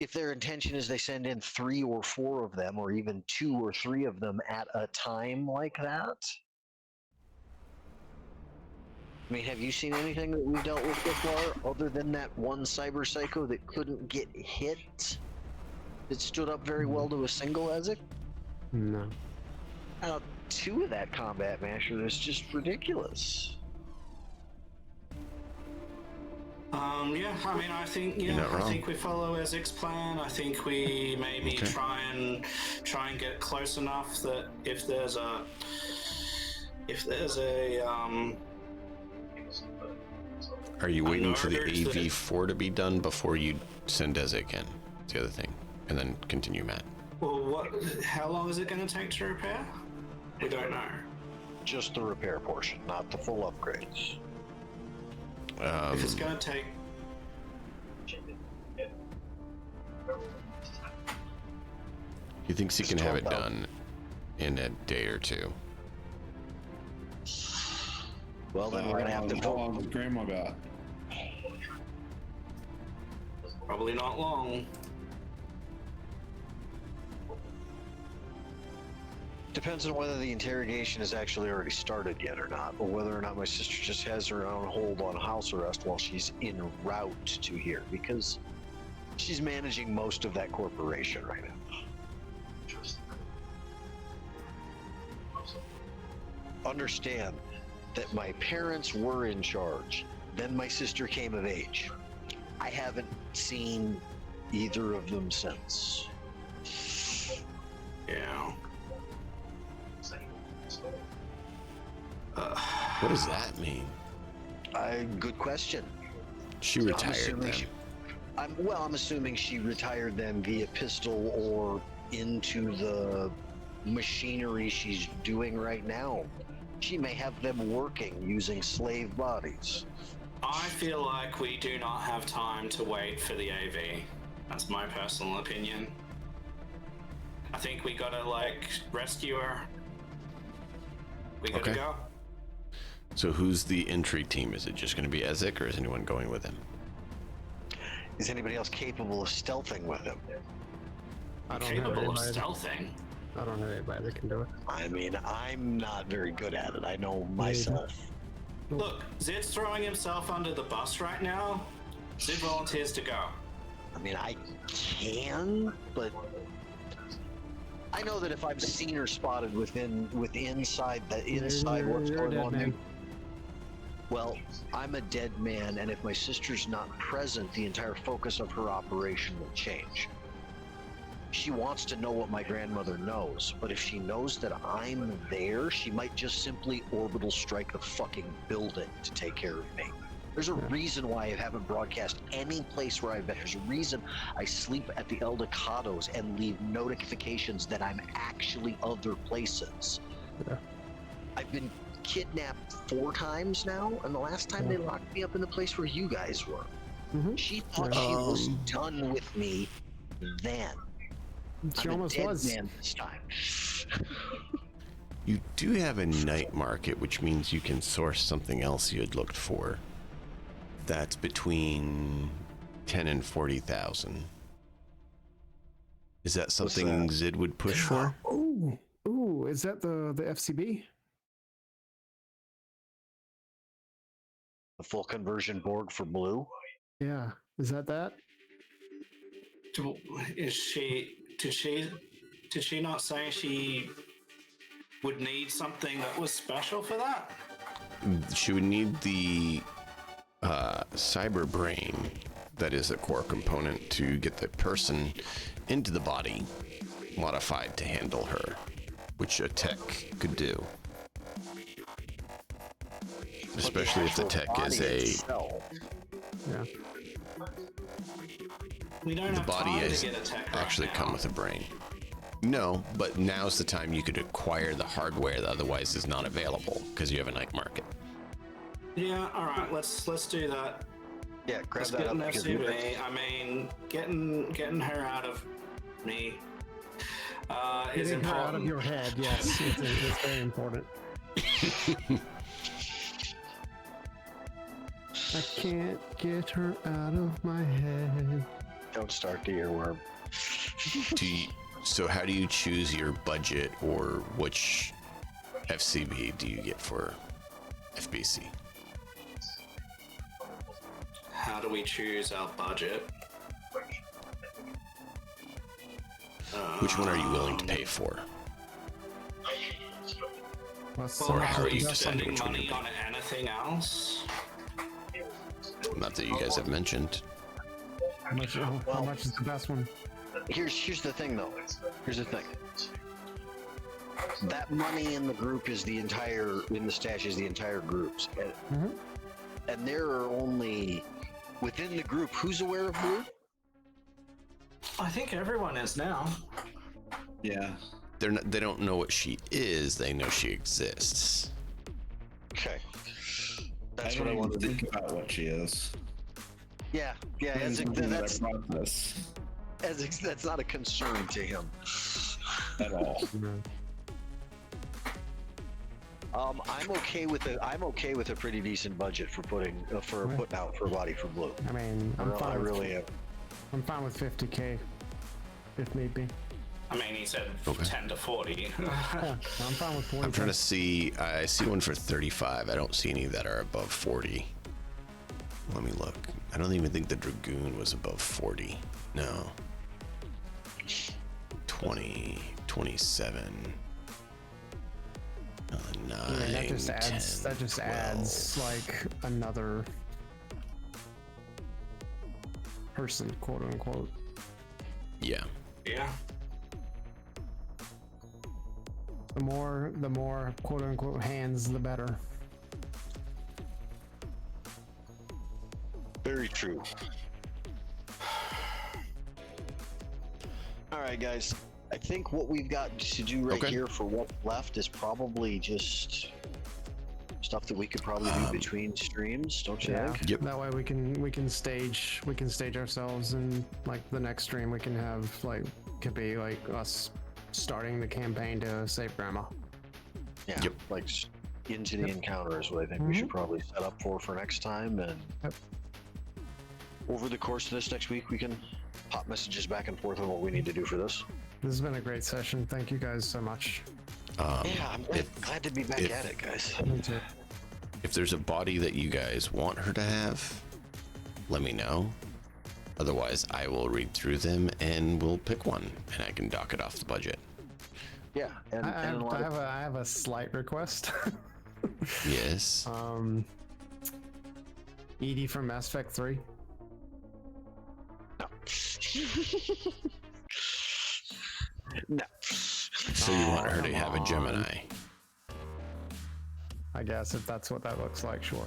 if their intention is they send in 3 or 4 of them, or even 2 or 3 of them at a time like that. I mean, have you seen anything that we've dealt with so far other than that one cyber psycho that couldn't get hit? That stood up very well to a single Ezek? No. 2 of that combat master is just ridiculous. Yeah, I mean, I think we follow Ezek's plan. I think we maybe try and get close enough that if there's a Are you waiting for the AV4 to be done before you send Ezek in? That's the other thing. And then continue, Matt. Well, how long is it going to take to repair? We don't know. Just the repair portion, not the full upgrades. If it's going to take... He thinks he can have it done in a day or 2. Well, then we're going to have to... How long has Grandma got? Probably not long. Depends on whether the interrogation has actually already started yet or not, or whether or not my sister just has her on hold on house arrest while she's en route to here, because she's managing most of that corporation right now. Understand that my parents were in charge, then my sister came of age. I haven't seen either of them since. Yeah. What does that mean? Good question. She I'm retired assuming them. I'm assuming she retired them via pistol or into the machinery she's doing right now. She may have them working using slave bodies. I feel like we do not have time to wait for the AV. That's my personal opinion. I think we gotta rescue her. We gotta Okay. go. So who's the entry team? Is it just going to be Ezek, or is anyone going with him? Is anybody else capable of stealthing with him? I don't have Capable of anybody. stealthing. I don't have anybody that can do it. I mean, I'm not very good at it. I know myself. Look, Zid's throwing himself under the bus right now. Zid volunteers to go. I mean, I can, but I know that if I'm seen or spotted inside You're what's a going dead on man. there. Well, I'm a dead man, and if my sister's not present, the entire focus of her operation will change. She wants to know what my grandmother knows, but if she knows that I'm there, she might just simply orbital strike the fucking building to take care of me. There's a reason why I haven't broadcast any place where I've been. There's a reason I sleep at the El Ducados and leave notifications that I'm actually other places. Yeah. I've been kidnapped 4 times now, and the last time they locked me up in the place where you guys were. Mhm. She thought she was done with me then. She I'm almost a dead was. man this time. You do have a night market, which means you can source something else you had looked for. That's between 10 and 40,000. Is that something Zid would push for? Ooh, is that the FCB? The full conversion board for blue. Yeah, is that? Did she not say she would need something that was special for that? She would need the cyber brain that is a core component to get the person into the body modified to handle her, which a tech could do. Especially if the tech is Yeah. We don't the have body time is to get a tech actually right come now. with a brain. No, but now's the time you could acquire the hardware that otherwise is not available because you have a night market. Yeah, all right. Let's do that. Yeah, grab Let's that get up an because SUV. I mean, getting her out of me is Getting her important. out of your head, yes, it's very important. I can't get her out of my head. don't start the earworm. So how do you choose your budget, or which FCB do you get for FBC? How do we choose our budget? Which one are you willing to pay for? Well, Or how are you just deciding spending which one money to on anything else? Not that you guys have mentioned. How much is the best one? Here's the thing, though. Here's the thing. That money in the group is in the stash is the entire group's. And there are only, within the group, who's aware of blue? I think everyone is now. Yeah. They don't know what she is. They know she exists. Okay. That's I what I don't wanted to even think about what she is. Yeah, That's that's not a concern to him. at all. I'm okay with a pretty decent budget for putting out for a body for blue. I mean, I really am. I'm fine with 50K, if need be. I mean, he said Okay. 10 to 40. Yeah, I'm fine with 40. I'm trying to see. I see one for 35. I don't see any that are above 40. Let me look. I don't even think the Dragoon was above 40. No. 20, 27. 9, that just adds 10, 12. like another person, quote unquote. Yeah. Yeah. The more quote unquote hands, the better. Very true. All right, guys. I think what we've got to do right here for what's left is probably just stuff that we could probably do between streams, don't you think? Yep. That way we can stage ourselves, and like the next stream we can have like could be like us starting the campaign to save grandma. Yeah. Yep. Like into the encounter is what I think we should probably set up for next time, and over the course of this next week we can pop messages back and forth on what we need to do for this. This has been a great session. Thank you guys so much. Yeah, I'm glad to be back at it, guys. Me too. If there's a body that you guys want her to have, let me know. Otherwise, I will read through them and we'll pick one, and I can dock it off the budget. Yeah, and I have a slight request. Yes. Edie from Mass Effect 3. No. So you want her to have a Gemini? I guess if that's what that looks like, sure.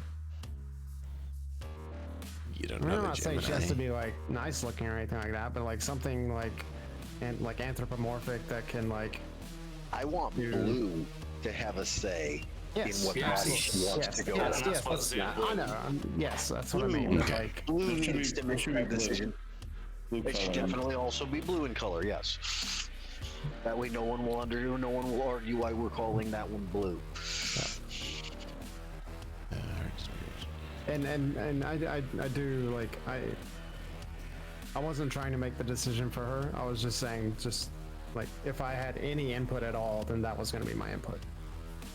You don't I'm know the not saying Gemini. she has to be like nice looking or anything like that, but like something like anthropomorphic that can like. I want Blue to have a say in what body she wants to go with. I know. Yes, that's what I mean. Okay. Like, Blue needs to make that decision. It should definitely also be blue in color, yes. That way no one will argue why we're calling that one blue. and I do like I wasn't trying to make the decision for her. I was just saying, just like if I had any input at all, then that was going to be my input.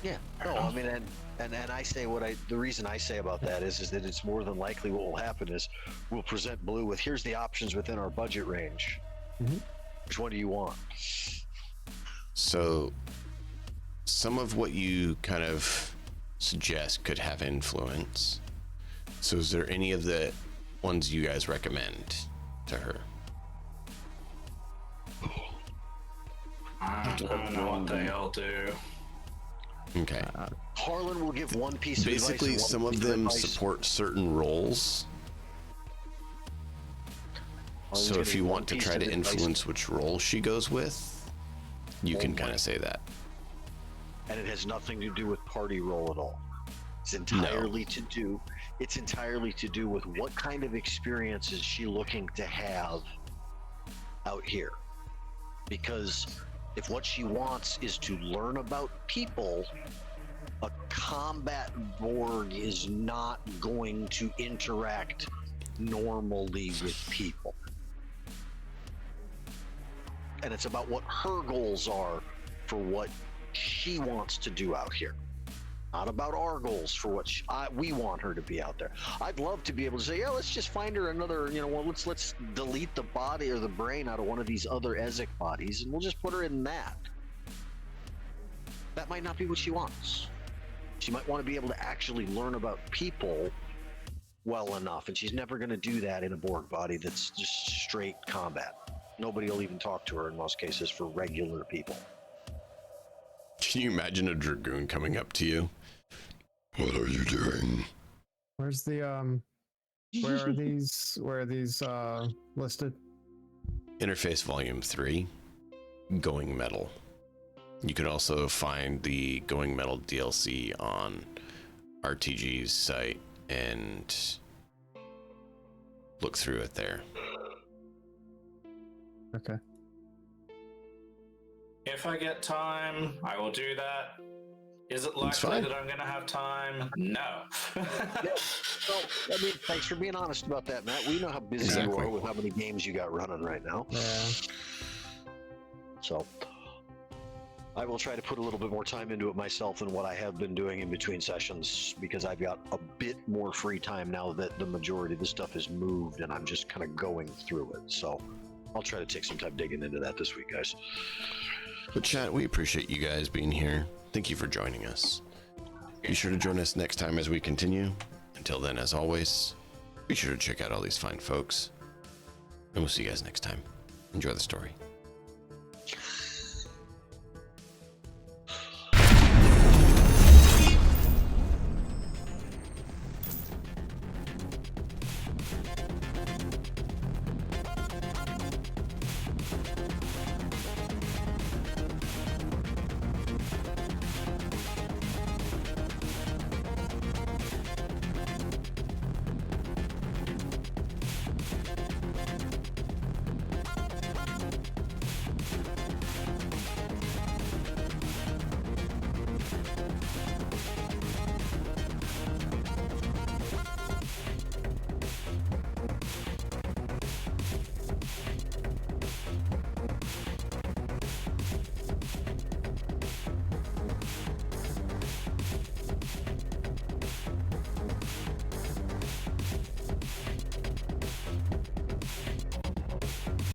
Yeah. No, I mean, and I say the reason I say about that is that it's more than likely what will happen is we'll present Blue with here's the options within our budget range. Which one do you want? So, some of what you kind of suggest could have influence. So, is there any of the ones you guys recommend to her? I don't know what they all do. Okay. Harlan will give one piece of advice. Basically, and one some of piece them advice. support certain roles. Harlan's So gonna if give you one want to piece try of to advice, influence which role she goes with, you can kind of say that. and it has nothing to do with party role at all. It's entirely to do. It's entirely to do with what kind of experience is she looking to have out here. Because if what she wants is to learn about people, a combat Borg is not going to interact normally with people. And it's about what her goals are for what she wants to do out here. Not about our goals for what we want her to be out there. I'd love to be able to say, yeah, let's just find her another, let's delete the body or the brain out of one of these other Ezek bodies, and we'll just put her in that. That might not be what she wants. She might want to be able to actually learn about people well enough, and she's never going to do that in a Borg body that's just straight combat. Nobody will even talk to her in most cases for regular people. Can you imagine a Dragoon coming up to you? What are you doing? Where's the where are these listed? Interface Volume 3, Going Metal. You can also find the Going Metal DLC on RTG's site and look through it there. Okay. If I get time, I will do that. Is it That's likely fine. that I'm going to have time? No. Well, I mean, thanks for being honest about that, Matt. We know how busy Exactly. you are with how many games you got running right now. Yeah. So I will try to put a little bit more time into it myself than what I have been doing in between sessions, because I've got a bit more free time now that the majority of the stuff is moved and I'm just kind of going through it. So I'll try to take some time digging into that this week, guys. But chat, we appreciate you guys being here. Thank you for joining us. Be sure to join us next time as we continue. Until then, as always, be sure to check out all these fine folks. And we'll see you guys next time. Enjoy the story.